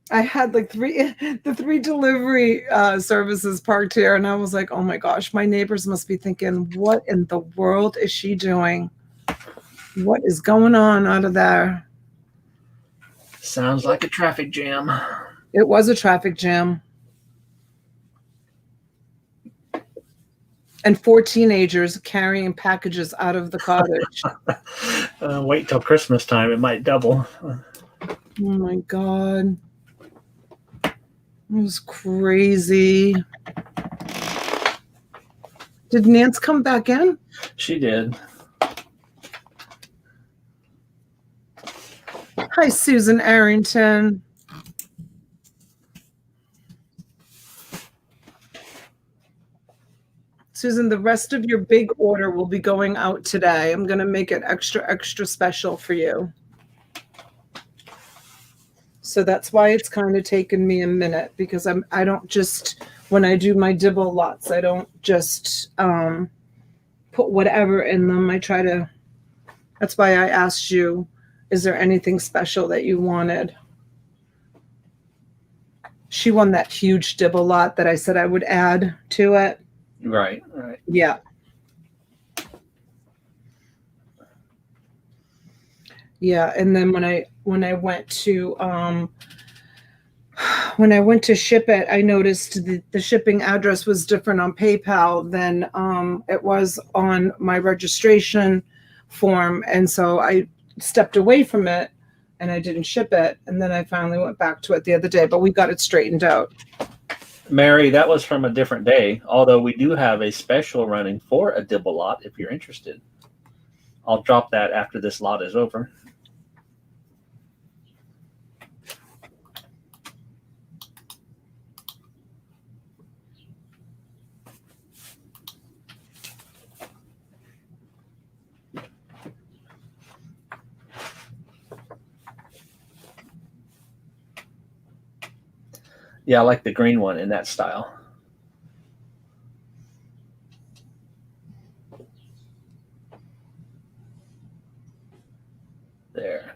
I had like the 3 delivery services parked here, and I was like, oh my gosh, my neighbors must be thinking, what in the world is she doing? What is going on out of there? Sounds like a traffic jam. It was a traffic jam. And 4 teenagers carrying packages out of the cottage. Wait till Christmas time. It might double. Oh my God. It was crazy. Did Nance come back in? She did. Hi, Susan Arrington. Susan, the rest of your big order will be going out today. I'm going to make it extra special for you. So that's why it's kind of taken me a minute, because I don't just, when I do my Dibble lots, I don't just put whatever in them. That's why I asked you, is there anything special that you wanted? She won that huge Dibble lot that I said I would add to it. Right. Yeah. Yeah, and then when I went to ship it, I noticed the shipping address was different on PayPal than it was on my registration form, and so I stepped away from it and I didn't ship it, and then I finally went back to it the other day, but we got it straightened out. Mary, that was from a different day, although we do have a special running for a Dibble lot if you're interested. I'll drop that after this lot is over. Yeah, I like the green one in that style. There.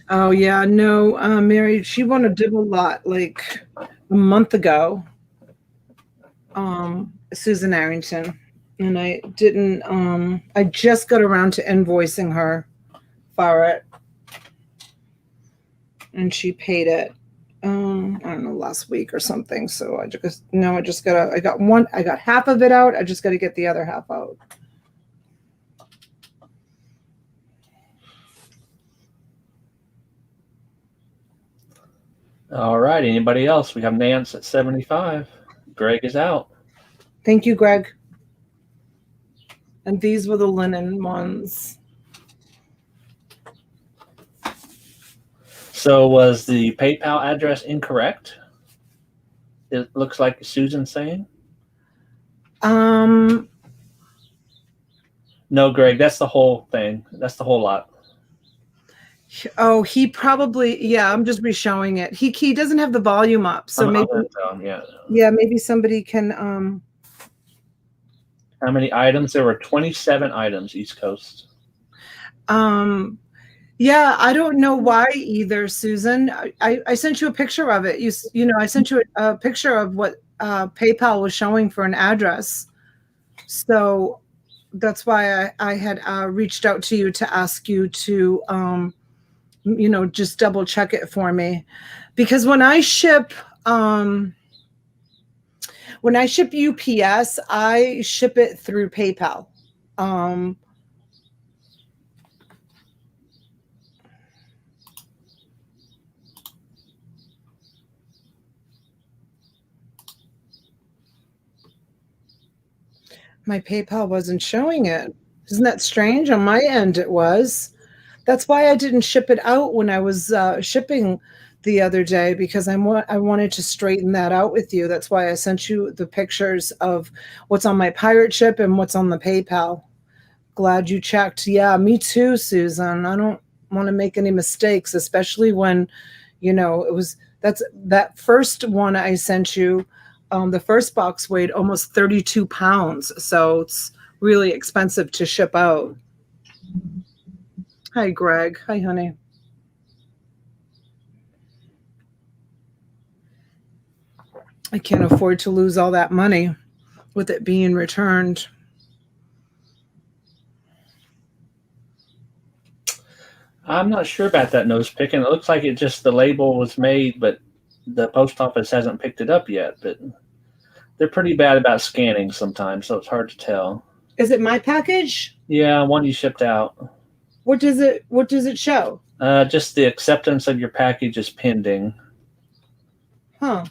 Oh yeah, no, Mary, she won a Dibble lot like a month ago. Susan Arrington, and I didn't. I just got around to invoicing her for it, and she paid it. I don't know, last week or something. So I got half of it out. I just gotta get the other half out. All right. Anybody else? We have Nance at 75. Greg is out. Thank you, Greg. And these were the linen ones. So was the PayPal address incorrect? It looks like Susan's saying. No, Greg, that's the whole thing. That's the whole lot. Oh, he probably, yeah, I'm just re-showing it. He doesn't have the volume up. So maybe maybe somebody can How many items? There were 27 items, East Coast. Yeah, I don't know why either, Susan. I sent you a picture of it. You know, I sent you a picture of what PayPal was showing for an address. So that's why I had reached out to you to ask you to, you know, just double check it for me. Because when I ship UPS, I ship it through PayPal. My PayPal wasn't showing it. Isn't that strange? On my end, it was. That's why I didn't ship it out when I was shipping the other day, because I wanted to straighten that out with you. That's why I sent you the pictures of what's on my pirate ship and what's on the PayPal. Glad you checked. Yeah, me too, Susan. I don't want to make any mistakes, especially when, you know, that first one I sent you. The first box weighed almost 32 pounds, so it's really expensive to ship out. Hi, Greg. Hi, honey. I can't afford to lose all that money with it being returned. I'm not sure about that nose picking. It looks like the label was made, but the post office hasn't picked it up yet. But they're pretty bad about scanning sometimes, so it's hard to tell. Is it my package? Yeah, one you shipped out. What does it show? Just the acceptance of your package is pending. Huh.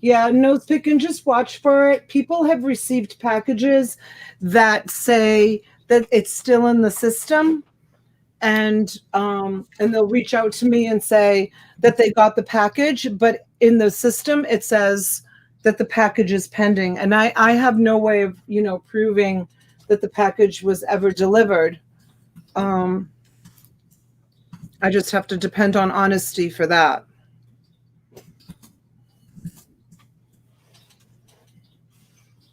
Yeah, nose picking, just watch for it. People have received packages that say that it's still in the system, and they'll reach out to me and say that they got the package, but in the system it says that the package is pending. And I have no way of, you know, proving that the package was ever delivered. I just have to depend on honesty for that.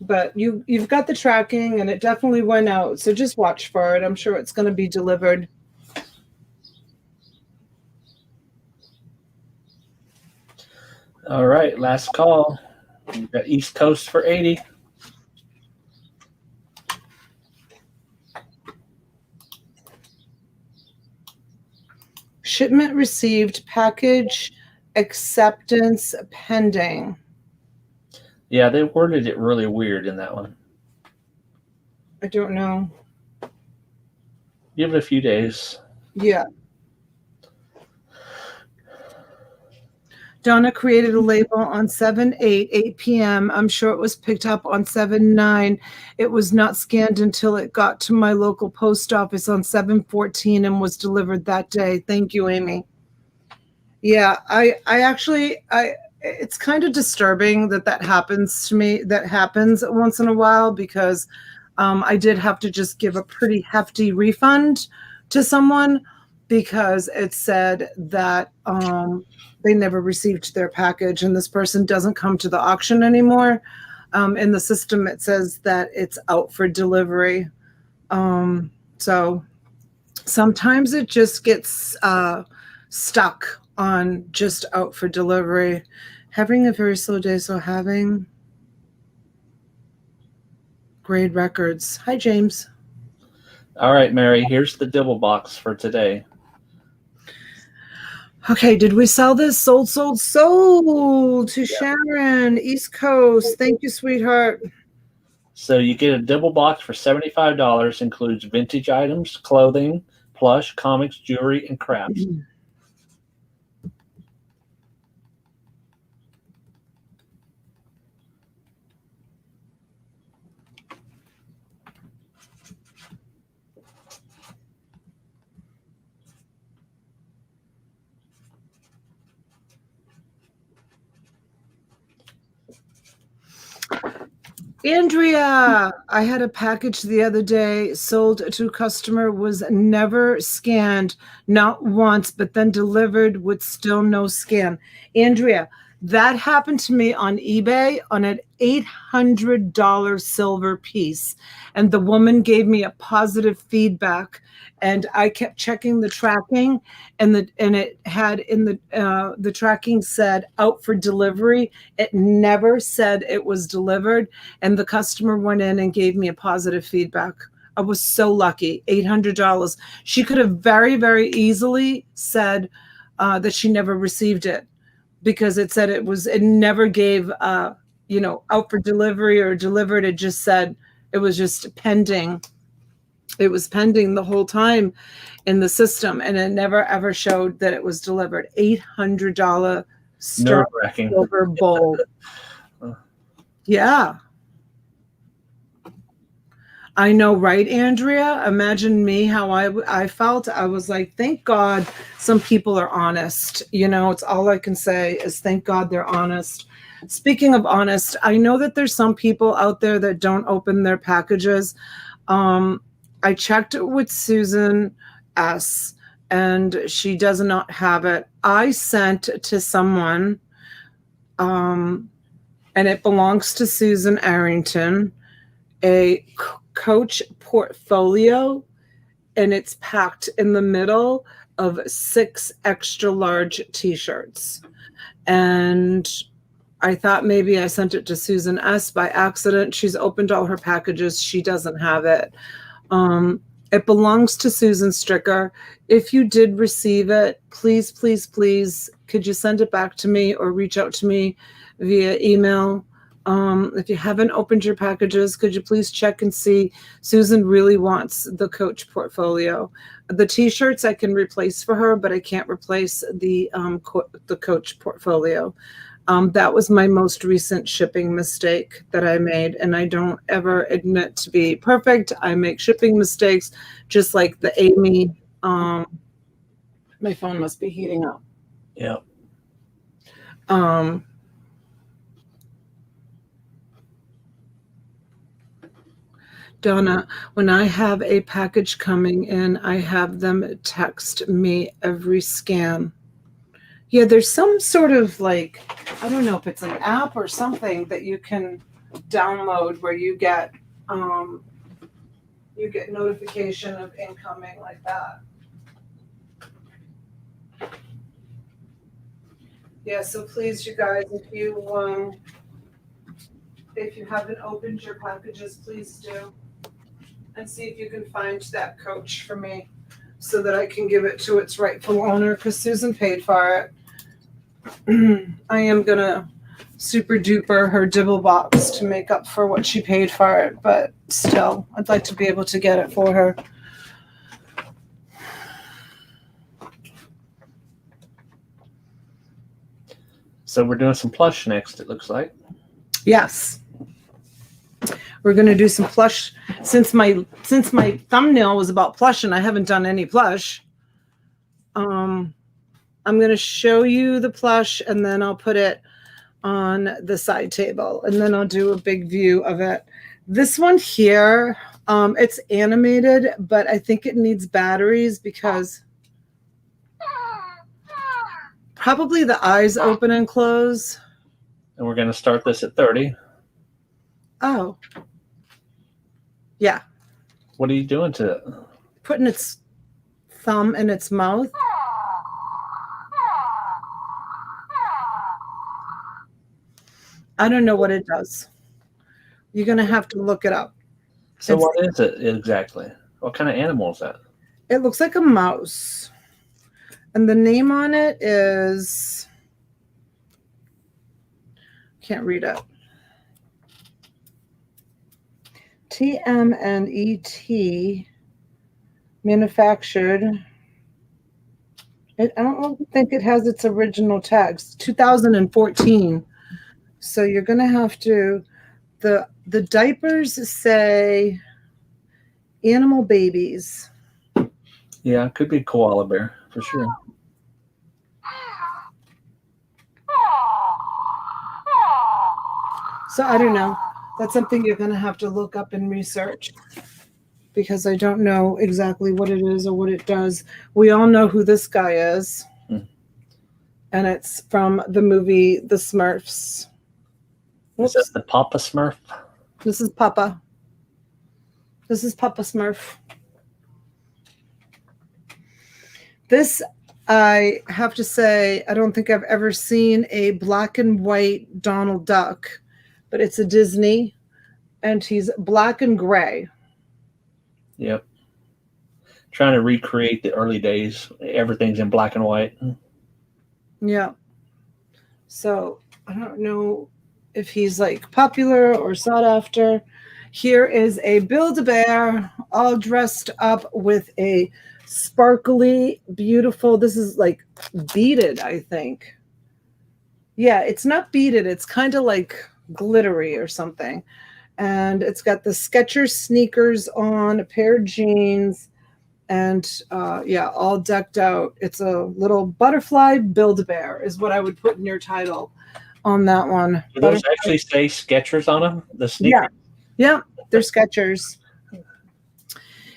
But you've got the tracking, and it definitely went out. So just watch for it. I'm sure it's going to be delivered. All right, last call. We've got East Coast for 80. Shipment received, package acceptance pending. Yeah, they worded it really weird in that one. I don't know. Give it a few days. Yeah. Donna created a label on 7/8 p.m. I'm sure it was picked up on 7/9. It was not scanned until it got to my local post office on 7/14 and was delivered that day. Thank you, Amy. Yeah, I actually, it's kind of disturbing that happens to me. That happens once in a while, because I did have to just give a pretty hefty refund to someone because it said that they never received their package, and this person doesn't come to the auction anymore. In the system, it says that it's out for delivery. So sometimes it just gets stuck on just out for delivery. Having a very slow day, so having grade records. Hi, James. All right, Mary, here's the Dibble box for today. Okay, did we sell this? Sold to Sharon, East Coast. Thank you, sweetheart. So you get a Dibble box for $75, includes vintage items, clothing, plush, comics, jewelry, and crafts. Andrea, I had a package the other day, sold to a customer, was never scanned, not once, but then delivered with still no scan. Andrea, that happened to me on eBay on an $800 silver piece. And the woman gave me a positive feedback. And I kept checking the tracking, and it had in the tracking said out for delivery. It never said it was delivered. And the customer went in and gave me a positive feedback. I was so lucky. $800. She could have very, very easily said that she never received it, because it said it never gave, out for delivery or delivered. It just said it was just pending. It was pending the whole time in the system, and it never ever showed that it was delivered. $800 Nerve-wracking. silver bowl. Yeah. I know, right, Andrea? Imagine me, how I felt. I was like, thank God some people are honest. It's all I can say is thank God they're honest. Speaking of honest, I know that there's some people out there that don't open their packages. I checked with Susan S., and she does not have it. I sent to someone, and it belongs to Susan Arrington, a Coach portfolio, and it's packed in the middle of 6 extra large t-shirts. And I thought maybe I sent it to Susan S. by accident. She's opened all her packages. She doesn't have it. It belongs to Susan Stricker. If you did receive it, please, please, please, could you send it back to me or reach out to me via email? If you haven't opened your packages, could you please check and see? Susan really wants the Coach portfolio. The t-shirts I can replace for her, but I can't replace the Coach portfolio. That was my most recent shipping mistake that I made, and I don't ever admit to be perfect. I make shipping mistakes, just like the Amy. My phone must be heating up. Yeah. Donna, when I have a package coming in, I have them text me every scan. Yeah, there's some sort of I don't know if it's an app or something that you can download where you get notification of incoming like that. Yeah, so please, you guys, if you haven't opened your packages, please do. And see if you can find that Coach for me so that I can give it to its rightful owner, because Susan paid for it. I am going to super duper her Dibble box to make up for what she paid for it, but still, I'd like to be able to get it for her. So we're doing some plush next, it looks like. Yes. We're going to do some plush. Since my thumbnail was about plush and I haven't done any plush, I'm going to show you the plush, and then I'll put it on the side table, and then I'll do a big view of it. This one here, it's animated, but I think it needs batteries because probably the eyes open and close. And we're going to start this at 30. Oh. Yeah. What are you doing to it? Putting its thumb in its mouth. I don't know what it does. You're going to have to look it up. So what is it exactly? What kind of animal is that? It looks like a mouse. And the name on it is, can't read it. TMNET, manufactured. I don't think it has its original tags. 2014. So you're going to have to, the diapers say animal babies. Yeah, it could be a koala bear for sure. So I don't know. That's something you're going to have to look up and research because I don't know exactly what it is or what it does. We all know who this guy is. And it's from the movie The Smurfs. Is that the Papa Smurf? This is Papa. This is Papa Smurf. This, I have to say, I don't think I've ever seen a black and white Donald Duck, but it's a Disney, and he's black and gray. Yep. Trying to recreate the early days. Everything's in black and white. Yeah. So I don't know if he's like popular or sought after. Here is a Build-A-Bear all dressed up with a sparkly, beautiful, this is like beaded, I think. Yeah, it's not beaded. It's kind of like glittery or something. And it's got the Skechers sneakers on, a pair of jeans, and yeah, all decked out. It's a little butterfly Build-A-Bear is what I would put in your title on that one. Do those actually say Skechers on them? The sneakers? Yeah, they're Skechers.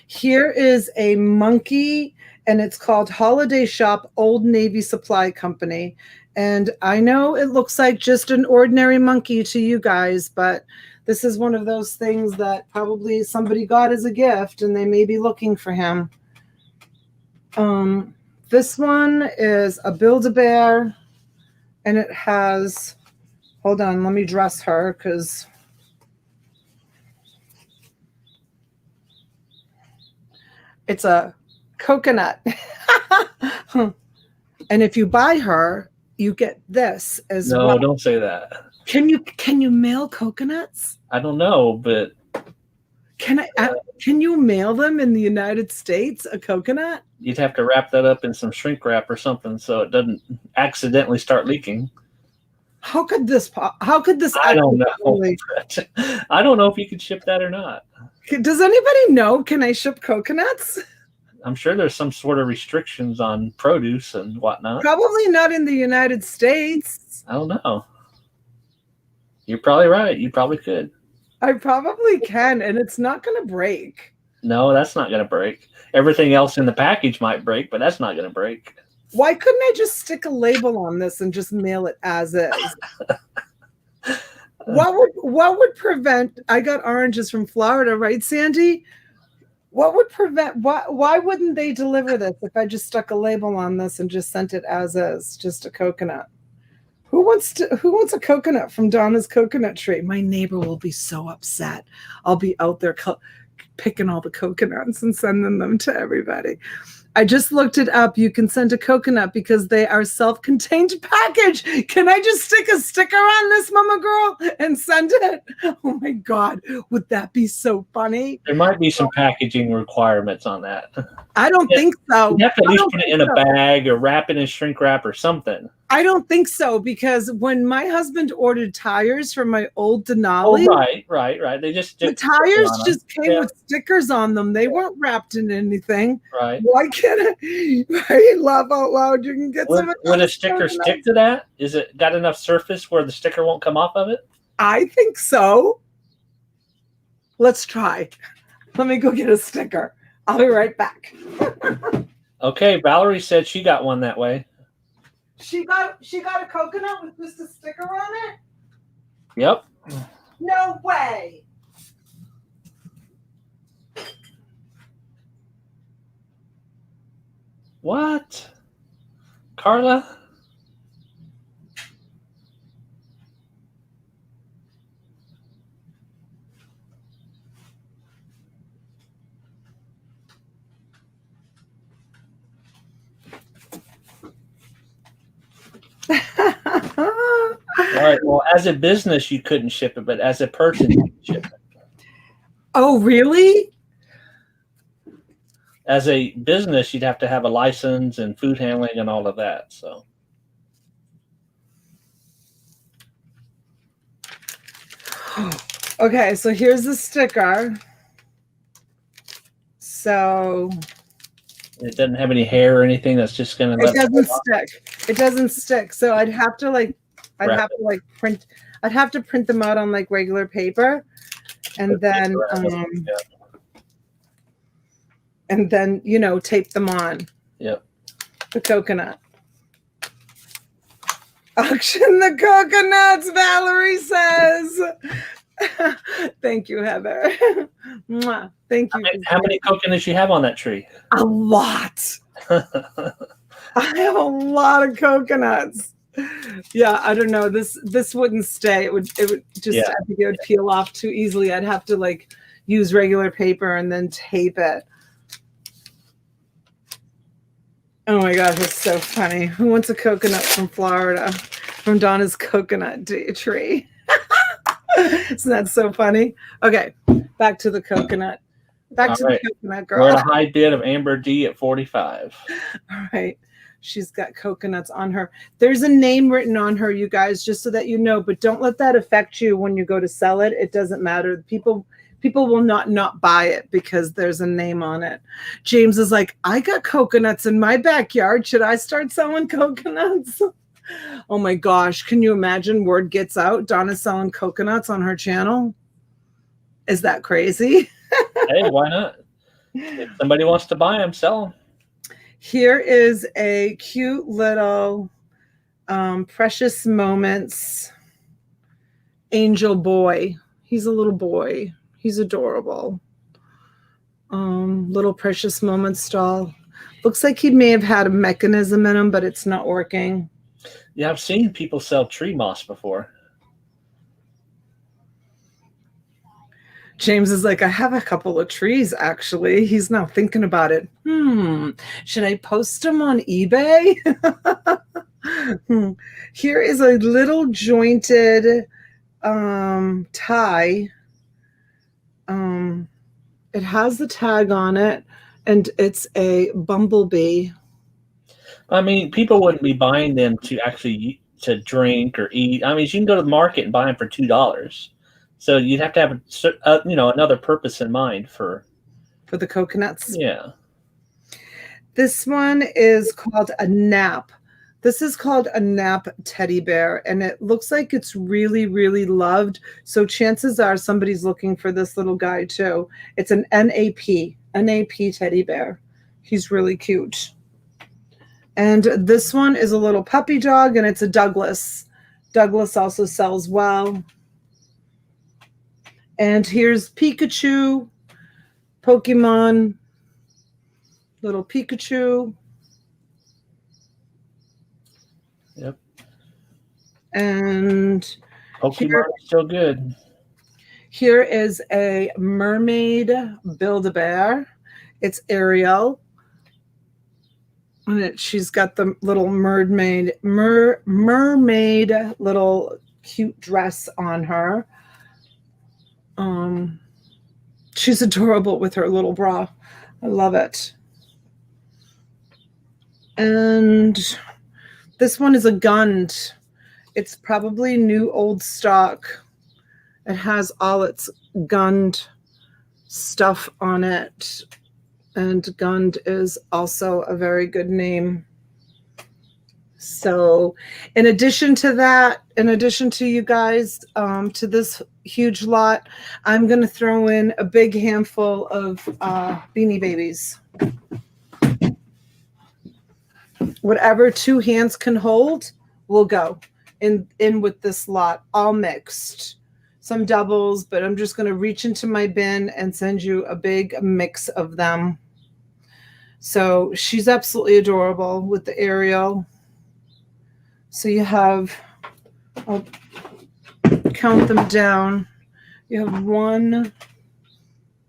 Here is a monkey, and it's called Holiday Shop Old Navy Supply Company. And I know it looks like just an ordinary monkey to you guys, but this is one of those things that probably somebody got as a gift, and they may be looking for him. This one is a Build-A-Bear, and it has, hold on, let me dress her because it's a coconut. And if you buy her, you get this as well. No, don't say that. Can you mail coconuts? I don't know, but can you mail them in the United States, a coconut? You'd have to wrap that up in some shrink wrap or something so it doesn't accidentally start leaking. How could this I don't know. I don't know if you could ship that or not. Does anybody know? Can I ship coconuts? I'm sure there's some sort of restrictions on produce and whatnot. Probably not in the United States. I don't know. You're probably right. You probably could. I probably can, and it's not going to break. No, that's not going to break. Everything else in the package might break, but that's not going to break. Why couldn't I just stick a label on this and just mail it as is? What would prevent, I got oranges from Florida, right, Sandy? What would prevent, why wouldn't they deliver this if I just stuck a label on this and just sent it as is, just a coconut? Who wants a coconut from Donna's coconut tree? My neighbor will be so upset. I'll be out there picking all the coconuts and sending them to everybody. I just looked it up. You can send a coconut because they are self-contained package. Can I just stick a sticker on this, Mama Girl, and send it? Oh my God. Would that be so funny? There might be some packaging requirements on that. I don't think so. You have to at least put it in a bag or wrap it in shrink wrap or something. I don't think so, because when my husband ordered tires for my old Denali, right. The tires just came with stickers on them. They weren't wrapped in anything. Right. Why can't I laugh out loud? You can get some. Would a sticker stick to that? Is it got enough surface where the sticker won't come off of it? I think so. Let's try. Let me go get a sticker. I'll be right back. Okay, Valerie said she got one that way. She got a coconut with just a sticker on it? Yep. No way. What? Carla? All right. Well, as a business, you couldn't ship it, but as a person, you could ship it. Oh, really? As a business, you'd have to have a license and food handling and all of that. So, Okay, so here's the sticker. So it doesn't have any hair or anything. That's just going to it doesn't stick. It doesn't stick. So I'd have to print. I'd have to print them out on like regular paper, and then tape them on. Yep. The coconut. Auction the coconuts, Valerie says. Thank you, Heather. Mwah. Thank you. How many coconuts you have on that tree? A lot. I have a lot of coconuts. Yeah, I don't know. This wouldn't stay. It would just, I think it would peel off too easily. I'd have to like use regular paper and then tape it. Oh my gosh, that's so funny. Who wants a coconut from Florida? From Donna's coconut tree. Isn't that so funny? Okay, back to the coconut. Back to the coconut girl. We're at a high bid of Amber D at 45. All right. She's got coconuts on her. There's a name written on her, you guys, just so that you know, but don't let that affect you when you go to sell it. It doesn't matter. People will not buy it because there's a name on it. James is like, I got coconuts in my backyard. Should I start selling coconuts? Oh my gosh. Can you imagine? Word gets out. Donna's selling coconuts on her channel. Is that crazy? Hey, why not? If somebody wants to buy them, sell them. Here is a cute little Precious Moments angel boy. He's a little boy. He's adorable. Little Precious Moments doll. Looks like he may have had a mechanism in him, but it's not working. Yeah, I've seen people sell tree moss before. James is like, I have a couple of trees, actually. He's now thinking about it. Should I post them on eBay? Here is a little jointed tie. It has the tag on it, and it's a bumblebee. I mean, people wouldn't be buying them to actually to drink or eat. I mean, you can go to the market and buy them for $2. So you'd have to have another purpose in mind for the coconuts. Yeah. This one is called a nap. This is called a nap teddy bear, and it looks like it's really, really loved. So chances are somebody's looking for this little guy too. It's an NAP teddy bear. He's really cute. And this one is a little puppy dog, and it's a Douglas. Douglas also sells well. And here's Pikachu, Pokemon, little Pikachu. Yep. And Pokemon is still good. Here is a mermaid Build-A-Bear. It's Ariel. And she's got the little mermaid little cute dress on her. She's adorable with her little bra. I love it. And this one is a Gund. It's probably new old stock. It has all its Gund stuff on it. And Gund is also a very good name. So in addition to that, in addition to you guys, to this huge lot, I'm going to throw in a big handful of Beanie Babies. Whatever two hands can hold will go in with this lot, all mixed. Some doubles, but I'm just going to reach into my bin and send you a big mix of them. So she's absolutely adorable with the Ariel. So you have, I'll count them down. You have 1,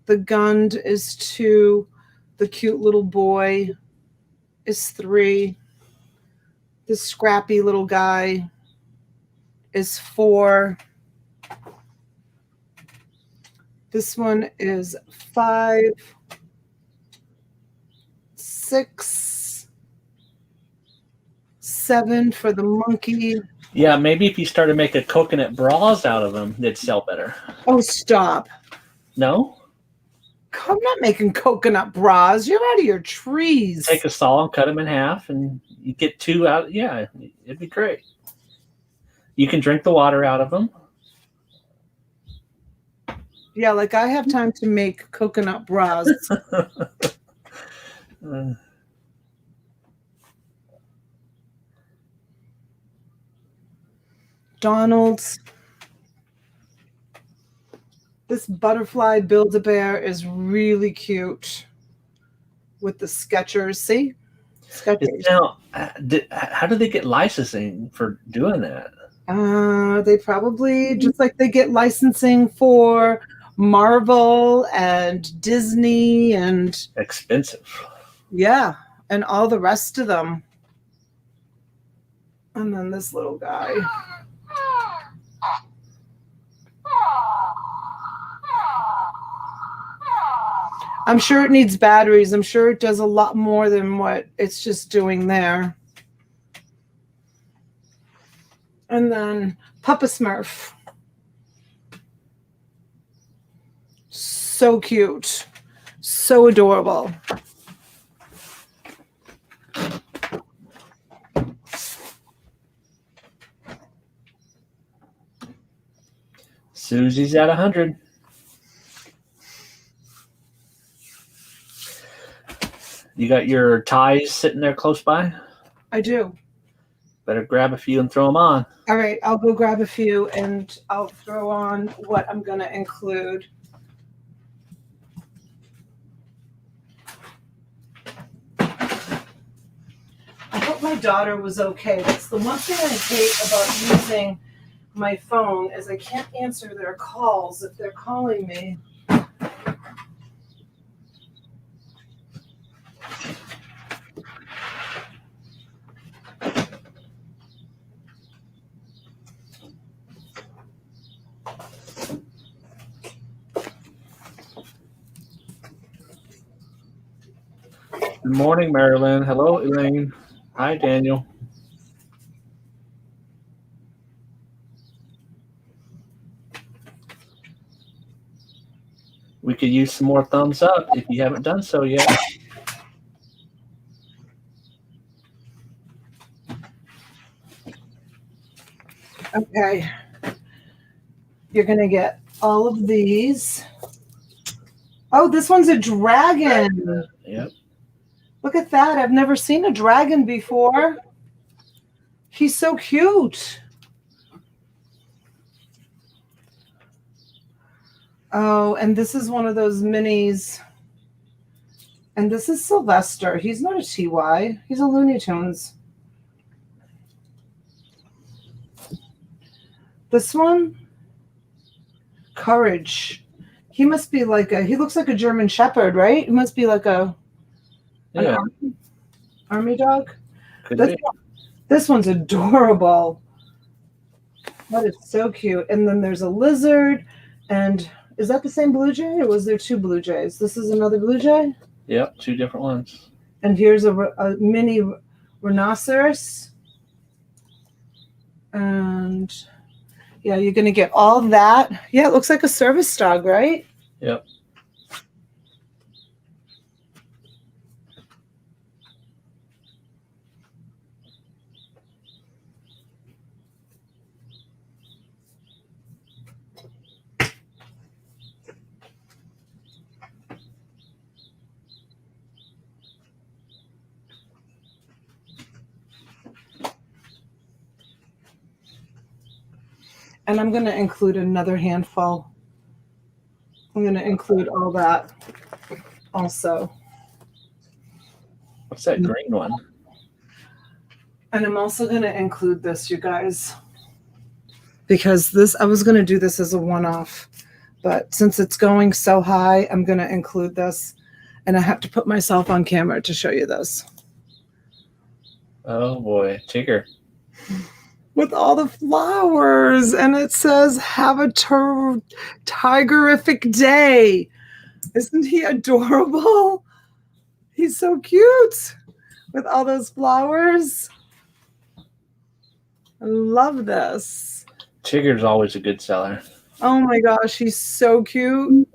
the Gund is 2, the cute little boy is 3, the scrappy little guy is for, this one is 5, 6, 7 for the monkey. Yeah, maybe if you started making coconut bras out of them, they'd sell better. Oh, stop. No? I'm not making coconut bras. You're out of your trees. Take a saw and cut them in half, and you get 2 out. Yeah, it'd be great. You can drink the water out of them. Yeah, like I have time to make coconut bras. Donald's. This butterfly Build-A-Bear is really cute with the Skechers. See? Skechers. Now, how do they get licensing for doing that? They probably, just like they get licensing for Marvel and Disney and Expensive. yeah, and all the rest of them. And then this little guy. I'm sure it needs batteries. I'm sure it does a lot more than what it's just doing there. And then Papa Smurf. So cute. So adorable. Susie's at 100. You got your ties sitting there close by? I do. Better grab a few and throw them on. All right, I'll go grab a few and I'll throw on what I'm going to include. I hope my daughter was okay. That's the one thing I hate about using my phone is I can't answer their calls if they're calling me. Good morning, Marilyn. Hello, Elaine. Hi, Daniel. We could use some more thumbs up if you haven't done so yet. Okay. You're going to get all of these. Oh, this one's a dragon. Yep. Look at that. I've never seen a dragon before. He's so cute. Oh, and this is one of those minis. And this is Sylvester. He's not a TY. He's a Looney Tunes. This one, Courage. He must be like he looks like a German Shepherd, right? He must be like an army dog. This one's adorable. That is so cute. And then there's a lizard. And is that the same blue jay or was there 2 blue jays? This is another blue jay? Yep, 2 different ones. And here's a mini rhinoceros. And yeah, you're going to get all that. Yeah, it looks like a service dog, right? Yep. And I'm going to include another handful. I'm going to include all that also. What's that green one? And I'm also going to include this, you guys, because this, I was going to do this as a one-off, but since it's going so high, I'm going to include this, and I have to put myself on camera to show you this. Oh boy, Tigger. with all the flowers, and it says, have a tigerific day. Isn't he adorable? He's so cute with all those flowers. I love this. Tigger's always a good seller. Oh my gosh, he's so cute.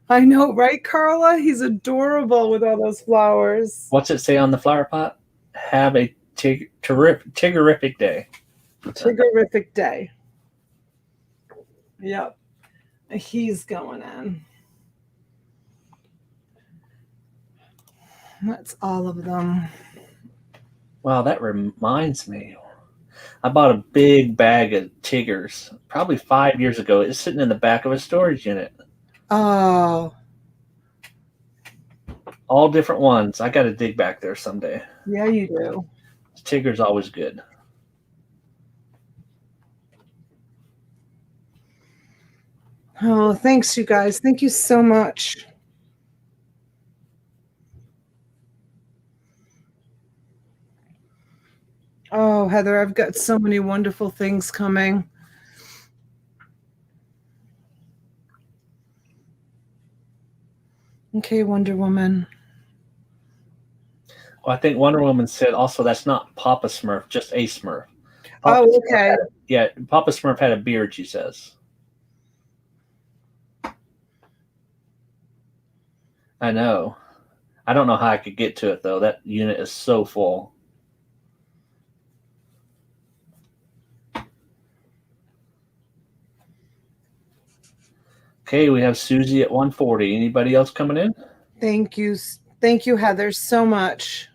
I know, right, Carla? He's adorable with all those flowers. What's it say on the flower pot? Have a tiggerific day. Tiggerific day. Yep. He's going in. That's all of them. Wow, that reminds me. I bought a big bag of Tiggers probably 5 years ago. It's sitting in the back of a storage unit. Oh. All different ones. I got to dig back there someday. Yeah, you do. Tigger's always good. Oh, thanks, you guys. Thank you so much. Oh, Heather, I've got so many wonderful things coming. Okay, Wonder Woman. Well, I think Wonder Woman said also that's not Papa Smurf, just a Smurf. Oh, okay. Yeah, Papa Smurf had a beard, she says. I know. I don't know how I could get to it, though. That unit is so full. Okay, we have Susie at 140. Anybody else coming in? Thank you. Thank you, Heather, so much.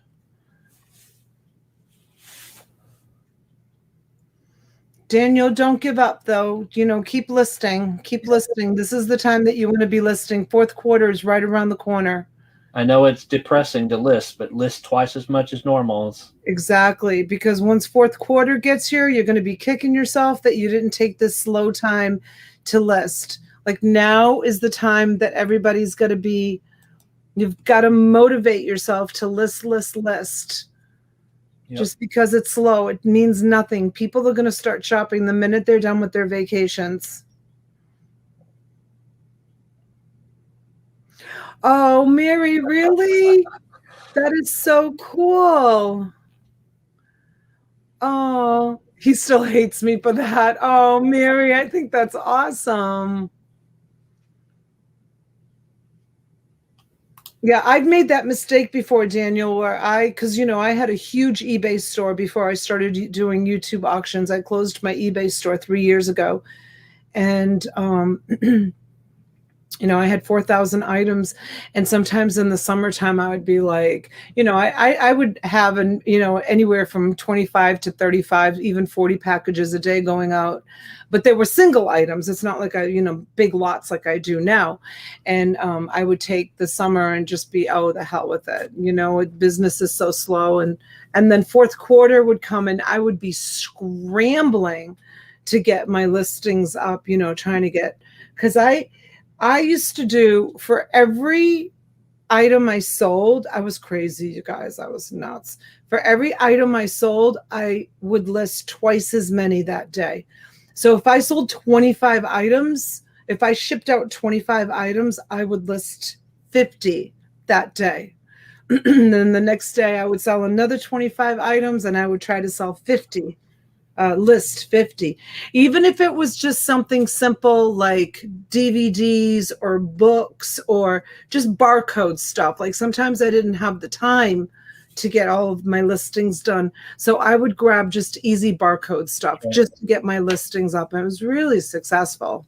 Daniel, don't give up, though. You know, keep listing. Keep listing. This is the time that you want to be listing. Fourth quarter is right around the corner. I know it's depressing to list, but list twice as much as normal. Exactly, because once fourth quarter gets here, you're going to be kicking yourself that you didn't take this slow time to list. Like, now is the time that everybody's going to be, you've got to motivate yourself to list. Yep. Just because it's slow, it means nothing. People are going to start shopping the minute they're done with their vacations. Oh, Mary, really? That is so cool. Oh, he still hates me for that. Oh, Mary, I think that's awesome. Yeah, I've made that mistake before, Daniel, where because, you know, I had a huge eBay store before I started doing YouTube auctions. I closed my eBay store 3 years ago. And, you know, I had 4,000 items, and sometimes in the summertime, I would be like, you know, I would have, you know, anywhere from 25 to 35, even 40 packages a day going out, but they were single items. It's not like you know, big lots like I do now. And I would take the summer and just be, oh, the hell with it. You know, business is so slow. And then fourth quarter would come and I would be scrambling to get my listings up, you know, trying to get, because I used to do, for every item I sold, I was crazy, you guys. I was nuts. For every item I sold, I would list twice as many that day. So if I sold 25 items, if I shipped out 25 items, I would list 50 that day. Then the next day I would sell another 25 items and I would try to sell 50. List 50, even if it was just something simple like DVDs or books or just barcode stuff. Like sometimes I didn't have the time to get all of my listings done, so I would grab just easy barcode stuff just to get my listings up, and it was really successful.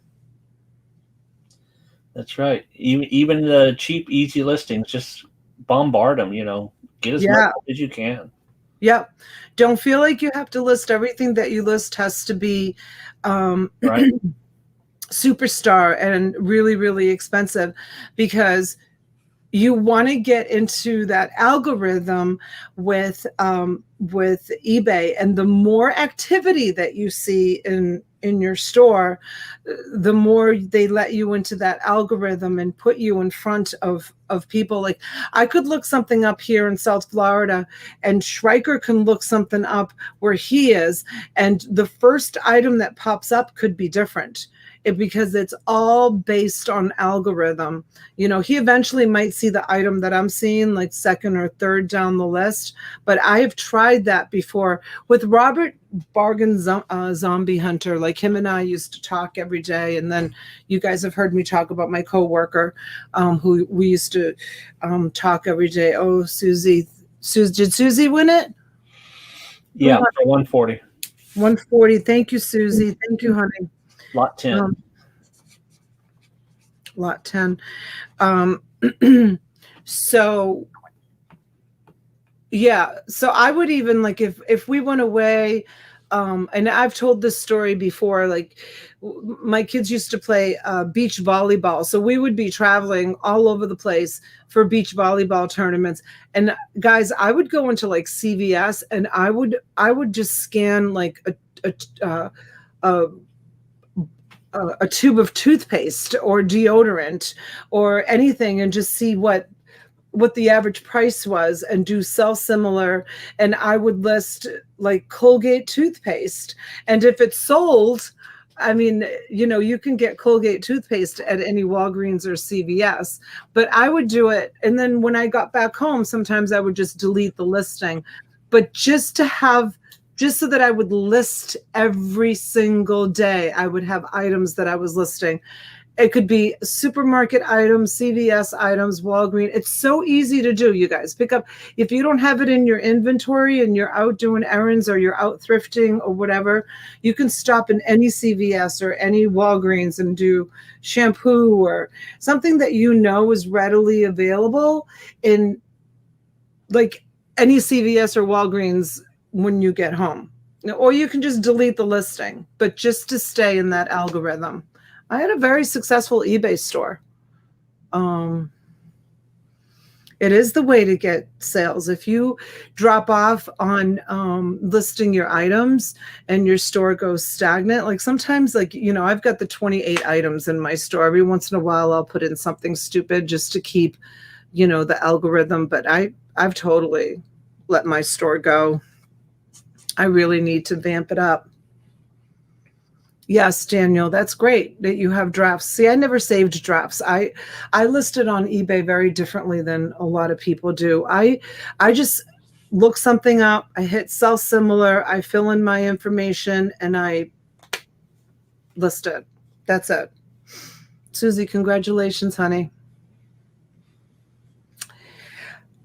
That's right. Even the cheap, easy listings, just bombard them, you know, get as much as you can. Yep. Don't feel like you have to list everything that you list has to be right. Superstar and really, really expensive, because you want to get into that algorithm with eBay, and the more activity that you see in your store, the more they let you into that algorithm and put you in front of people. Like, I could look something up here in South Florida, and Schreiker can look something up where he is, and the first item that pops up could be different. Because it's all based on algorithm. You know, he eventually might see the item that I'm seeing like second or third down the list, but I have tried that before with Robert Bargain Zombie Hunter. Like, him and I used to talk every day, and then you guys have heard me talk about my coworker, who we used to talk every day. Oh, Susie, did Susie win it? Yeah, for 140. 140. Thank you, Susie. Thank you, honey. Lot 10. Lot 10. So yeah, so I would even, like, if we went away, and I've told this story before, like, my kids used to play beach volleyball. So we would be traveling all over the place for beach volleyball tournaments. And guys, I would go into like CVS, and I would just scan like a tube of toothpaste or deodorant or anything, and just see what the average price was, and do sell similar. And I would list like Colgate toothpaste, and if it's sold, I mean, you know, you can get Colgate toothpaste at any Walgreens or CVS, but I would do it. And then when I got back home, sometimes I would just delete the listing, but just so that I would list every single day, I would have items that I was listing. It could be supermarket items, CVS items, Walgreens. It's so easy to do, you guys. Pick up. If you don't have it in your inventory and you're out doing errands or you're out thrifting or whatever, you can stop in any CVS or any Walgreens and do shampoo or something that you know is readily available in like any CVS or Walgreens when you get home. Or you can just delete the listing, but just to stay in that algorithm. I had a very successful eBay store. It is the way to get sales. If you drop off on listing your items and your store goes stagnant, like sometimes, like, you know, I've got the 28 items in my store. Every once in a while, I'll put in something stupid just to keep, you know, the algorithm. But I've totally let my store go. I really need to vamp it up. Yes, Daniel, that's great that you have drafts. See, I never saved drafts. I listed on eBay very differently than a lot of people do. I just look something up, I hit sell similar, I fill in my information, and I list it. That's it. Susie, congratulations, honey.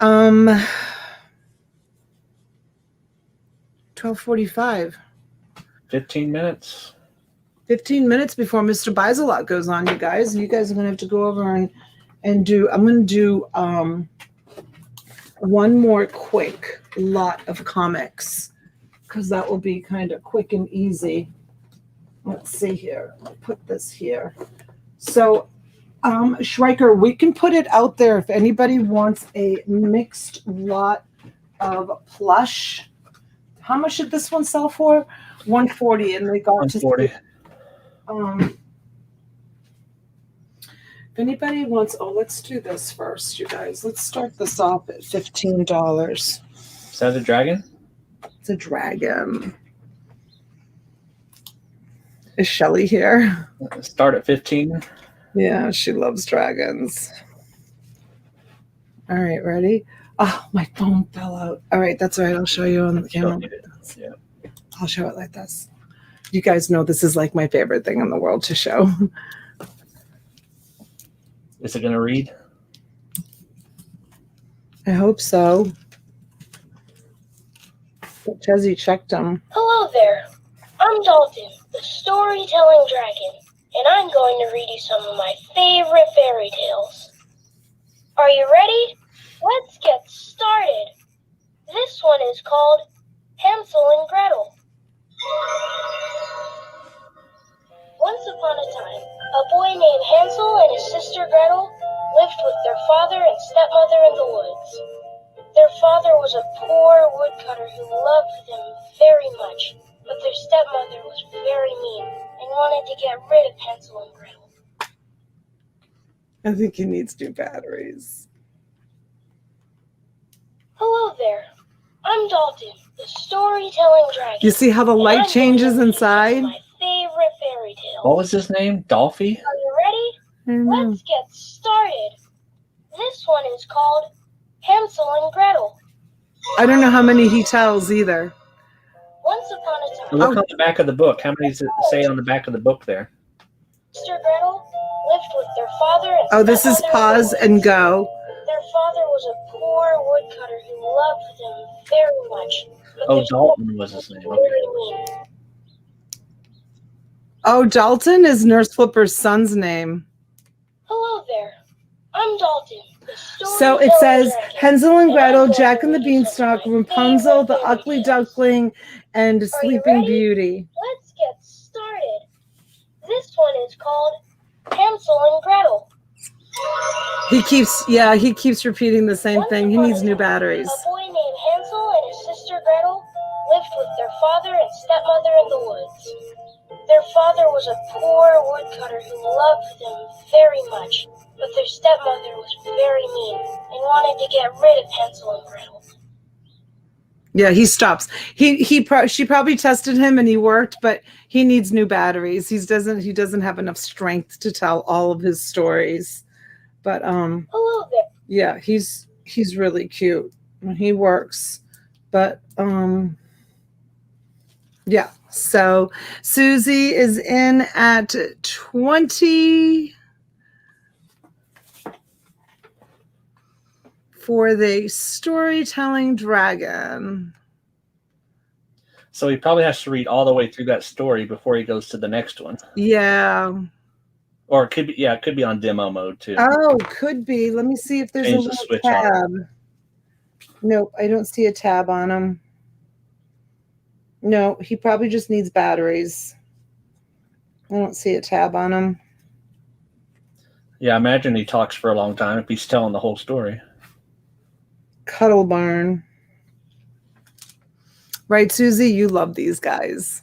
12:45. 15 minutes. 15 minutes before Mr. Buys a Lot goes on, you guys. You guys are going to have to go over and do, I'm going to do one more quick lot of comics, because that will be kind of quick and easy. Let's see here. I'll put this here. So, Schreiker, we can put it out there if anybody wants a mixed lot of plush. How much did this one sell for? 140, and they got 140. to. If anybody wants, let's do this first, you guys. Let's start this off at $15. Is that a dragon? It's a dragon. Is Shelly here? Start at 15. Yeah, she loves dragons. All right, ready? Oh, my phone fell out. All right, that's all right. I'll show you on the camera. Yeah. I'll show it like this. You guys know this is like my favorite thing in the world to show. Is it going to read? I hope so. Chezzy checked them. Hello there. I'm Dalton, the storytelling dragon, and I'm going to read you some of my favorite fairy tales. Are you ready? Let's get started. This one is called Hansel and Gretel. Once upon a time, a boy named Hansel and his sister Gretel lived with their father and stepmother in the woods. Their father was a poor woodcutter who loved them very much, but their stepmother was very mean and wanted to get rid of Hansel and Gretel. I think he needs new batteries. Hello there. I'm Dalton, the storytelling dragon. You see how the and light I'm changes going to read inside? my favorite fairy tale. What was his name? Dolphy? Are you ready? I don't know. Let's get started. This one is called Hansel and Gretel. I don't know how many he tells either. Once upon a time, Look on the back of the book. How many does it say on the back of the book there? Mr. Gretel lived with their father and Oh, this is stepmother pause in the and go. woods. Their father was a poor woodcutter who loved them very much. But Oh, their Dalton was his name. stepmother Okay. was very mean. Oh, Dalton is Nurse Flipper's son's name. Hello there. I'm Dalton, the So it storytelling says dragon. Hansel and And I'm Gretel, going Jack to and the read you some of Beanstalk, my Rapunzel, the favorite fairy Ugly tales. Duckling, and Are you Sleeping ready? Beauty. Let's get started. This one is called Hansel and Gretel. He keeps repeating the same thing. He needs new batteries. A boy named Hansel and his sister Gretel lived with their father and stepmother in the woods. Their father was a poor woodcutter who loved them very much, but their stepmother was very mean and wanted to get rid of Hansel and Gretel. Yeah, he stops. She probably tested him and he worked, but he needs new batteries. He doesn't have enough strength to tell all of his stories. But Hello there. yeah, he's really cute. He works. But yeah. So Susie is in at 20 for the storytelling dragon. So he probably has to read all the way through that story before he goes to the next one. Yeah. Or it could be, it could be on demo mode too. Oh, could be. Let me see if there's Change a the little switch on. tab. Nope, I don't see a tab on him. No, he probably just needs batteries. I don't see a tab on him. Yeah, I imagine he talks for a long time if he's telling the whole story. Cuddle Barn. Right, Susie? You love these guys.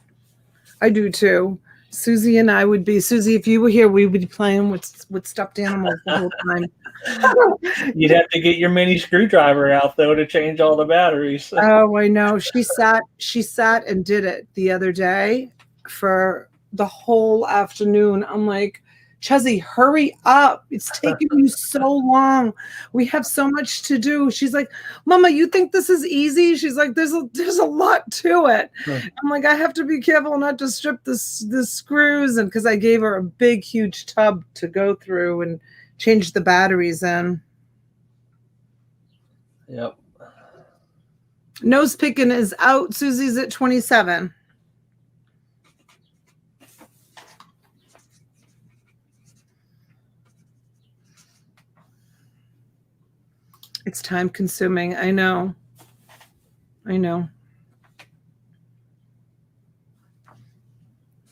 I do too. Susie and I would be, Susie, if you were here, we would be playing with stuffed animals the whole time. You'd have to get your mini screwdriver out though to change all the batteries. Oh, I know. She sat and did it the other day for the whole afternoon. I'm like, Chezzy, hurry up. It's taking you so long. We have so much to do. She's like, Mama, you think this is easy? She's like, there's a lot to it. I'm like, I have to be careful not to strip the screws. And because I gave her a big, huge tub to go through and change the batteries in. Yep. Nose picking is out. Susie's at 27. It's time consuming. I know.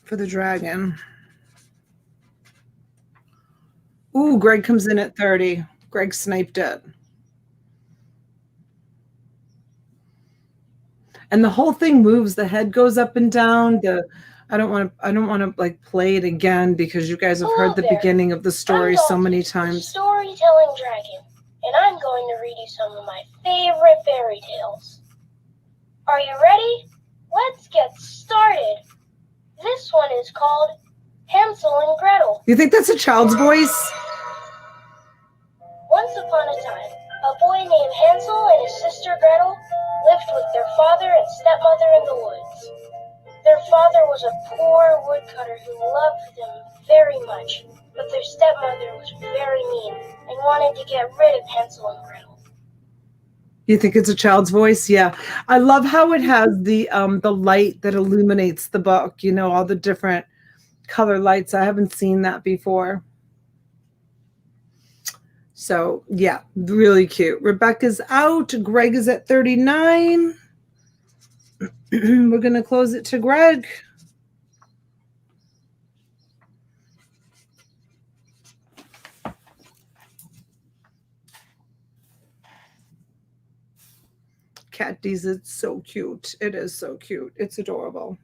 For the dragon. Ooh, Greg comes in at 30. Greg sniped it. And the whole thing moves. The head goes up and down. I don't want to like play it again because you guys have heard the beginning of the story so many times. Storytelling dragon, and I'm going to read you some of my favorite fairy tales. Are you ready? Let's get started. This one is called Hansel and Gretel. You think that's a child's voice? Once upon a time, a boy named Hansel and his sister Gretel lived with their father and stepmother in the woods. Their father was a poor woodcutter who loved them very much, but their stepmother was very mean and wanted to get rid of Hansel and Gretel. You think it's a child's voice? Yeah. I love how it has the light that illuminates the book, you know, all the different color lights. I haven't seen that before. So, yeah, really cute. Rebecca's out. Greg is at 39. We're going to close it to Greg. Cat D's, it's so cute. It is so cute. It's adorable.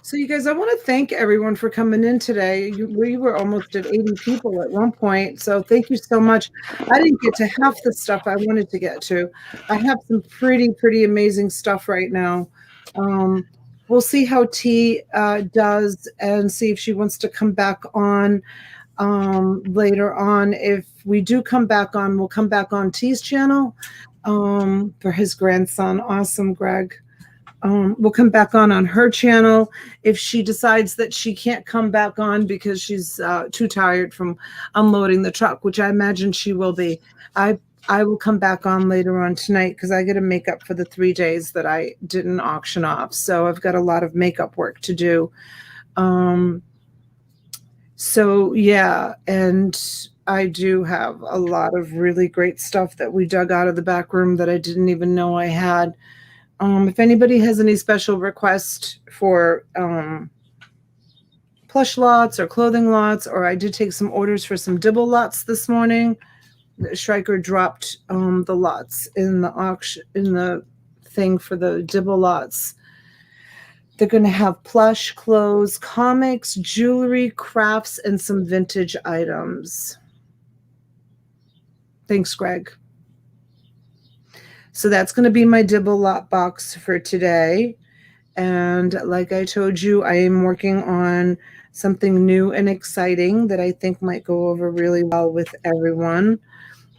So you guys, I want to thank everyone for coming in today. We were almost at 80 people at one point. So thank you so much. I didn't get to half the stuff I wanted to get to. I have some pretty amazing stuff right now. We'll see how T does and see if she wants to come back on later on. If we do come back on, we'll come back on T's channel for his grandson. Awesome, Greg. We'll come back on her channel. If she decides that she can't come back on because she's too tired from unloading the truck, which I imagine she will be, I will come back on later on tonight because I got to make up for the 3 days that I didn't auction off. So I've got a lot of makeup work to do. So yeah, and I do have a lot of really great stuff that we dug out of the back room that I didn't even know I had. If anybody has any special requests for plush lots or clothing lots, or I did take some orders for some Dibble lots this morning. Stryker dropped the lots in the auction, in the thing for the Dibble lots. They're going to have plush, clothes, comics, jewelry, crafts, and some vintage items. Thanks, Greg. So that's going to be my Dibble lot box for today. And like I told you, I am working on something new and exciting that I think might go over really well with everyone.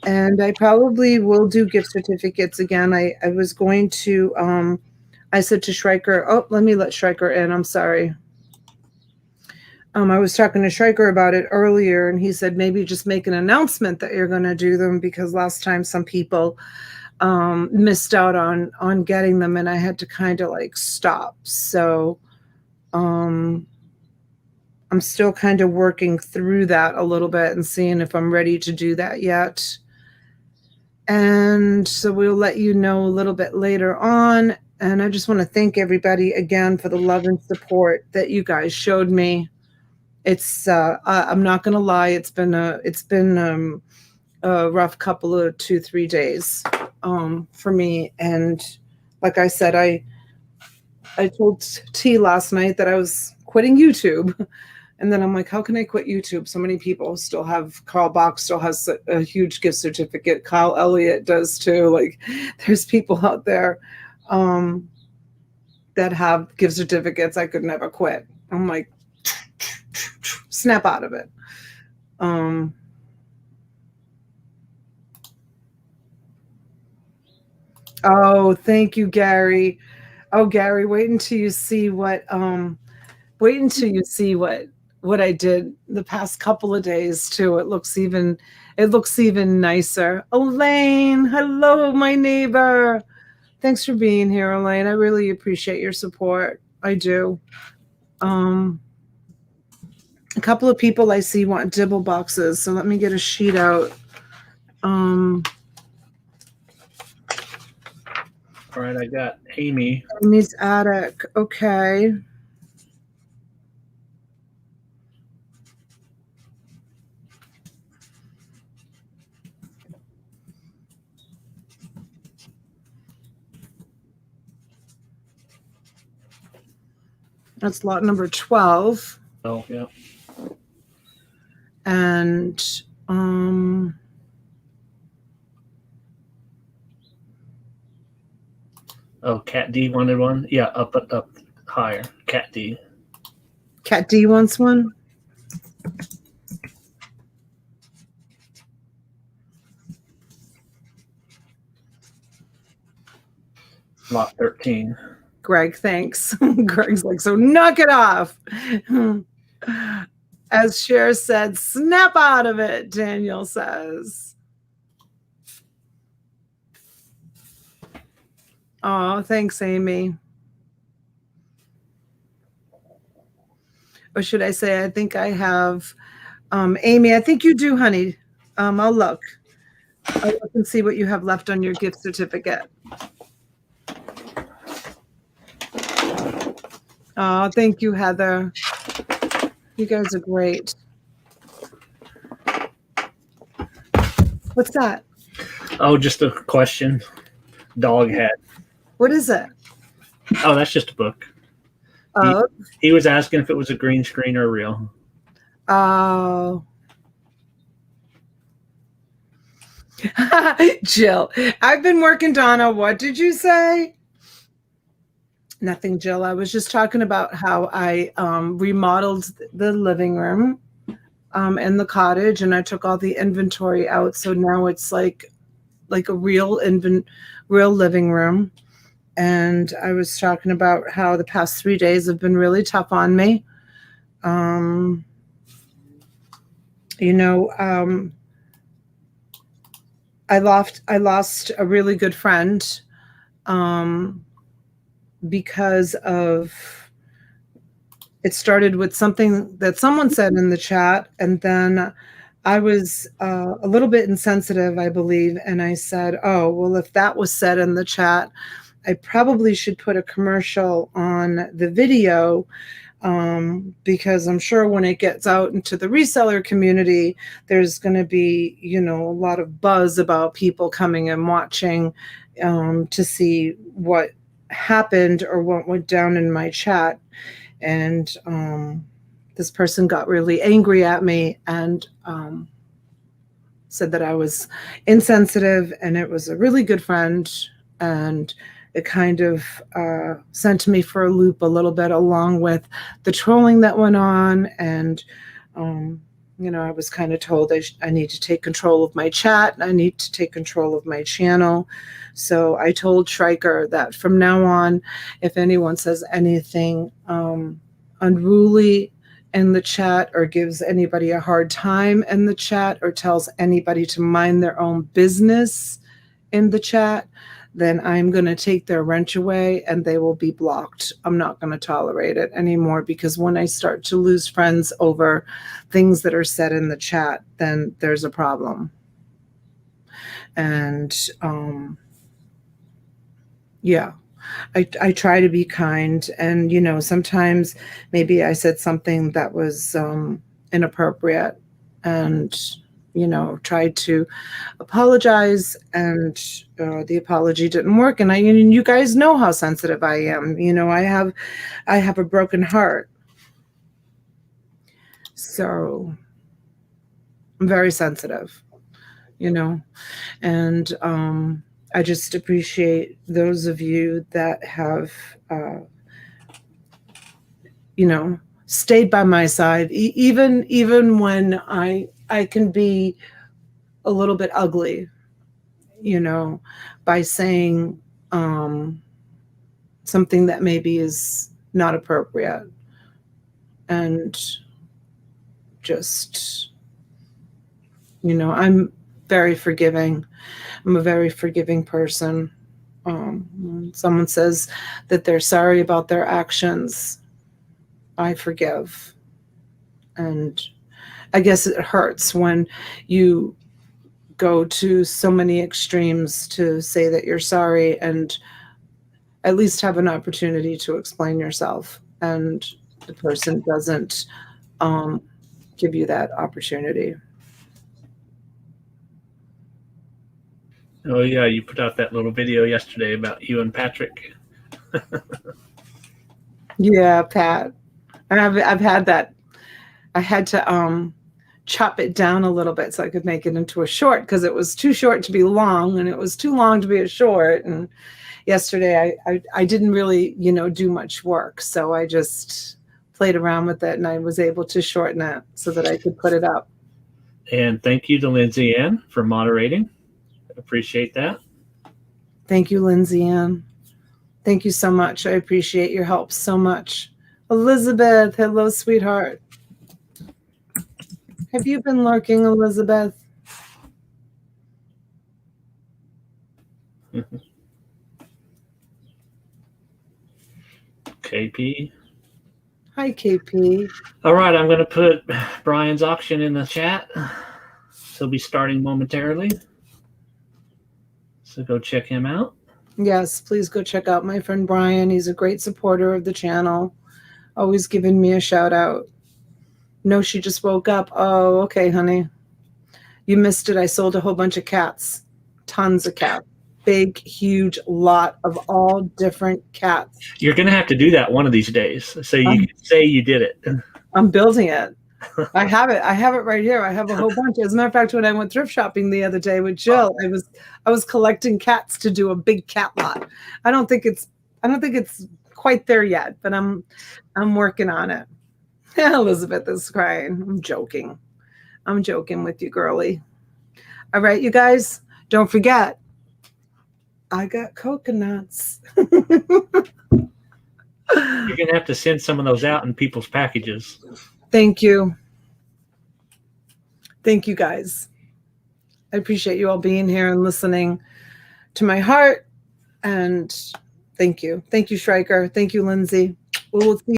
And I probably will do gift certificates again. I was going to, I said to Stryker, oh, let me let Stryker in. I'm sorry. I was talking to Stryker about it earlier, and he said maybe just make an announcement that you're going to do them, because last time some people missed out on getting them, and I had to kind of like stop. So I'm still kind of working through that a little bit and seeing if I'm ready to do that yet. And so we'll let you know a little bit later on. And I just want to thank everybody again for the love and support that you guys showed me. It's I'm not going to lie, it's been a rough couple of 2-3 days for me. And like I said, I told T last night that I was quitting YouTube. And then I'm like, how can I quit YouTube? So many people still have, Carl Bach still has a huge gift certificate. Kyle Elliott does too. Like, there's people out there that have gift certificates. I could never quit. I'm like, snap out of it. Oh, thank you, Gary. Oh, Gary, wait until you see what I did the past couple of days too. It looks even nicer. Elaine, hello, my neighbor. Thanks for being here, Elaine. I really appreciate your support. I do. A couple of people I see want Dibble boxes, so let me get a sheet out. All right, I got Amy. Amy's attic. Okay. That's lot number 12. Oh, yeah. And oh, Cat D wanted one. Yeah, up higher. Cat D. Cat D wants one. Lot 13. Greg, thanks. Greg's like, so knock it off. As Cher said, snap out of it, Daniel says. Oh, thanks, Amy. Or should I say, I think I have, Amy, I think you do, honey. I'll look. I'll look and see what you have left on your gift certificate. Oh, thank you, Heather. You guys are great. What's that? Oh, just a question. Dog hat. What is it? Oh, that's just a book. Oh, He was asking if it was a green screen or real. oh. Jill, I've been working, Donna. What did you say? Nothing, Jill. I was just talking about how I remodeled the living room in the cottage, and I took all the inventory out. So now it's like a real living room. And I was talking about how the past 3 days have been really tough on me. I lost a really good friend because of it started with something that someone said in the chat, and then I was a little bit insensitive, I believe, and I said, oh, well, if that was said in the chat, I probably should put a commercial on the video, because I'm sure when it gets out into the reseller community, there's going to be, a lot of buzz about people coming and watching to see what happened or what went down in my chat. And this person got really angry at me and said that I was insensitive, and it was a really good friend, and it kind of sent me for a loop a little bit, along with the trolling that went on. And, I was kind of told I need to take control of my chat, and I need to take control of my channel. So I told Shrieker that from now on, if anyone says anything unruly in the chat, or gives anybody a hard time in the chat, or tells anybody to mind their own business in the chat, then I'm going to take their wrench away and they will be blocked. I'm not going to tolerate it anymore, because when I start to lose friends over things that are said in the chat, then there's a problem. And yeah, I try to be kind, and sometimes maybe I said something that was inappropriate, and tried to apologize, and the apology didn't work. And you guys know how sensitive I am. I have a broken heart, so I'm very sensitive, and I just appreciate those of you that have, stayed by my side, even when I can be a little bit ugly, by saying something that maybe is not appropriate, and just, I'm very forgiving. I'm a very forgiving person. When someone says that they're sorry about their actions, I forgive. And I guess it hurts when you go to so many extremes to say that you're sorry, and at least have an opportunity to explain yourself, and the person doesn't give you that opportunity. Oh yeah, you put out that little video yesterday about you and Patrick. Yeah, Pat. And I've had that. I had to chop it down a little bit so I could make it into a short, because it was too short to be long, and it was too long to be a short. And yesterday I didn't really, do much work. So I just played around with it, and I was able to shorten it so that I could put it up. And thank you to Lindsay Ann for moderating. Appreciate that. Thank you, Lindsay Ann. Thank you so much. I appreciate your help so much. Elizabeth, hello, sweetheart. Have you been lurking, Elizabeth? KP. Hi, KP. All right, I'm going to put Brian's auction in the chat. He'll be starting momentarily. So go check him out. Yes, please go check out my friend Brian. He's a great supporter of the channel. Always giving me a shout out. No, she just woke up. Oh, okay, honey. You missed it. I sold a whole bunch of cats tons of cats. Big, huge lot of all different cats. You're going to have to do that one of these days, so you can say you did it. I'm building it. I have it. I have it right here. I have a whole bunch. As a matter of fact, when I went thrift shopping the other day with Jill, I was collecting cats to do a big cat lot. I don't think it's quite there yet, but I'm working on it. Elizabeth is crying. I'm joking. I'm joking with you, girly. All right, you guys, don't forget, I got coconuts. You're going to have to send some of those out in people's packages. Thank you. Thank you, guys. I appreciate you all being here and listening to my heart. And thank you. Thank you, Schreiker. Thank you, Lindsay. We'll see